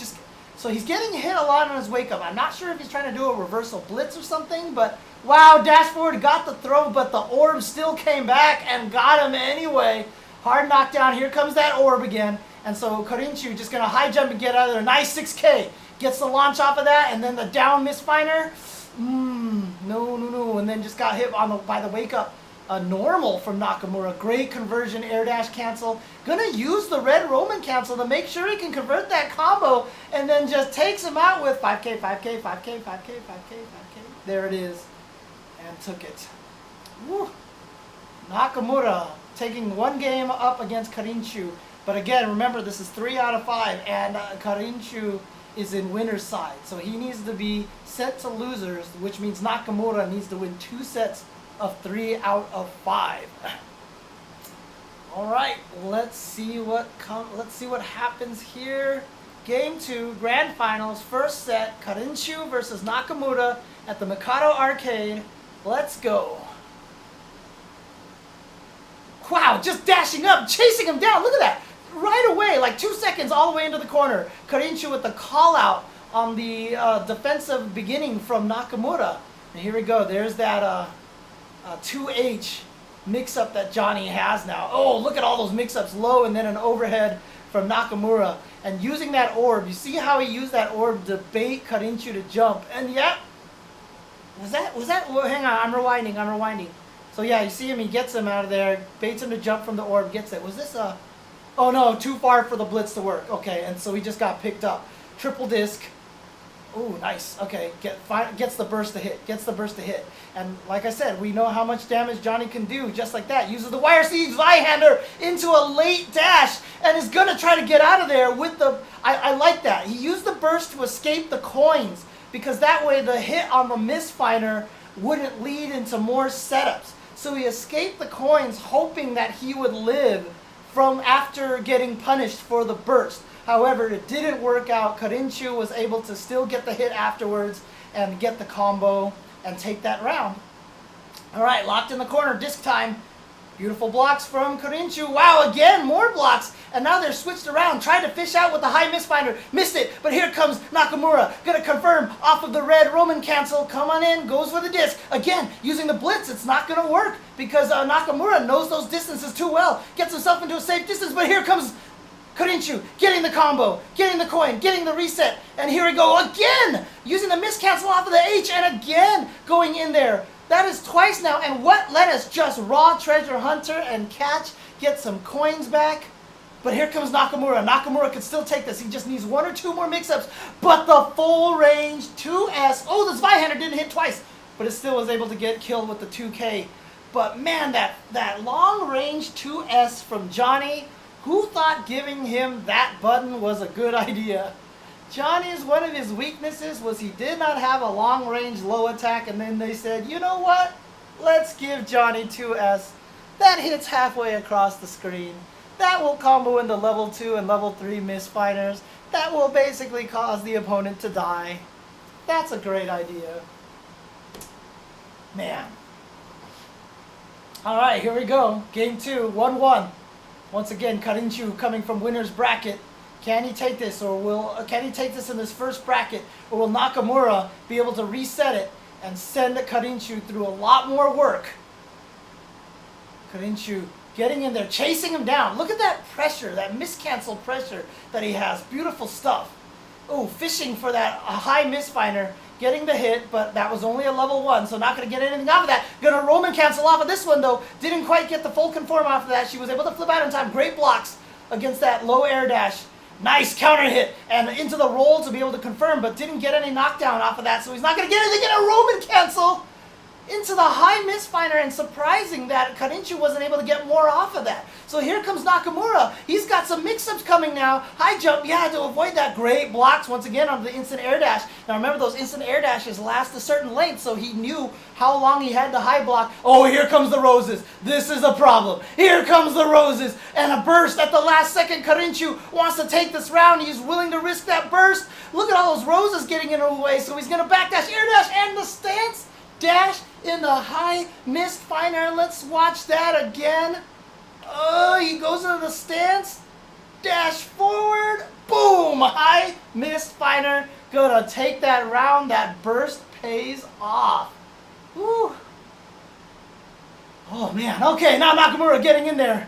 So he's getting hit a lot on his wake-up. I'm not sure if he's trying to do a reversal blitz or something, but wow, dash forward, got the throw, but the orb still came back and got him anyway. Hard knockdown. Here comes that orb again. And so Karinchu just going to high jump and get out of there. Nice 6K. Gets the launch off of that, and then the down misfiner. No. And then just got hit by the wake up. A normal from Nakamura. Great conversion, air dash cancel. Gonna use the red Roman cancel to make sure he can convert that combo, and then just takes him out with 5K. There it is. And took it. Woo. Nakamura taking one game up against Karinchu. But again, remember, this is 3 out of 5, and Karinchu is in winner's side. So he needs to be set to losers, which means Nakamura needs to win 2 sets of 3 out of 5. All right, let's see what happens here. Game 2, grand finals, first set, Karinchu versus Nakamura at the Mikado arcade. Let's go. Wow, just dashing up, chasing him down. Look at that. Right away, like 2 seconds all the way into the corner. Karinchu with the call out on the defensive beginning from Nakamura. And here we go. There's that 2H mix-up that Johnny has now. Oh, look at all those mix-ups. Low and then an overhead from Nakamura. And using that orb, you see how he used that orb to bait Karinchu to jump. And yep. Was that, well, hang on, I'm rewinding. So yeah, you see him, he gets him out of there, baits him to jump from the orb, gets it. Was this a, oh no, too far for the blitz to work. Okay, and so he just got picked up. Triple disc. Ooh, nice. Okay, gets the burst to hit. And like I said, we know how much damage Johnny can do just like that. Uses the wire siege Zweihander into a late dash and is going to try to get out of there with the, I like that. He used the burst to escape the coins because that way the hit on the misfiner wouldn't lead into more setups. So he escaped the coins hoping that he would live from after getting punished for the burst. However, it didn't work out. Karinchu was able to still get the hit afterwards and get the combo and take that round. All right, locked in the corner, disc time. Beautiful blocks from Karinchu. Wow, again, more blocks. And now they're switched around. Tried to fish out with the high misfinder. Missed it, but here comes Nakamura. Gonna confirm off of the red Roman cancel. Come on in, goes for the disc. Again, using the blitz, it's not gonna work because Nakamura knows those distances too well. Gets himself into a safe distance, but here comes Karinchu getting the combo, getting the coin, getting the reset, and here we go again! Using the miscancel off of the H, and again going in there. That is twice now, and what? Let us just raw treasure hunter and catch, get some coins back. But here comes Nakamura. Nakamura can still take this. He just needs one or two more mix-ups. But the full range 2S. Oh, the Zweihander didn't hit twice, but it still was able to get killed with the 2K. But man, that long range 2S from Johnny, who thought giving him that button was a good idea? Johnny's one of his weaknesses was he did not have a long range low attack, and then they said, you know what? Let's give Johnny 2S. That hits halfway across the screen. That will combo into level 2 and level 3 misfighters. That will basically cause the opponent to die. That's a great idea. Man. Alright, here we go. Game 2, 1-1. Once again, Karinchu coming from winner's bracket. Can he take this, or can he take this in this first bracket, or will Nakamura be able to reset it and send Karinchu through a lot more work? Karinchu getting in there, chasing him down. Look at that pressure, that miscancel pressure that he has. Beautiful stuff. Oh, fishing for that high misfinder, getting the hit, but that was only a level 1, so not going to get anything off of that. Going to Roman cancel off of this one, though. Didn't quite get the full conform off of that. She was able to flip out in time. Great blocks against that low air dash. Nice counter hit and into the roll to be able to confirm, but didn't get any knockdown off of that, so he's not going to get anything in a Roman cancel into the high misfinder, and surprising that Karinchu wasn't able to get more off of that. So here comes Nakamura. He's got some mix-ups coming now. High jump, yeah, to avoid that. Great blocks once again on the instant air dash. Now remember, those instant air dashes last a certain length, so he knew how long he had to high block. Oh, here comes the roses. This is a problem. Here comes the roses. And a burst at the last second. Karinchu wants to take this round. He's willing to risk that burst. Look at all those roses getting in the way, so he's going to backdash, air dash, and the stance dash in the high misfinder. Let's watch that again. Oh, he goes into the stance, dash forward, boom, high misfinder. Gonna take that round. That burst pays off. Woo. Oh man, okay, now Nakamura getting in there.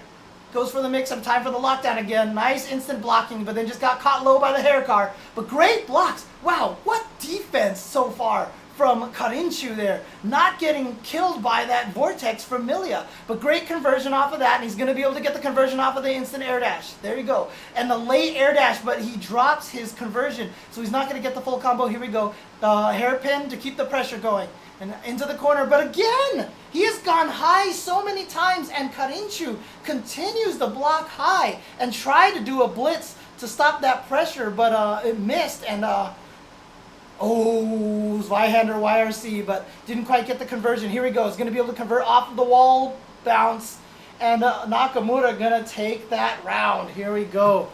Goes for the mix-up, time for the lockdown again. Nice instant blocking, but then just got caught low by the hair car. But great blocks. Wow, what defense so far from Karinchu there. Not getting killed by that vortex from Milia. But great conversion off of that, and he's going to be able to get the conversion off of the instant air dash. There you go. And the late air dash, but he drops his conversion, so he's not going to get the full combo. Here we go. Hairpin to keep the pressure going. And into the corner, but again, he has gone high so many times, and Karinchu continues to block high and try to do a blitz to stop that pressure, but it missed, and oh, Zweihander YRC, but didn't quite get the conversion. Here he goes, going to be able to convert off of the wall bounce, and Nakamura going to take that round. Here we go.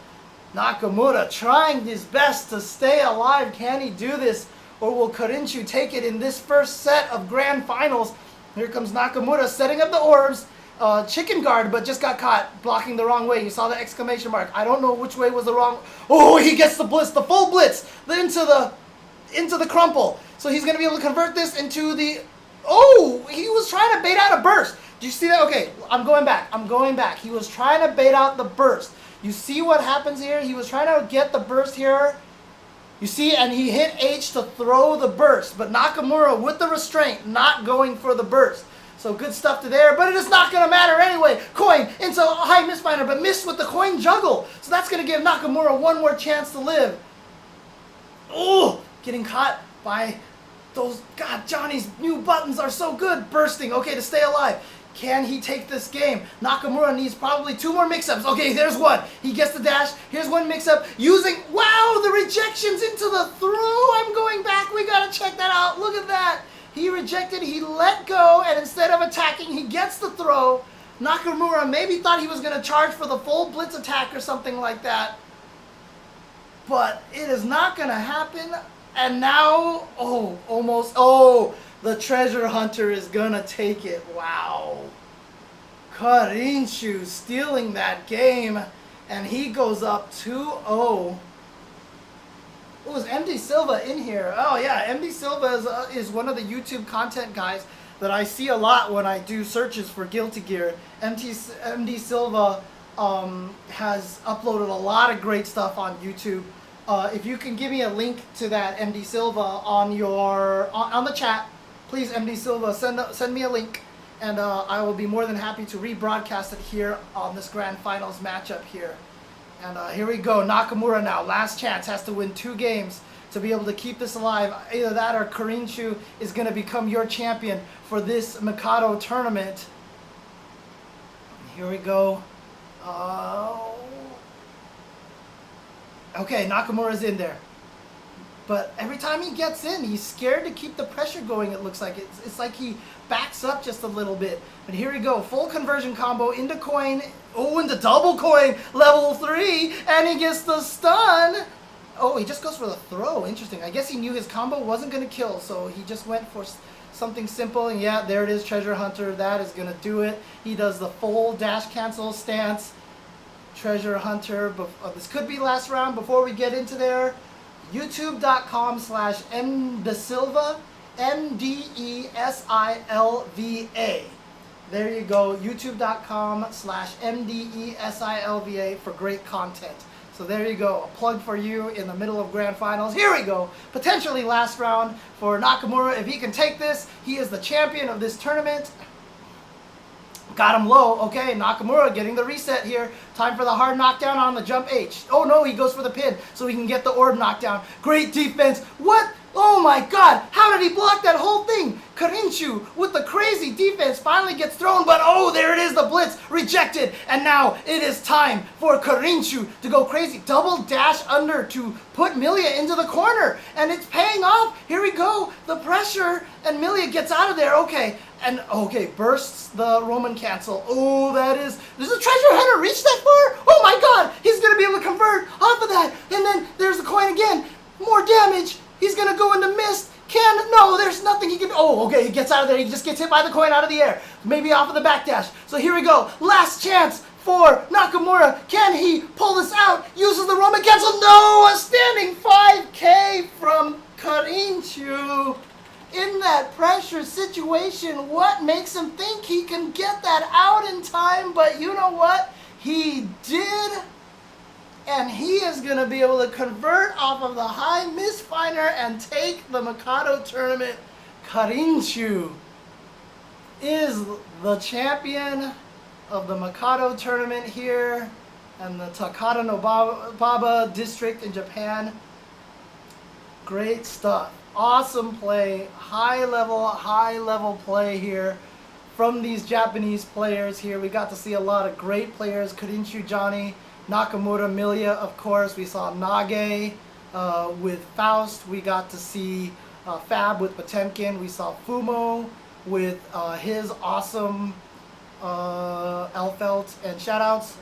Nakamura trying his best to stay alive. Can he do this? Or will Karinchu take it in this first set of grand finals? Here comes Nakamura setting up the orbs. Chicken guard, but just got caught blocking the wrong way. You saw the exclamation mark. I don't know which way was the wrong. Oh, he gets the blitz, the full blitz, into the crumple. So he's going to be able to convert this into the... Oh, he was trying to bait out a burst. you see that? Okay, I'm going back. He was trying to bait out the burst. You see what happens here? He was trying to get the burst here. You see, and he hit H to throw the burst. But Nakamura, with the restraint, not going for the burst. So good stuff to there, but it is not going to matter anyway. Coin into a high misfinder, but missed with the coin juggle. So that's going to give Nakamura one more chance to live. Oh, getting caught by those. God, Johnny's new buttons are so good. Bursting, okay, to stay alive. Can he take this game? Nakamura needs probably 2 more mix-ups. Okay, there's one. He gets the dash. Here's one mix-up using, wow, the rejections into the throw. I'm going back. We got to check that out. Look at that. He rejected, he let go, and instead of attacking, he gets the throw. Nakamura maybe thought he was going to charge for the full blitz attack or something like that. But it is not going to happen. And now, oh, almost, oh, the treasure hunter is going to take it. Wow. Karinchu stealing that game, and he goes up 2-0. Oh, is MD Silva in here? Oh yeah, MD Silva is one of the YouTube content guys that I see a lot when I do searches for Guilty Gear. MD Silva has uploaded a lot of great stuff on YouTube. If you can give me a link to that MD Silva on the chat, please, MD Silva, send me a link, and I will be more than happy to rebroadcast it here on this Grand Finals matchup here. And here we go, Nakamura now, last chance, has to win 2 games to be able to keep this alive. Either that or Karinchu is going to become your champion for this Mikado tournament. Here we go. Okay, Nakamura's in there. But every time he gets in, he's scared to keep the pressure going, it looks like. It's like he backs up just a little bit. But here we go, full conversion combo into coin. Oh, into double coin, level 3, and he gets the stun. Oh, he just goes for the throw. Interesting. I guess he knew his combo wasn't going to kill, so he just went for something simple. And yeah, there it is, Treasure Hunter. That is going to do it. He does the full dash cancel stance. Treasure Hunter. This could be last round before we get into there. YouTube.com/mdesilva, MDESILVA. There you go, youtube.com/MDESILVA for great content. So there you go, a plug for you in the middle of Grand Finals. Here we go, potentially last round for Nakamura. If he can take this, he is the champion of this tournament. Got him low. Okay, Nakamura getting the reset here. Time for the hard knockdown on the jump H. Oh no, he goes for the pin so he can get the orb knockdown. Great defense. What? Oh my god, how did he block that whole thing? Karinchu with the crazy defense finally gets thrown, but oh, there it is, the blitz rejected. And now it is time for Karinchu to go crazy. Double dash under to put Milia into the corner, and it's paying off. Here we go, the pressure, and Milia gets out of there. Okay, and okay, bursts the Roman cancel. Oh, does the treasure hunter reach that far? Oh my god, he's gonna be able to convert off of that. And then there's the coin again, more damage. He's going to go into mist. No, there's nothing he can. Oh, okay, he gets out of there. He just gets hit by the coin out of the air. Maybe off of the backdash. So here we go. Last chance for Nakamura. Can he pull this out? Uses the Roman cancel. No, a standing 5K from Karinchu. In that pressure situation, what makes him think he can get that out in time? But you know what? He did. And he is going to be able to convert off of the high misfinder and take the Mikado tournament. Karinchu is the champion of the Mikado tournament here and the Takata Nobaba district in Japan. Great stuff. Awesome play. High level play here from these Japanese players here. We got to see a lot of great players. Karinchu, Johnny, Nakamura, Milia, of course. We saw Nage with Faust. We got to see Fab with Potemkin. We saw Fumo with his awesome Elfelt. And shoutouts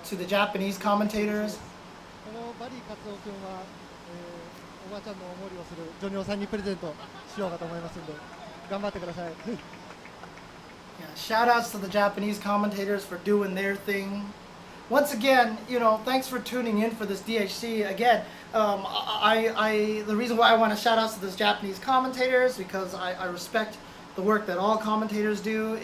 to the Japanese commentators. Yeah, shoutouts to the Japanese commentators for doing their thing. Once again, thanks for tuning in for this DHC. Again, the reason why I want to shout out to those Japanese commentators because I respect the work that all commentators do.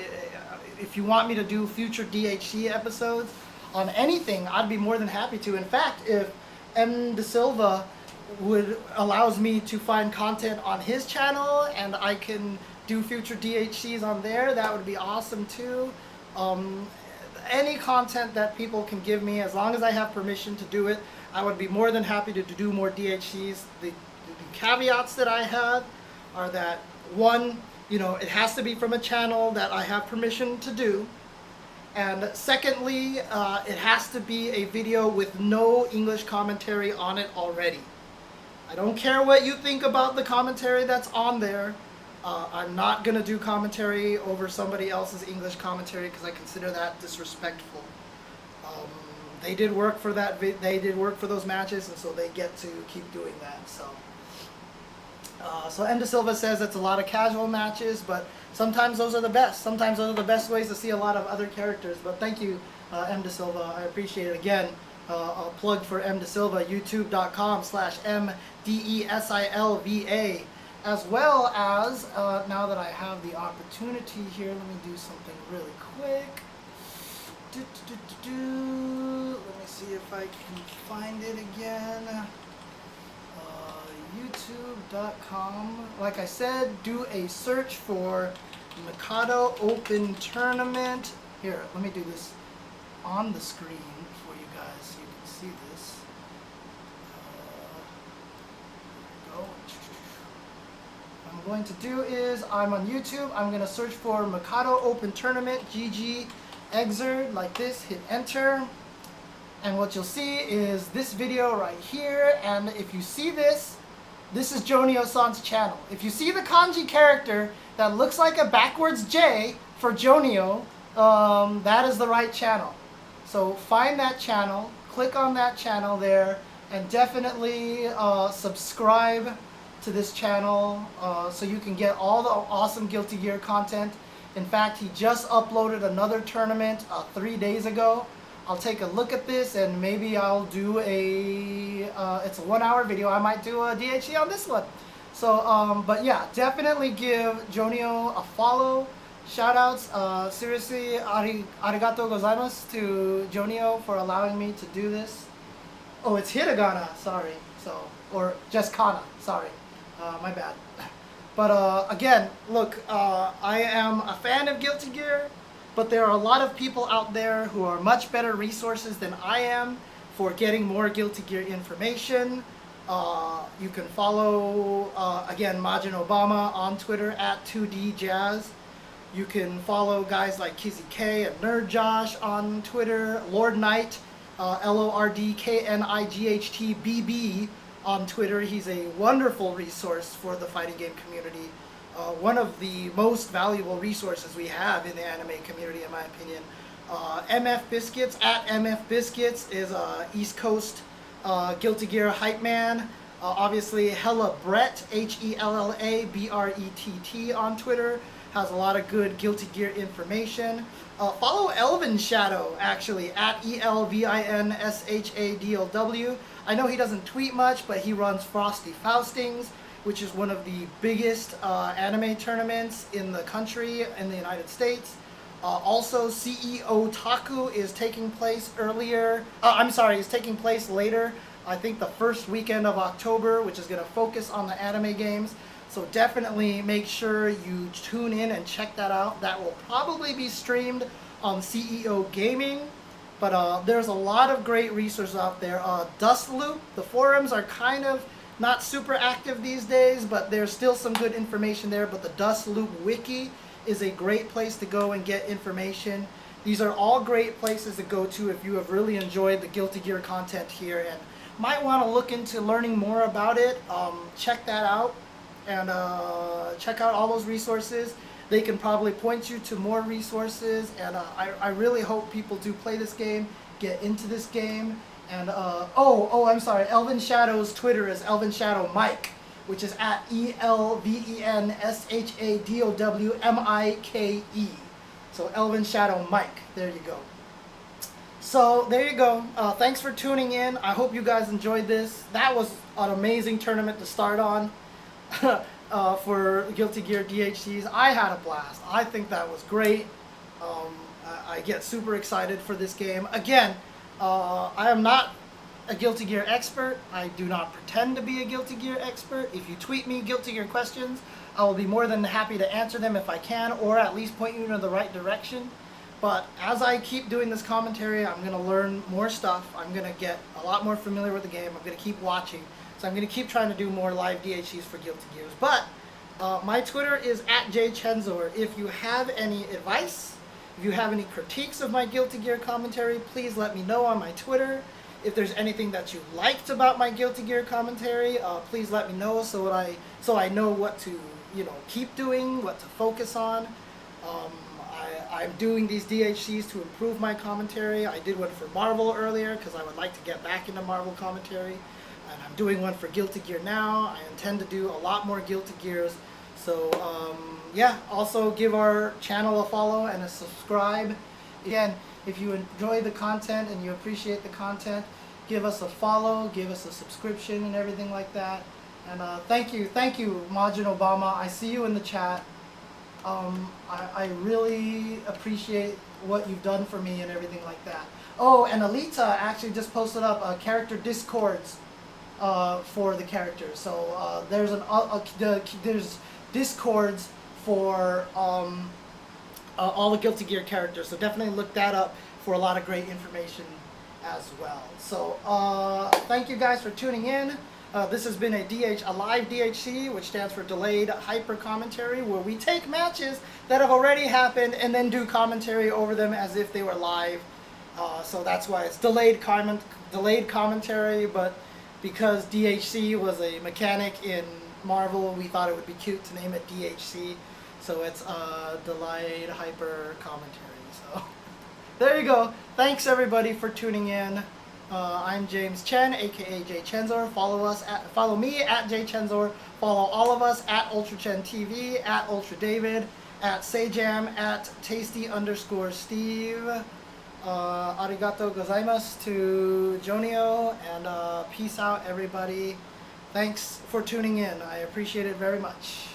if you want me to do future DHC episodes on anything, I'd be more than happy to. In fact, if M. De Silva allows me to find content on his channel and I can do future DHCs on there, that would be awesome too. Any content that people can give me, as long as I have permission to do it, I would be more than happy to do more DHCs. The caveats that I have are that, one, you know, it has to be from a channel that I have permission to do. And secondly, it has to be a video with no English commentary on it already. I don't care what you think about the commentary that's on there. I'm not going to do commentary over somebody else's English commentary because I consider that disrespectful. They did work for that. They did work for those matches, and so they get to keep doing that. So M. De Silva says it's a lot of casual matches, but sometimes those are the best. Sometimes those are the best ways to see a lot of other characters. But thank you, M. De Silva. I appreciate it. Again, a plug for M. De Silva, youtube.com/MDESILVA. As well as, now that I have the opportunity here, let me do something really quick. Let me see if I can find it again. YouTube.com. Like I said, do a search for Mikado Open Tournament. Here, let me do this on the screen for you guys so you can see this. There we go. What I'm going to do is, I'm on YouTube, I'm going to search for Mikado Open Tournament, GGXrd, like this, hit enter, and what you'll see is this video right here, and if you see this is Jonio-san's channel. If you see the kanji character that looks like a backwards J for Jonio, that is the right channel. So find that channel, click on that channel there, and definitely subscribe to this channel so you can get all the awesome Guilty Gear content. In fact, he just uploaded another tournament 3 days ago. I'll take a look at this and maybe I'll do it's a 1 hour video. I might do a DHC on this one. So, but yeah, definitely give Jonio a follow. Shoutouts, seriously, arigatou gozaimasu to Jonio for allowing me to do this. Oh, it's hiragana, sorry. So, or just kana, sorry. My bad. But again, look, I am a fan of Guilty Gear, but there are a lot of people out there who are much better resources than I am for getting more Guilty Gear information. You can follow, again, Majin Obama on Twitter at 2DJazz. You can follow guys like Kizzy K and Nerd Josh on Twitter, Lord Knight, LORDKNIGHTBB on Twitter. He's a wonderful resource for the fighting game community. One of the most valuable resources we have in the anime community, in my opinion. MF Biscuits, at MF Biscuits, is East Coast Guilty Gear hype man. Obviously, Hella Brett, HELLABRETT on Twitter, has a lot of good Guilty Gear information. Follow Elvin Shadow, actually, at ELVINSHADLW. I know he doesn't tweet much, but he runs Frosty Faustings, which is one of the biggest anime tournaments in the country, in the United States. Also, CEO Taku is taking place is taking place later. I think the first weekend of October, which is going to focus on the anime games. So definitely make sure you tune in and check that out. That will probably be streamed on CEO Gaming. But there's a lot of great resources out there. Dust Loop, the forums are kind of not super active these days, but there's still some good information there. But the Dust Loop Wiki is a great place to go and get information. These are all great places to go to if you have really enjoyed the Guilty Gear content here and might want to look into learning more about it. Check that out and check out all those resources. They can probably point you to more resources, and I really hope people do play this game, get into this game. And I'm sorry, Elvin Shadow's Twitter is Elvin Shadow Mike, which is at ELVENSHADOWMIKE. So Elvin Shadow Mike, there you go. So there you go. Thanks for tuning in. I hope you guys enjoyed this. That was an amazing tournament to start on for Guilty Gear DHCs. I had a blast. I think that was great. I get super excited for this game. Again, I am not a Guilty Gear expert. I do not pretend to be a Guilty Gear expert. If you tweet me Guilty Gear questions, I will be more than happy to answer them if I can, or at least point you in the right direction. But as I keep doing this commentary, I'm going to learn more stuff. I'm going to get a lot more familiar with the game. I'm going to keep watching. So I'm going to keep trying to do more live DHCs for Guilty Gears. But my Twitter is @jchensor. If you have any advice, if you have any critiques of my Guilty Gear commentary, please let me know on my Twitter. If there's anything that you liked about my Guilty Gear commentary, please let me know so I know what to keep doing, what to focus on. I'm doing these DHCs to improve my commentary. I did one for Marvel earlier because I would like to get back into Marvel commentary. And I'm doing one for Guilty Gear now. I intend to do a lot more Guilty Gears. So yeah, also give our channel a follow and a subscribe. Again, if you enjoy the content and you appreciate the content, give us a follow, give us a subscription and everything like that. And thank you, Majin Obama. I see you in the chat. I really appreciate what you've done for me and everything like that. Oh, and Alita actually just posted up character discords for the characters. So there's discords for all the Guilty Gear characters. So definitely look that up for a lot of great information as well. So thank you guys for tuning in. This has been a live DHC, which stands for Delayed Hyper Commentary, where we take matches that have already happened and then do commentary over them as if they were live. So that's why it's delayed commentary, but because DHC was a mechanic in Marvel, we thought it would be cute to name it DHC. So it's Delayed Hyper Commentary. So there you go. Thanks everybody for tuning in. I'm James Chen, aka jchensor. Follow me at jchensor. Follow all of us at UltraChenTV, at UltraDavid, at Sejam, at Tasty_Steve. Arigato gozaimasu to Jonio, and peace out everybody. Thanks for tuning in. I appreciate it very much.